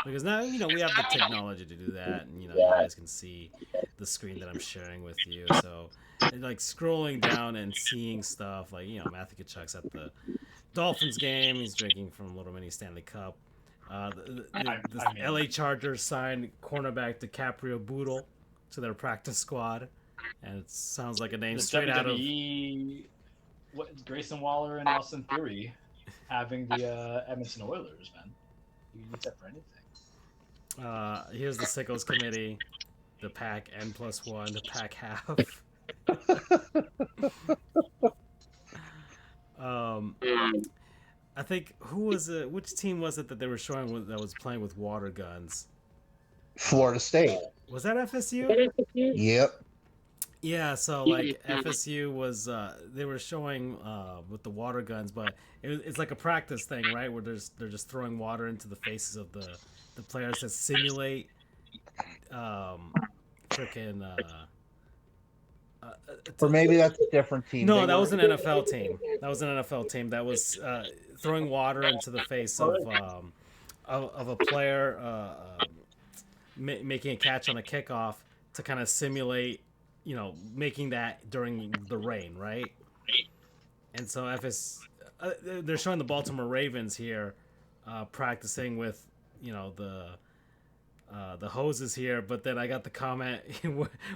A: Because now we have the technology to do that, and you guys can see the screen that I'm sharing with you. So, and, like scrolling down and seeing stuff like Matthew Kachuk's at the Dolphins game. He's drinking from Little Mini Stanley Cup. The
B: I mean,
A: LA Chargers signed cornerback DiCaprio Boodle to their practice squad, and it sounds like a name
B: the
A: straight out of.
B: WWE, Grayson Waller and Austin Theory having the Edmonton Oilers, man. You can use that for anything.
A: Here's the Sickles Committee, the pack N+1, the pack half. um, I think who was it? Which team was it that they were showing that was playing with water guns?
C: Florida State.
A: Was that FSU?
C: Yep.
A: Yeah, so like FSU was they were showing with the water guns, but it's like a practice thing, right? Where they're just throwing water into the faces of the players to simulate freaking
C: Or maybe that's a different team.
A: no,
C: They
A: that
C: were
A: was an NFL team. That was an NFL team that was throwing water into the face of a player making a catch on a kickoff to kind of simulate, making that during the rain, right? And so they're showing the Baltimore Ravens here practicing with, the hoses here, but then I got the comment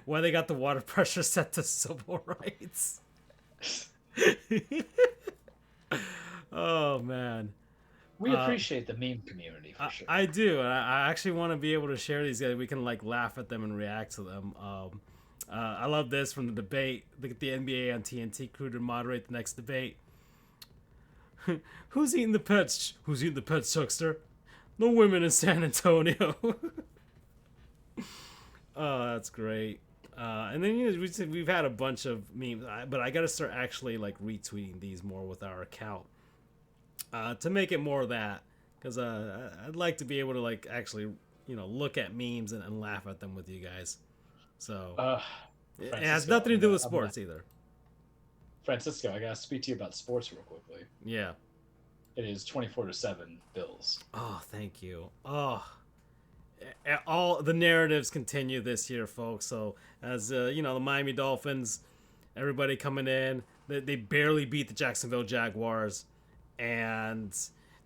A: why they got the water pressure set to civil rights. Oh man.
B: We appreciate the meme community for sure.
A: I do. I actually want to be able to share these guys. We can like laugh at them and react to them. I love this from the debate. Look at the NBA on TNT crew to moderate the next debate. Who's eating the pets? Who's eating the pets, Chuckster? No women in San Antonio. Oh, that's great. And then we've had a bunch of memes, but I got to start actually like retweeting these more with our account to make it more of that, because I'd like to be able to like actually look at memes and laugh at them with you guys. So it has nothing to do with sports either.
B: Francisco, I gotta speak to you about sports real quickly.
A: Yeah.
B: It is 24-7 Bills.
A: Oh, thank you. Oh, all the narratives continue this year, folks. So as the Miami Dolphins, everybody coming in, they barely beat the Jacksonville Jaguars, and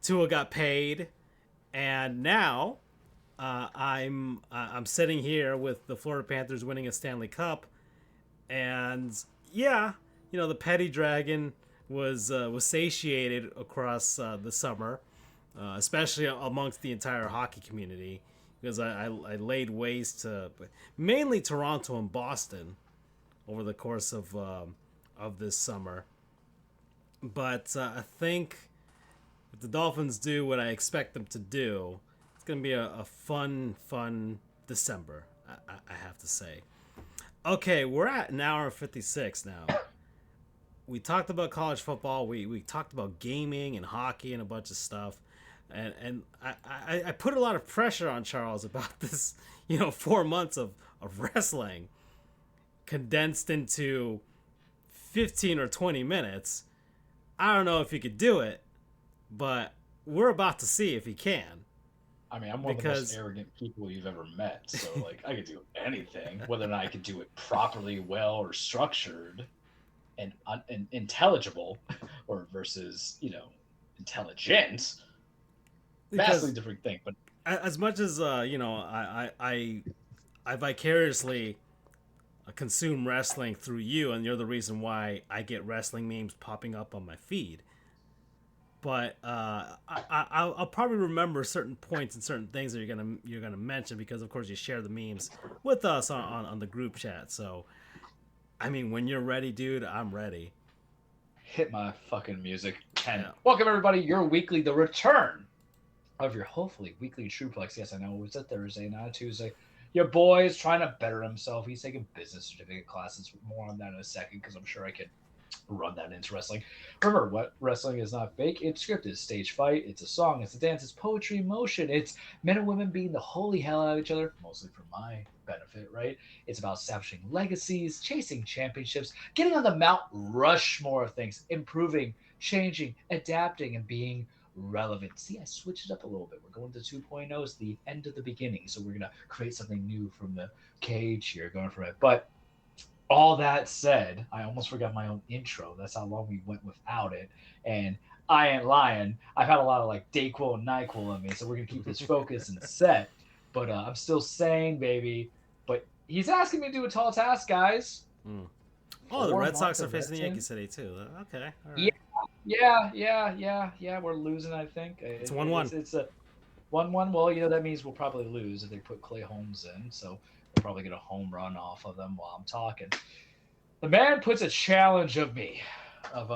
A: Tua got paid, and now I'm sitting here with the Florida Panthers winning a Stanley Cup, and yeah, the petty dragon was satiated across the summer, especially amongst the entire hockey community, because I laid waste to mainly Toronto and Boston over the course of this summer. But I think if the Dolphins do what I expect them to do, it's gonna be a fun December. I have to say. Okay, we're at an hour and 56 now. We talked about college football. We talked about gaming and hockey and a bunch of stuff. And I put a lot of pressure on Charles about this, 4 months of wrestling condensed into 15 or 20 minutes. I don't know if he could do it, but we're about to see if he can.
B: I mean, I'm one of the most arrogant people you've ever met. So, like, I could do anything. Whether or not I could do it properly, well, or structured and intelligible, or versus, intelligent. Vastly different thing. But
A: as much as, I vicariously consume wrestling through you, and you're the reason why I get wrestling memes popping up on my feed. But I'll probably remember certain points and certain things that you're gonna mention because of course you share the memes with us on the group chat. So, I mean, when you're ready, dude, I'm ready.
B: Hit my fucking music. And welcome everybody, the return of your hopefully weekly Trueplex. Yes, I know it's a Thursday, not a Tuesday. Your boy is trying to better himself. He's taking business certificate classes. More on that in a second because I'm sure I could run that into wrestling. Remember, what wrestling is not fake. It's scripted. It's stage fight. It's a song. It's a dance. It's poetry in motion. It's men and women beating the holy hell out of each other, mostly for my benefit, right? It's about establishing legacies, chasing championships, getting on the Mount Rushmore of things, improving, changing, adapting, and being relevant. See, I switched it up a little bit. We're going to 2.0. It's the end of the beginning. So we're going to create something new from the cage here, going from it. But all that said, I almost forgot my own intro. That's how long we went without it. And I ain't lying. I've had a lot of like Dayquil and NyQuil in me, so we're gonna keep this focused and set. But I'm still sane, baby. But he's asking me to do a tall task, guys.
A: Oh, the Red Sox are facing the Yankees today too. Okay, all right.
B: Yeah. We're losing, I think.
A: It's 1-1.
B: It's a 1-1. Well, that means we'll probably lose if they put Clay Holmes in. So we'll probably get a home run off of them while I'm talking. The man puts a challenge of me of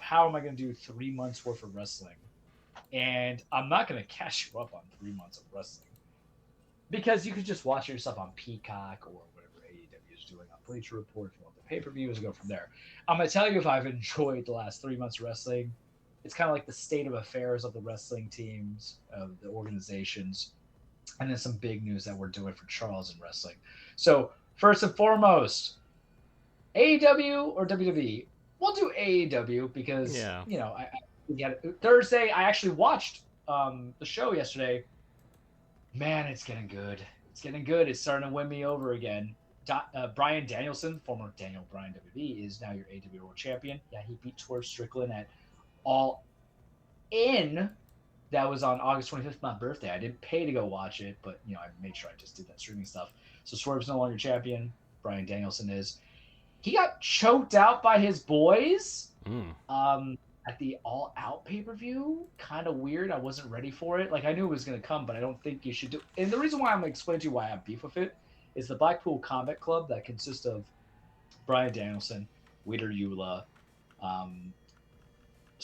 B: how am I going to do 3 months worth of wrestling, and I'm not going to catch you up on 3 months of wrestling because you could just watch yourself on Peacock or whatever AEW is doing on Bleacher Report if you want the pay-per-views and go from there. I'm going to tell you if I've enjoyed the last 3 months of wrestling. It's kind of like the state of affairs of the wrestling teams, of the organizations, and then some big news that we're doing for Charles in wrestling. So first and foremost, AEW or WWE? We'll do AEW because we had Thursday. I actually watched the show yesterday. Man, it's getting good. It's getting good. It's starting to win me over again. Bryan Danielson, former Daniel Bryan WWE, is now your AEW World Champion. Yeah, he beat Swerve Strickland at All In. That was on August 25th, my birthday. I didn't pay to go watch it, but I made sure I just did that streaming stuff. So Swerve's no longer champion. Bryan Danielson is. He got choked out by his boys at the All Out pay-per-view. Kind of weird. I wasn't ready for it. Like, I knew it was going to come, but I don't think you should do. And the reason why I'm going to explain to you why I have beef with it is the Blackpool Combat Club that consists of Bryan Danielson, Wheeler Yuta,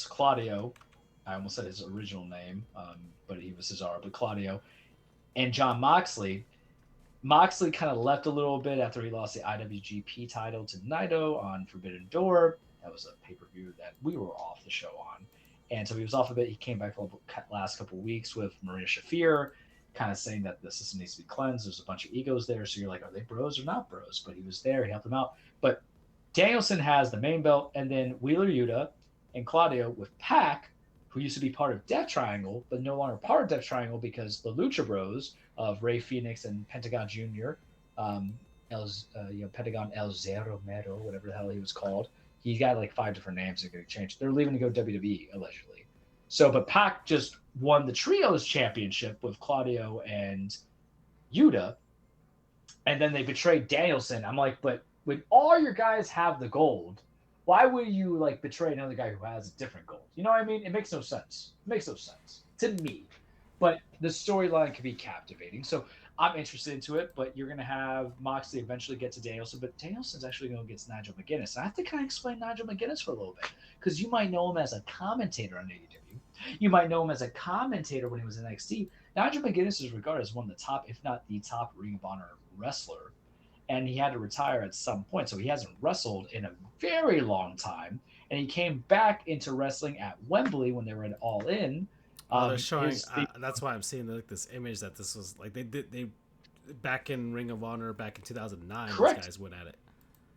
B: Claudio. I almost said his original name, but he was Cesaro, but Claudio, and Jon Moxley. Moxley kind of left a little bit after he lost the IWGP title to Naito on Forbidden Door. That was a pay-per-view that we were off the show on. And so he was off a bit. He came back for the last couple of weeks with Marina Shafir, kind of saying that the system needs to be cleansed. There's a bunch of egos there. So you're like, are they bros or not bros? But he was there. He helped them out. But Danielson has the main belt, and then Wheeler Yuta and Claudio with Pac, who used to be part of Death Triangle, but no longer part of Death Triangle because the Lucha Bros of Rey Fenix and Pentagon Jr., Pentagon El Zero Mero, whatever the hell he was called. He got like 5 different names that could change. They're leaving to go WWE, allegedly. So, but Pac just won the Trios Championship with Claudio and Yuta, and then they betrayed Danielson. I'm like, but when all your guys have the gold, why would you like betray another guy who has a different gold? You know what I mean? It makes no sense. It makes no sense to me. But the storyline can be captivating. So I'm interested into it, but you're going to have Moxley eventually get to Danielson, but Danielson's actually going to get Nigel McGuinness. I have to kind of explain Nigel McGuinness for a little bit because you might know him as a commentator on AEW. You might know him as a commentator when he was in NXT. Nigel McGuinness is regarded as one of the top, if not the top, Ring of Honor wrestler, and he had to retire at some point, so he hasn't wrestled in a very long time. And he came back into wrestling at Wembley when they were at All In.
A: Oh, they're showing.
B: His thing,
A: That's why I'm seeing like this image that this was like they back in Ring of Honor back in 2009. These
B: correct,
A: guys went at it.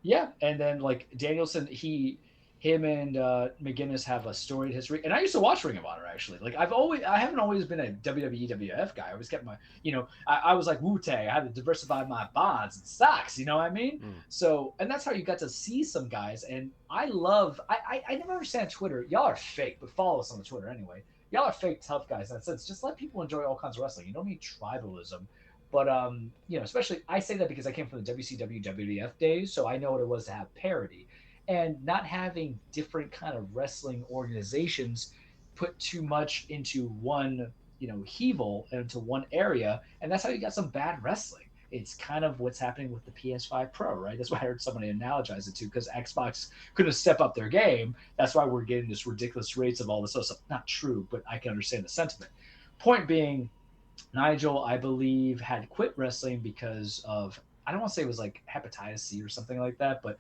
B: yeah, and then like Danielson, him and McGuinness have a storied history. And I used to watch Ring of Honor actually. Like I haven't always been a WWE WF guy. I always kept my, I was like Wu Tang. I had to diversify my bonds and stocks. You know what I mean?
A: Mm.
B: So, and that's how you got to see some guys. And I love. I never understand Twitter. Y'all are fake, but follow us on the Twitter anyway. Y'all are fake tough guys in that sense. Just let people enjoy all kinds of wrestling. You don't need tribalism. But especially I say that because I came from the WCW WWF days, so I know what it was to have parity, and not having different kind of wrestling organizations put too much into one, hevel into one area, and that's how you got some bad wrestling. It's kind of what's happening with the PS5 Pro, right? That's why I heard somebody analogize it to, because Xbox couldn't step up their game. That's why we're getting this ridiculous rates of all this other stuff. Not true, but I can understand the sentiment. Point being, Nigel, I believe, had quit wrestling because of, I don't want to say it was like hepatitis C or something like that, but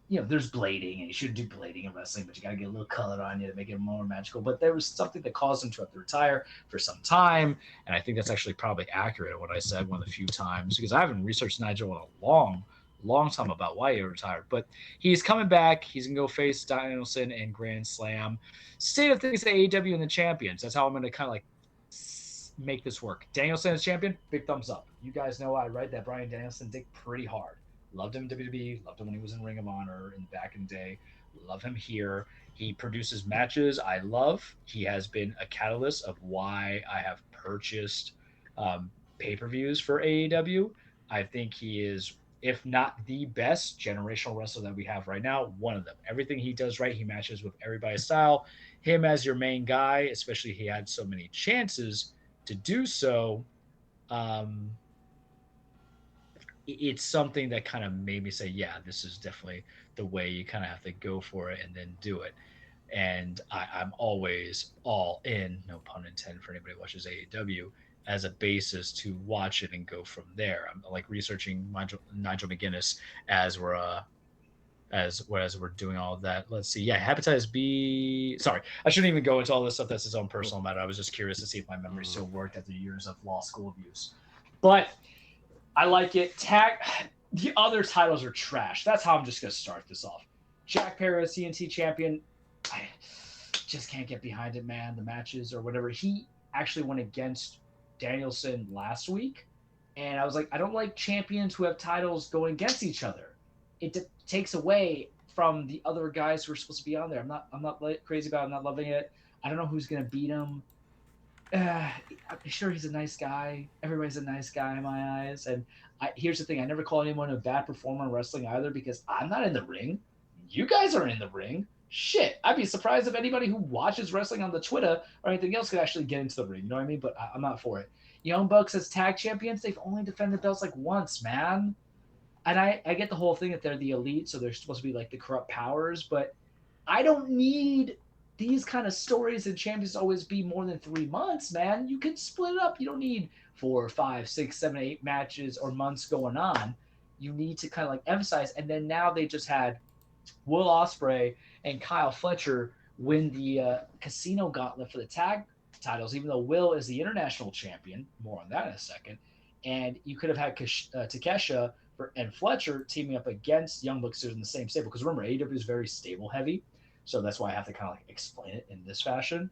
B: there's blading, and you shouldn't do blading in wrestling, but you got to get a little color on you to make it more magical. But there was something that caused him to have to retire for some time, and I think that's actually probably accurate what I said one of the few times, because I haven't researched Nigel in a long, long time about why he retired. But he's coming back. He's gonna go face Danielson and Grand Slam. State of things at AEW and the champions. That's how I'm gonna kind of like make this work. Danielson is champion. Big thumbs up. You guys know I read that Brian Danielson dick pretty hard. Loved him in WWE. Loved him when he was in Ring of Honor in the back in the day. Love him here. He produces matches I love. He has been a catalyst of why I have purchased pay-per-views for AEW. I think he is, if not the best generational wrestler that we have right now, one of them. Everything he does right, he matches with everybody's style. Him as your main guy, especially he had so many chances to do so. It's something that kind of made me say, yeah, this is definitely the way you kind of have to go for it and then do it. And I'm always all in, no pun intended for anybody who watches AEW, as a basis to watch it and go from there. I'm like researching Nigel McGuinness as we're doing all of that. Let's see. Yeah, hepatitis B. Sorry, I shouldn't even go into all this stuff. That's his own personal matter. I was just curious to see if my memory still worked after years of law school abuse. But I like it. The other titles are trash. That's how I'm just going to start this off. Jack Perry, TNT champion. I just can't get behind it, man. The matches or whatever. He actually went against Danielson last week. And I was like, I don't like champions who have titles going against each other. It takes away from the other guys who are supposed to be on there. I'm not crazy about it. I'm not loving it. I don't know who's going to beat him. I'm sure he's a nice guy. Everybody's a nice guy in my eyes. And here's the thing. I never call anyone a bad performer in wrestling either, because I'm not in the ring. You guys are in the ring. Shit. I'd be surprised if anybody who watches wrestling on the Twitter or anything else could actually get into the ring. You know what I mean? But I'm not for it. Young Bucks as tag champions, they've only defended belts like once, man. And I get the whole thing that they're the elite, so they're supposed to be like the corrupt powers, but I don't need these kind of stories and champions to always be more than 3 months, man. You can split it up. You don't need 4, 5, 6, 7, 8 matches or months going on. You need to kind of like emphasize. And then now they just had Will Ospreay and Kyle Fletcher win the Casino Gauntlet for the tag titles, even though Will is the international champion. More on that in a second. And you could have had Takesha and Fletcher teaming up against Young Bucks in the same stable. Because remember, AEW is very stable heavy. So that's why I have to kind of like explain it in this fashion.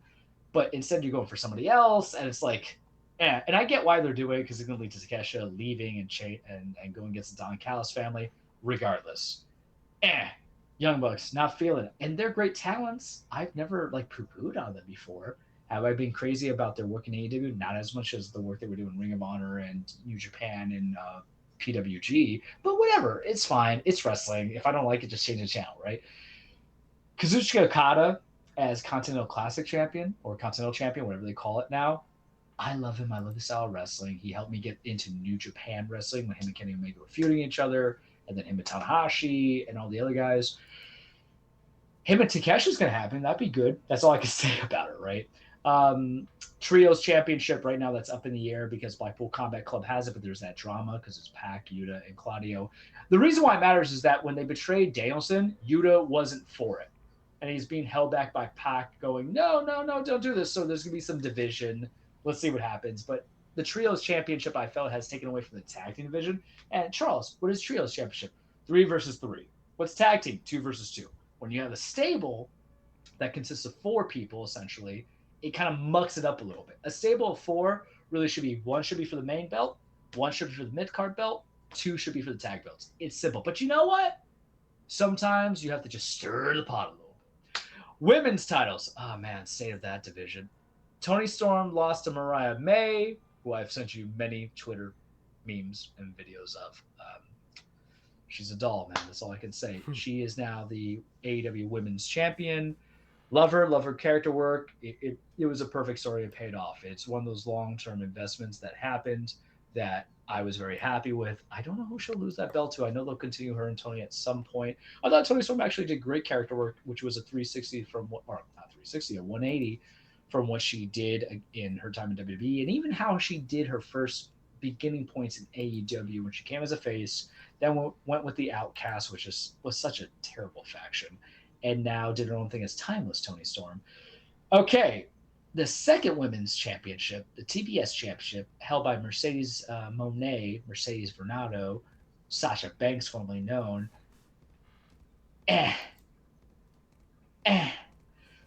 B: But instead, you're going for somebody else, and it's like, And I get why they're doing it, because it's going to lead to Takesha leaving and going against the Don Callis family. Regardless, Young Bucks not feeling it, and they're great talents. I've never like poo-pooed on them before. Have I been crazy about their work in AEW? Not as much as the work they were doing in Ring of Honor and New Japan and PWG, but whatever. It's fine. It's wrestling. If I don't like it, just change the channel, right? Kazuchika Okada as Continental Classic Champion or Continental Champion, whatever they call it now. I love him. I love his style of wrestling. He helped me get into New Japan wrestling when him and Kenny Omega were feuding each other, and then him and Tanahashi and all the other guys. Him and Takesha's going to happen. That'd be good. That's all I can say about it, right? Um, Trios Championship right now that's up in the air because Blackpool Combat Club has it, but there's that drama because it's Pac, Yuta, and Claudio. The reason why it matters is that when they betrayed Danielson, Yuta wasn't for it. And he's being held back by Pac going, no, no, no, don't do this. So there's going to be some division. Let's see what happens. But the Trios Championship, I felt, has taken away from the tag team division. And Charles, what is Trios Championship? 3 versus 3. What's tag team? 2 versus 2. When you have a stable that consists of 4 people, essentially, it kind of mucks it up a little bit. A stable of 4 really should be, 1 should be for the main belt, 1 should be for the mid card belt, 2 should be for the tag belts. It's simple. But you know what? Sometimes you have to just stir the pot a little bit. Women's titles. Oh man, state of that division. Tony Storm lost to Mariah May, who I've sent you many Twitter memes and videos of. She's a doll, man. That's all I can say. She is now the AEW Women's Champion. Love her character work. It was a perfect story. It paid off. It's one of those long-term investments that happened that I was very happy with. I don't know who she'll lose that belt to. I know they'll continue her and Tony at some point. I thought Tony Storm actually did great character work, which was a 360 from what, or not 360, a 180 from what she did in her time in WWE, and even how she did her first beginning points in AEW when she came as a face, then went with the Outcast, which was such a terrible faction, and now did her own thing as Timeless Tony Storm. Okay, the second women's championship, the TBS championship, held by Mercedes Monet, Mercedes Vernado, Sasha Banks, formerly known. Eh, eh.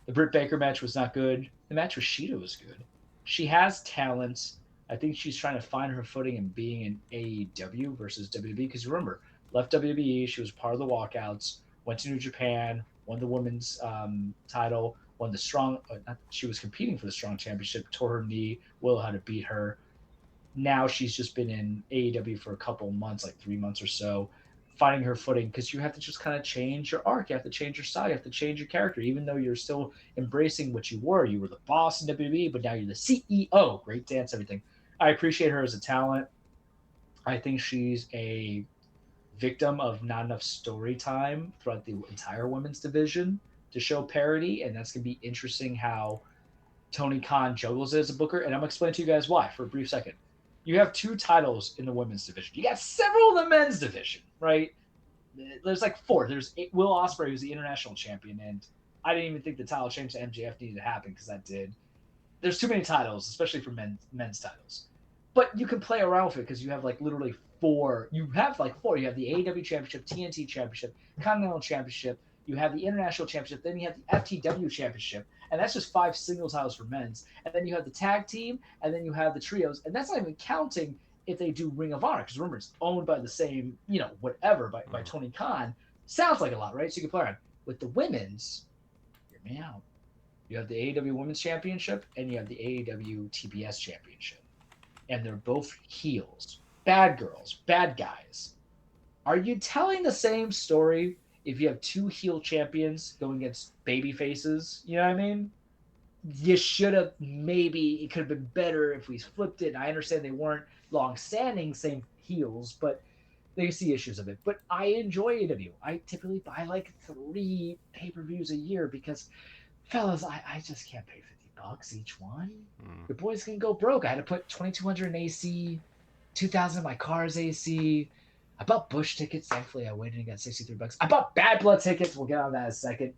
B: The Britt Baker match was not good. The match with Shida was good. She has talent. I think she's trying to find her footing in being in AEW versus WWE. Because remember, left WWE, she was part of the walkouts, went to New Japan, won the women's title, won the strong. She was competing for the strong championship, tore her knee. Willow had to beat her. Now she's just been in AEW for a couple months, like 3 months or so, finding her footing because you have to just kind of change your arc. You have to change your style. You have to change your character, even though you're still embracing what you were. You were the boss in WWE, but now you're the CEO. Great dance, everything. I appreciate her as a talent. I think she's a victim of not enough story time throughout the entire women's division to show parity, and that's going to be interesting how Tony Khan juggles it as a booker. And I'm going to explain to you guys why for a brief second. You have 2 titles in the women's division. You got several in the men's division, right? There's like 4. There's Will Ospreay, who's the international champion, and I didn't even think the title change to MJF needed to happen because that did. There's too many titles, especially for men's titles. But you can play around with it because you have like literally 4. You have like 4. You have the AEW Championship, TNT Championship, Continental Championship. You have the International Championship. Then you have the FTW Championship. And that's just 5 single titles for men's. And then you have the tag team. And then you have the trios. And that's not even counting if they do Ring of Honor. Because remember, it's owned by the same, whatever, by Tony Khan. Sounds like a lot, right? So you can play around. With the women's, hear me out. You have the AEW Women's Championship and you have the AEW TBS Championship. And they're both heels, bad girls, bad guys. Are you telling the same story if you have 2 heel champions going against baby faces? You know what I mean? You should have, maybe it could have been better if we flipped it. And I understand they weren't long-standing same heels, but they see issues of it. But I enjoy AEW. I typically buy like 3 pay-per-views a year because, fellas, I just can't pay $50 each one. Your boys can go broke. I had to put 2,200 in AC, 2,000 in my car's AC. I bought Bush tickets. Thankfully, I waited and got $63. I bought Bad Blood tickets. We'll get on that in a second.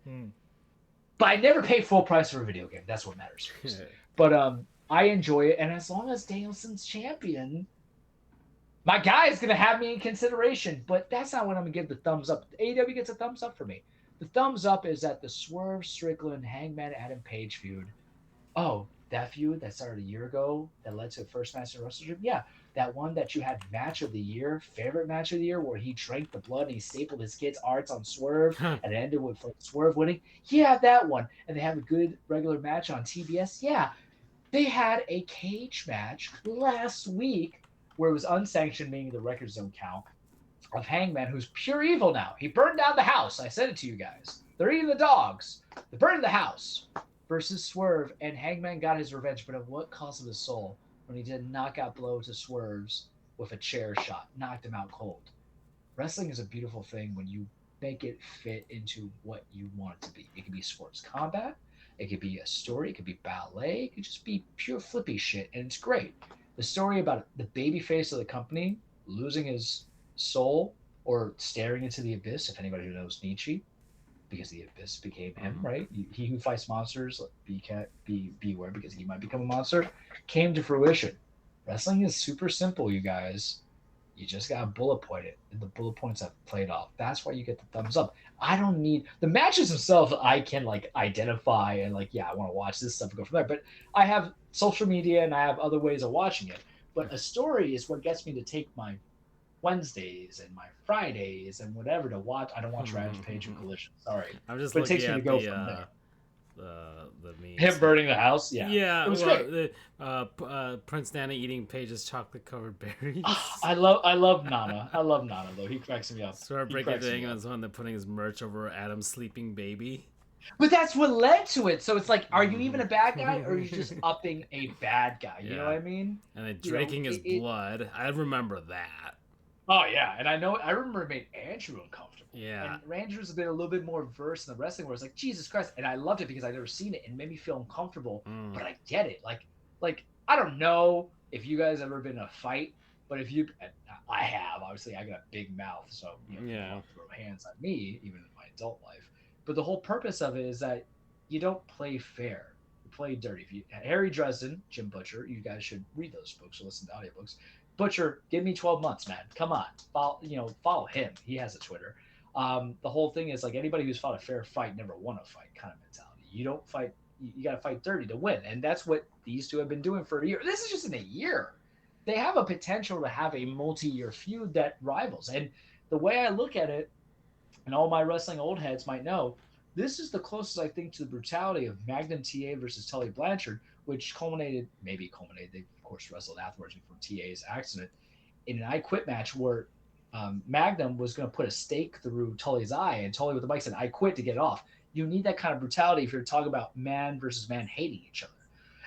B: But I never pay full price for a video game. That's what matters first. But I enjoy it, and as long as Danielson's champion, my guy is going to have me in consideration. But that's not when I'm going to give the thumbs up. AEW gets a thumbs up for me. The thumbs up is at the Swerve Strickland Hangman Adam Page feud. Oh, that feud that started a year ago that led to the first match in WrestleDream? Yeah, that one that you had match of the year, favorite match of the year, where he drank the blood and he stapled his kid's arts on Swerve and it ended with Swerve winning? Yeah, that one. And they have a good regular match on TBS? Yeah. They had a cage match last week where it was unsanctioned, meaning the records don't count, of Hangman, who's pure evil now. He burned down the house. I said it to you guys. They're eating the dogs. They're burning the house. Versus Swerve, and Hangman got his revenge, but at what cost of his soul when he did a knockout blow to Swerve's with a chair shot, knocked him out cold. Wrestling is a beautiful thing when you make it fit into what you want it to be. It can be sports combat, It could be a story. It could be ballet. It could just be pure flippy shit, and it's great. The story about the baby face of the company losing his soul or staring into the abyss. If anybody who knows Nietzsche, because the abyss became him,
A: Mhm.
B: right? He who fights monsters, beware because he might become a monster, came to fruition. Wrestling is super simple, you guys. You just gotta bullet point it, and the bullet points have played off. That's why you get the thumbs up. I don't need the matches themselves. I can like identify and like, yeah, I want to watch this stuff and go from there. But I have social media and I have other ways of watching it. But a story is what gets me to take my Wednesdays and my Fridays and whatever to watch. I don't watch Rampage and Collision, sorry,
A: I'm just
B: but it
A: looking
B: takes me to
A: at
B: go from there.
A: the memes
B: Him
A: here.
B: burning the house, yeah, it
A: Yeah,
B: was
A: well,
B: great.
A: Prince Nana eating Paige's chocolate covered berries.
B: I love Nana. I love Nana though. He cracks me up.
A: Sort of
B: He
A: breaking
B: cracks
A: the
B: me up.
A: England's one that putting his merch over Adam's sleeping baby.
B: But that's what led to it. So it's like, are you even
A: Mhm.
B: a bad guy, or are you just upping a bad guy? You know what
A: Yeah,
B: I mean?
A: and then
B: You know,
A: drinking his blood. I remember that.
B: oh yeah, and I remember it made Andrew uncomfortable.
A: Yeah.
B: And Andrew's been a little bit more versed in the wrestling where it's like, Jesus Christ. And I loved it because I'd never seen it and it made me feel uncomfortable.
A: Mm.
B: But I get it. Like I don't know if you guys ever been in a fight, but if you I have, obviously I got a big mouth, so you know, people
A: Yeah.
B: want to throw hands at me, even in my adult life. But the whole purpose of it is that you don't play fair. You play dirty. If you Harry Dresden, Jim Butcher, you guys should read those books or listen to audiobooks. Butcher, give me 12 months, man. Come on, follow him. He has a Twitter. The whole thing is like anybody who's fought a fair fight never won a fight kind of mentality. You don't fight. You got to fight dirty to win, and that's what these two have been doing for a year. This is just in a year. They have a potential to have a multi-year feud that rivals. And the way I look at it, and all my wrestling old heads might know, this is the closest I think to the brutality of Magnum TA versus Tully Blanchard, which culminated. They of course wrestled afterwards before TA's accident in an I Quit match where Magnum was going to put a stake through Tully's eye, and Tully with the mic said, "I quit" to get it off. You need that kind of brutality if you're talking about man versus man hating each other.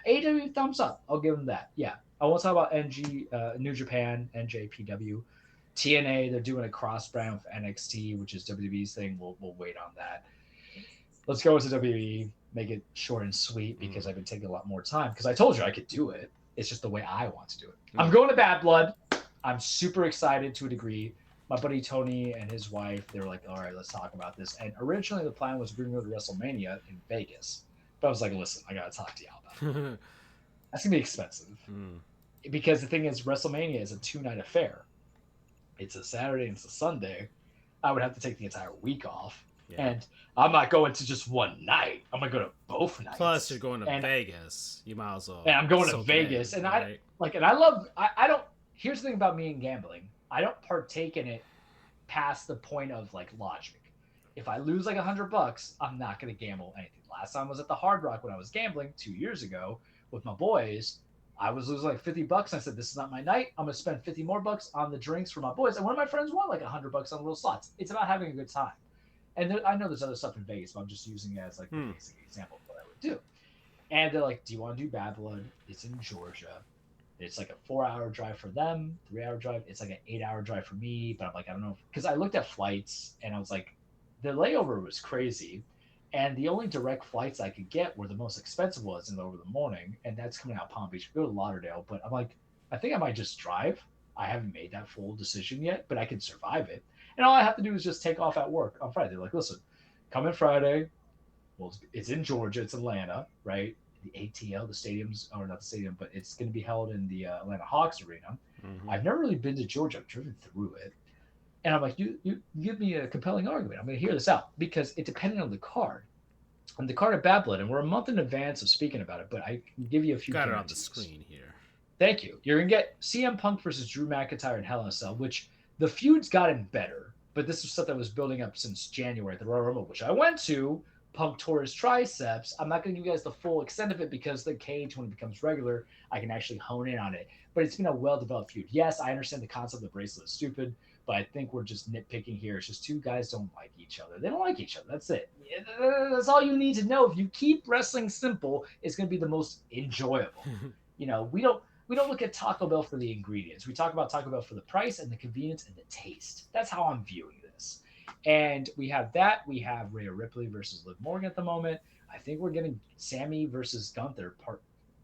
B: AEW thumbs up. I'll give them that. Yeah, I won't talk about New Japan, NJPW. TNA, they're doing a cross brand with NXT, which is WWE's thing. We'll wait on that. Let's go into WWE, make it short and sweet because
A: Mm.
B: I've been taking a lot more time because I told you I could do it. It's just the way I want to do it. I'm
A: Mm.
B: going to Bad Blood. I'm super excited to a degree. My buddy Tony and his wife, they were like, all right, let's talk about this. And originally the plan was we're going to go to WrestleMania in Vegas. But I was like, listen, I got to talk to y'all about it.
A: Mm.
B: That's going to be expensive. Because the thing is, WrestleMania is a 2-night affair. It's a Saturday and it's a Sunday. I would have to take the entire week off.
A: Yeah.
B: And I'm not going to just one night. I'm going to go to both nights.
A: Plus, you're going to
B: and,
A: Vegas. You might as well.
B: And I'm going to
A: soak it
B: Vegas.
A: in,
B: And
A: right?
B: I love, I don't, here's the thing about me and gambling. I don't partake in it past the point of like logic. If I lose like $100, I'm not going to gamble anything. Last time I was at the Hard Rock when I was gambling 2 years ago with my boys. I was losing like $50. And I said, this is not my night. I'm going to spend 50 more bucks on the drinks for my boys. And one of my friends won like $100 on little slots. It's about having a good time. And I know there's other stuff in Vegas, but I'm just using it as like the basic example of what I would do. And they're like, do you want to do Bad Blood? It's in Georgia. It's like a 4-hour drive for them, 3-hour drive. It's like an 8-hour drive for me. But I'm like, I don't know. Because I looked at flights and I was like, the layover was crazy. And the only direct flights I could get were the most expensive ones in the over the morning. And that's coming out of Palm Beach. Go to Lauderdale. But I'm like, I think I might just drive. I haven't made that full decision yet, but I can survive it. And all I have to do is just take off at work on Friday. They're like, listen, come in Friday. Well, it's in Georgia. It's Atlanta, right? The ATL, the stadiums, or not the stadium, but it's going to be held in the Atlanta Hawks Arena.
A: Mm-hmm.
B: I've never really been to Georgia. I've driven through it. And I'm like, you give me a compelling argument. I'm going to hear this out because it depended on the card. And the card of Bad Blood, and we're a month in advance of speaking about it, but I can give you a few
A: Got it on the
B: guarantees.
A: screen here.
B: Thank you. You're going to get CM Punk versus Drew McIntyre in Hell in a Cell, which the feud's gotten better, but this was stuff that was building up since January at the Royal Rumble, which I went to. Punk tore his triceps. I'm not going to give you guys the full extent of it because the cage, when it becomes regular, I can actually hone in on it. But it's been a well-developed feud. Yes, I understand the concept of the bracelet is stupid, but I think we're just nitpicking here. It's just two guys don't like each other. They don't like each other. That's it. That's all you need to know. If you keep wrestling simple, it's going to be the most enjoyable. You know, we don't look at Taco Bell for the ingredients. We talk about Taco Bell for the price and the convenience and the taste. That's how I'm viewing this. And we have that. We have Rhea Ripley versus Liv Morgan at the moment. I think we're getting Sammy versus Gunther part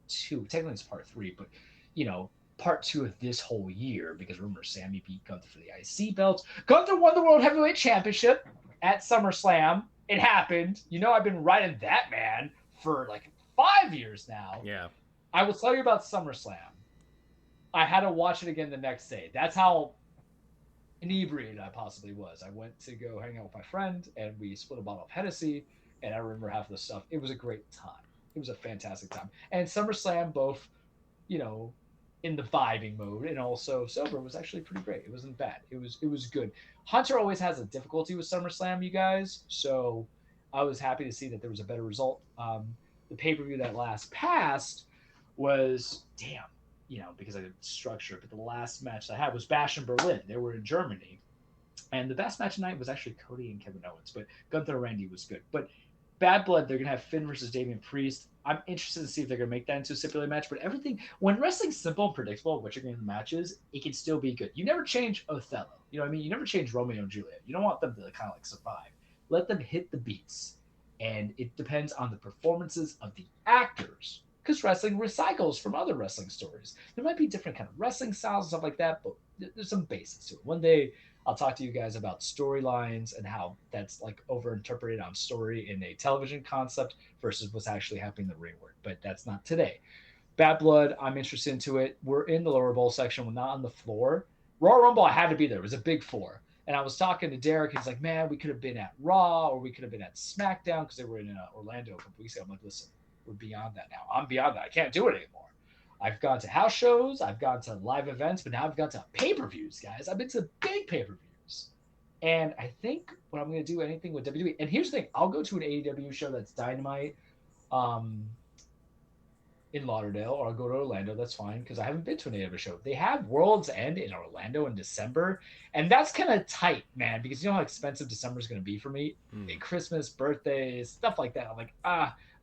B: 2. Technically, it's part 3, but you know, part 2 of this whole year because remember, Sammy beat Gunther for the IC belts. Gunther won the World Heavyweight Championship at SummerSlam. It happened. You know, I've been riding that man for like 5 years now.
A: Yeah.
B: I will tell you about SummerSlam. I had to watch it again the next day. That's how inebriated I possibly was. I went to go hang out with my friend, and we split a bottle of Hennessy, and I remember half of the stuff. It was a great time. It was a fantastic time. And SummerSlam, both, you know, in the vibing mode and also sober, was actually pretty great. It wasn't bad. It was good. Hunter always has a difficulty with SummerSlam, you guys. So I was happy to see that there was a better result. The pay per view that last passed was damn, you know, because I didn't structure it. But the last match I had was Bash in Berlin. They were in Germany, and the best match tonight was actually Cody and Kevin Owens. But Gunther and Randy was good. But Bad Blood, they're gonna have Finn versus Damian Priest. I'm interested to see if they're gonna make that into a stipulated match. But everything, when wrestling's simple and predictable, what you're getting in the matches, it can still be good. You never change Othello. You know what I mean? You never change Romeo and Juliet. You don't want them to kind of like survive. Let them hit the beats, and it depends on the performances of the actors. Because wrestling recycles from other wrestling stories. There might be different kind of wrestling styles and stuff like that, but there's some basis to it. One day I'll talk to you guys about storylines and how that's like overinterpreted on story in a television concept versus what's actually happening in the ring work. But that's not today. Bad Blood, I'm interested into it. We're in the lower bowl section. We're not on the floor. Royal Rumble, I had to be there. It was a big four. And I was talking to Derek. He's like, man, we could have been at Raw or we could have been at SmackDown because they were in Orlando a couple weeks ago. I'm like, listen, we're beyond that now. I'm beyond that. I can't do it anymore. I've gone to house shows. I've gone to live events, but now I've gone to pay-per-views, guys. I've been to big pay-per-views. And I think what I'm going to do anything with WWE. And here's the thing. I'll go to an AEW show that's Dynamite um, in Lauderdale, or I'll go to Orlando. That's fine because I haven't been to an AEW show. They have World's End in Orlando in December. And that's kind of tight, man, because you know how expensive December is going to be for me? Christmas, birthdays, stuff like that. I'm like,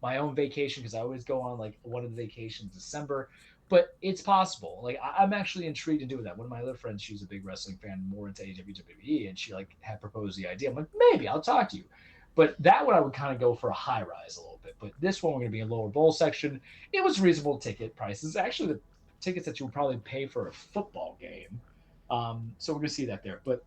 B: my own vacation because I always go on like one of the vacations December, but it's possible. Like I'm actually intrigued to do that. One of my other friends, she's a big wrestling fan, more into WWE, and she like had proposed the idea. I'm like, maybe I'll talk to you. But that one I would kind of go for a high rise a little bit. But this one we're going to be in lower bowl section. It was reasonable ticket prices. Actually, the tickets that you would probably pay for a football game. So we're going to see that there. But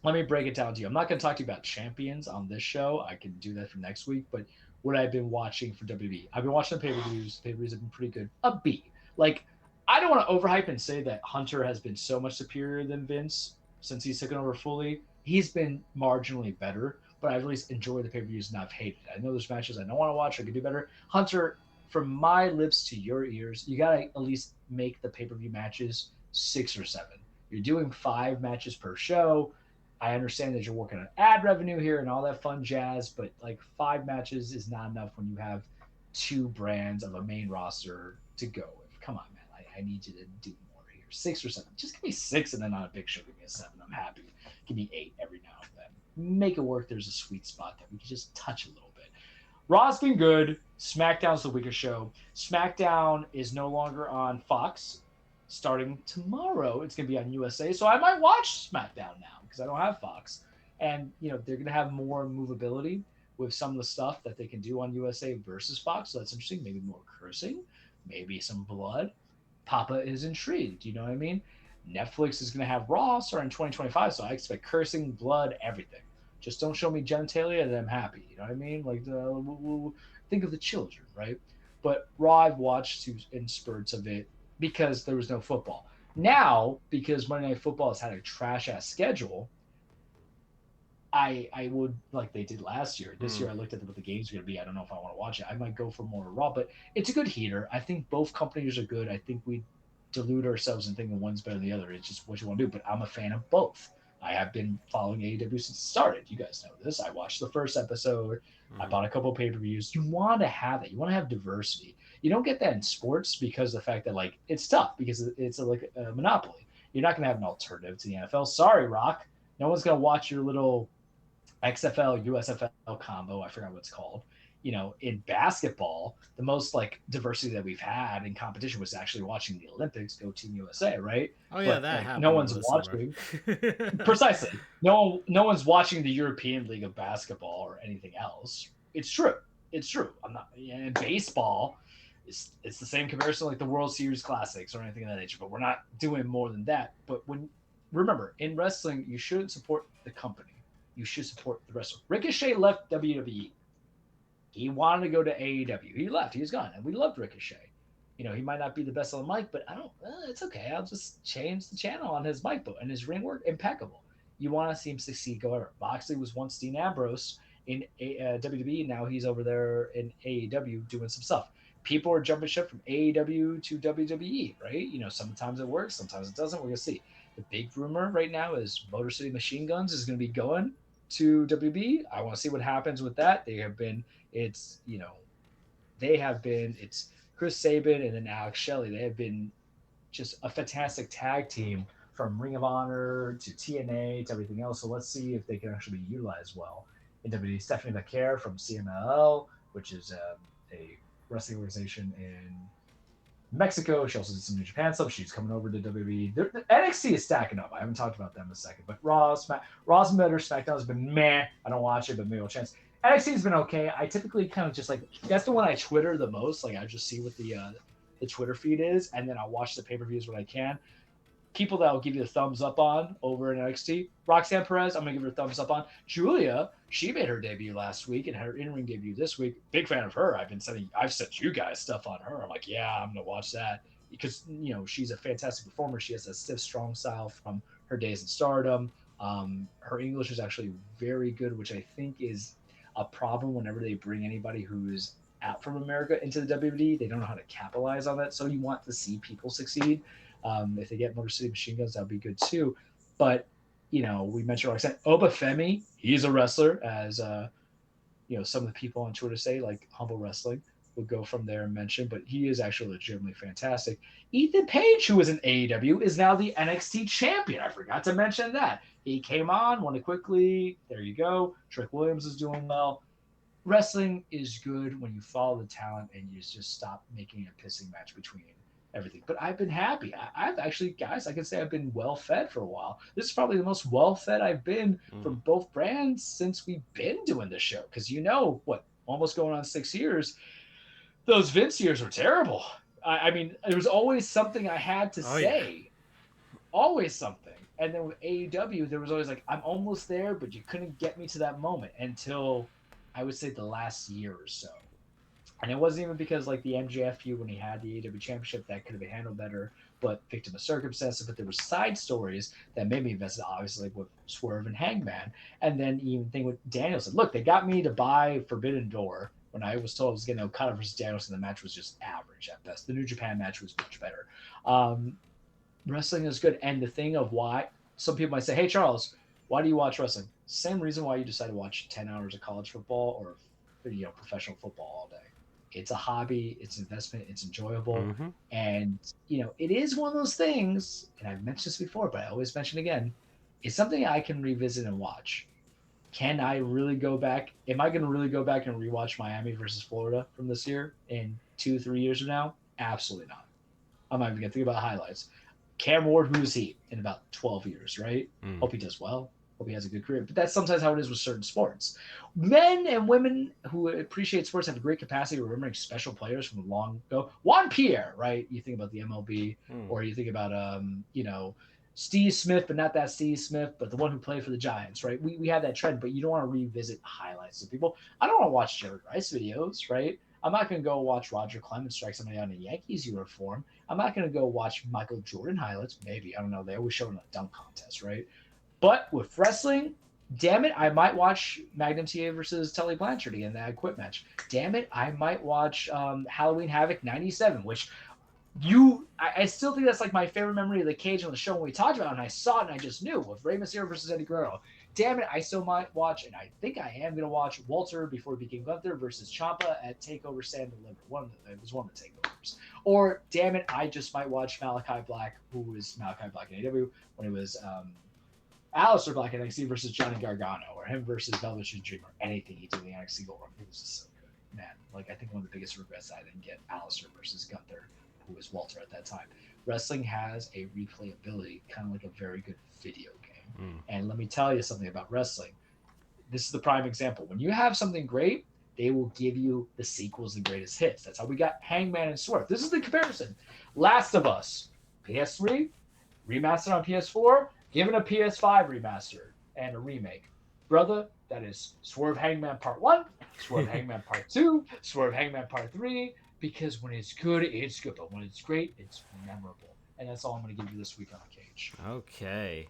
B: let me break it down to you. I'm not going to talk to you about champions on this show. I can do that for next week. But what I've been watching for WWE. I've been watching the pay-per-views. The pay-per-views have been pretty good. A B. Like, I don't want to overhype and say that Hunter has been so much superior than Vince since he's taken over fully. He's been marginally better, but I've at least enjoyed the pay-per-views and I've hated it. I know there's matches I don't want to watch. I could do better. Hunter, from my lips to your ears, you got to at least make the pay-per-view matches 6 or 7. You're doing 5 matches per show. I understand that you're working on ad revenue here and all that fun jazz, but like 5 matches is not enough when you have 2 brands of a main roster to go with. Come on, man. I need you to do more here. 6 or 7. Just give me 6 and then on a big show, give me a 7. I'm happy. Give me 8 every now and then. Make it work. There's a sweet spot that we can just touch a little bit. Raw's been good. SmackDown's the weaker show. SmackDown is no longer on Fox. Starting tomorrow, it's going to be on USA. So I might watch SmackDown now because I don't have Fox. And, you know, they're going to have more movability with some of the stuff that they can do on USA versus Fox. So that's interesting. Maybe more cursing, maybe some blood. Papa is intrigued. You know what I mean? Netflix is going to have Raw starting in 2025. So I expect cursing, blood, everything. Just don't show me genitalia and I'm happy. You know what I mean? Like, think of the children, right? But Raw, I've watched in spurts of it because there was no football. Now, because Monday Night Football has had a trash-ass schedule, I would, like they did last year. This year I looked at what the games are going to be. I don't know if I want to watch it. I might go for more Raw, but it's a good heater. I think both companies are good. I think we delude ourselves and thinking one's better than the other. It's just what you want to do, but I'm a fan of both. I have been following AEW since it started. You guys know this. I watched the first episode. I bought a couple of pay-per-views. You want to have that. You want to have diversity. You don't get that in sports because of the fact that, like, it's tough because it's like a monopoly. You're not going to have an alternative to the NFL. Sorry, Rock. No one's going to watch your little XFL, USFL combo. I forgot what it's called. You know, in basketball, the most like diversity that we've had in competition was actually watching the Olympics. Go Team USA, right?
A: Oh yeah,
B: but,
A: that
B: like,
A: happened.
B: No one's watching. Precisely. No one's watching the European League of Basketball or anything else. It's true. It's true. I'm not. In baseball, it's the same comparison like the World Series Classics or anything of that nature. But we're not doing more than that. But when remember in wrestling, you shouldn't support the company. You should support the wrestler. Ricochet left WWE. He wanted to go to AEW. He left. He was gone, and we loved Ricochet. You know, he might not be the best on the mic, but I don't. It's okay. I'll just change the channel on his mic, but and his ring work impeccable. You want to see him succeed. Go over. Moxley was once Dean Ambrose in WWE. Now he's over there in AEW doing some stuff. People are jumping ship from AEW to WWE, right? You know, sometimes it works, sometimes it doesn't. We're gonna see. The big rumor right now is Motor City Machine Guns is going to be going to WB. I want to see what happens with that. They have been, it's, you know, they have been, it's Chris Sabin and then Alex Shelley. They have been just a fantastic tag team from Ring of Honor to TNA to everything else. So let's see if they can actually be utilized well in WWE. Stephanie Becker from CMLL, which is a wrestling organization in Mexico. She also did some New Japan stuff. She's coming over to WWE. The NXT is stacking up. I haven't talked about them in a second, but Raw's better. SmackDown's been meh. I don't watch it, but maybe I'll chance. NXT's been okay. I typically kind of just like that's the one I Twitter the most. Like I just see what the Twitter feed is, and then I'll watch the pay-per-views when I can. People that will give you the thumbs up on over in NXT. Roxanne Perez, I'm gonna give her a thumbs up on. Julia, she made her debut last week and had her in-ring debut this week. Big fan of her. I've sent you guys stuff on her. I'm like, yeah, I'm gonna watch that because you know she's a fantastic performer. She has a stiff, strong style from her days in Stardom. Her English is actually very good, which I think is a problem whenever they bring anybody who's out from America into the WWE. They don't know how to capitalize on that. So you want to see people succeed. If they get Motor City Machine Guns, that'd be good too. But you know, we mentioned Roxanne Obafemi. He's a wrestler, as you know, some of the people on Twitter say, like Humble Wrestling would go from there and mention. But he is actually legitimately fantastic. Ethan Page, who was in AEW, is now the NXT champion. I forgot to mention that. He came on, won it quickly. There you go. Trick Williams is doing well. Wrestling is good when you follow the talent and you just stop making a pissing match between everything. But I've been happy. I've actually, guys, I can say I've been well fed for a while. This is probably the most well fed I've been from both brands since we've been doing this show. Because you know what, almost going on 6 years, those Vince years were terrible. I mean, there was always something I had to say, always something. And then with AEW, there was always like, I'm almost there, but you couldn't get me to that moment until I would say the last year or so. And it wasn't even because like the MJF feud when he had the AEW championship that could have been handled better, but victim of circumstances. But there were side stories that made me invested, obviously, like with Swerve and Hangman. And then even thing with Danielson. Look, they got me to buy Forbidden Door when I was told I was getting Okada versus Danielson. The match was just average at best. The New Japan match was much better. Wrestling is good. And the thing of why some people might say, hey, Charles, why do you watch wrestling? Same reason why you decide to watch 10 hours of college football or professional football all day. It's a hobby, it's an investment, it's enjoyable. And, it is one of those things, and I've mentioned this before, but I always mention again, it's something I can revisit and watch. Can I really go back? Am I going to really go back and rewatch Miami versus Florida from this year in 2-3 years from now? Absolutely not. I'm not even going to think about highlights. Cam Ward, who is he in about 12 years, right? Hope he does well. Hope he has a good career. But that's sometimes how it is with certain sports. Men and women who appreciate sports have a great capacity of remembering special players from long ago. Juan Pierre, right? You think about the MLB, or you think about, Steve Smith, but not that Steve Smith, but the one who played for the Giants, right? We have that trend, but you don't want to revisit highlights of people. I don't want to watch Jerry Rice videos, right? I'm not going to go watch Roger Clemens strike somebody out in a Yankees uniform. I'm not going to go watch Michael Jordan highlights. Maybe. I don't know. They always show in a dunk contest, right? But with wrestling, damn it, I might watch Magnum TA versus Tully Blanchard in that quit match. Damn it, I might watch Halloween Havoc 97, which I still think that's like my favorite memory of the cage on the show when we talked about it, and I saw it and I just knew with Rey Mysterio versus Eddie Guerrero. Damn it, I still might watch, and I think I am going to watch Walter before he became Gunther versus Ciampa at TakeOver Stand and Deliver. It was one of the takeovers. Or, damn it, I just might watch Malachi Black, who was Malachi Black in AEW, when he was Aleister Black in NXT versus Johnny Gargano, or him versus Velveteen Dream, or anything he did in the NXT Gold Run. It was just so good. Man, like, I think one of the biggest regrets I didn't get Aleister versus Gunther, who was Walter at that time. Wrestling has a replayability, kind of like a very good video game. And let me tell you something about wrestling. This is the prime example. When you have something great, they will give you the sequels and greatest hits. That's how we got Hangman and Swerve. This is the comparison. Last of Us, PS3, remastered on PS4, given a PS5 remaster and a remake. Brother, that is Swerve Hangman Part 1, Swerve Hangman Part 2, Swerve Hangman Part 3, because when it's good, it's good. But when it's great, it's memorable. And that's all I'm going to give you this week on the cage.
A: Okay.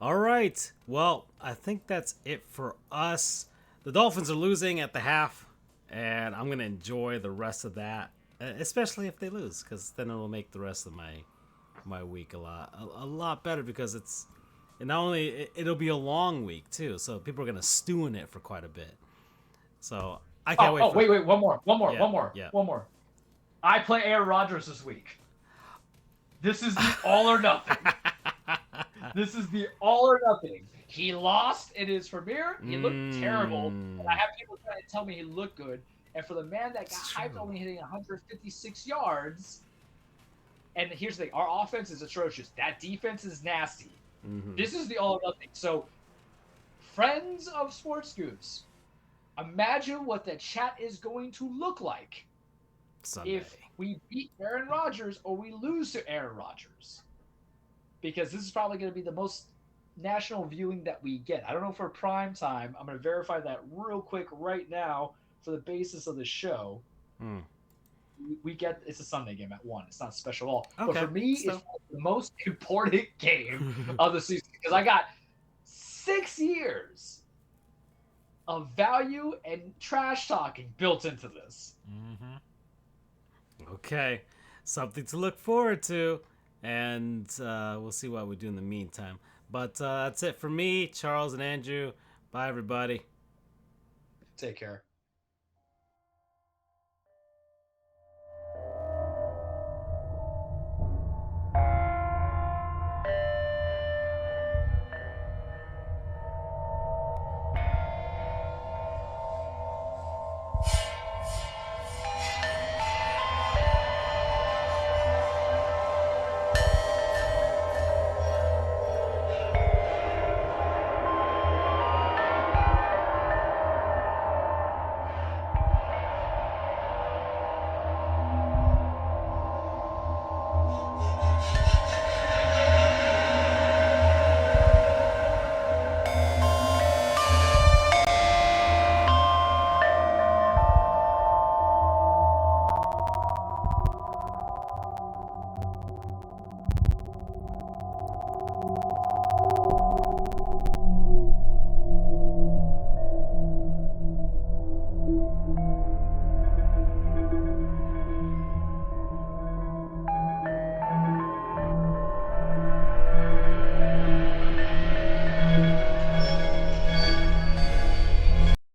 A: All right. Well, I think that's it for us. The Dolphins are losing at the half, and I'm going to enjoy the rest of that, especially if they lose, because then it'll make the rest of my week a lot better, because it's and not only it'll be a long week too, so people are going to stew in it for quite a bit. So I can't wait.
B: Wait, one more.
A: Yeah.
B: I play Aaron Rodgers this week. This is the all or nothing. This is the all or nothing. He lost in his premiere. He looked terrible. And I have people trying to tell me he looked good. And for the man that got hyped only hitting 156 yards, and here's the thing, our offense is atrocious. That defense is nasty.
A: Mm-hmm.
B: This is the all or nothing. So, friends of Sports Goofs, imagine what the chat is going to look like
A: Sunday.
B: if we beat Aaron Rodgers or we lose to Aaron Rodgers. Because this is probably going to be the most national viewing that we get. I don't know for prime time. I'm going to verify that real quick right now for the basis of the show. We get it's a Sunday game at 1. It's not special at all.
A: Okay,
B: but for me, it's the most important game of the season because I got 6 years of value and trash talking built into this.
A: Mm-hmm. Okay, something to look forward to, and we'll see what we do in the meantime. But that's it for me, Charles and Andrew. Bye, everybody.
B: Take care.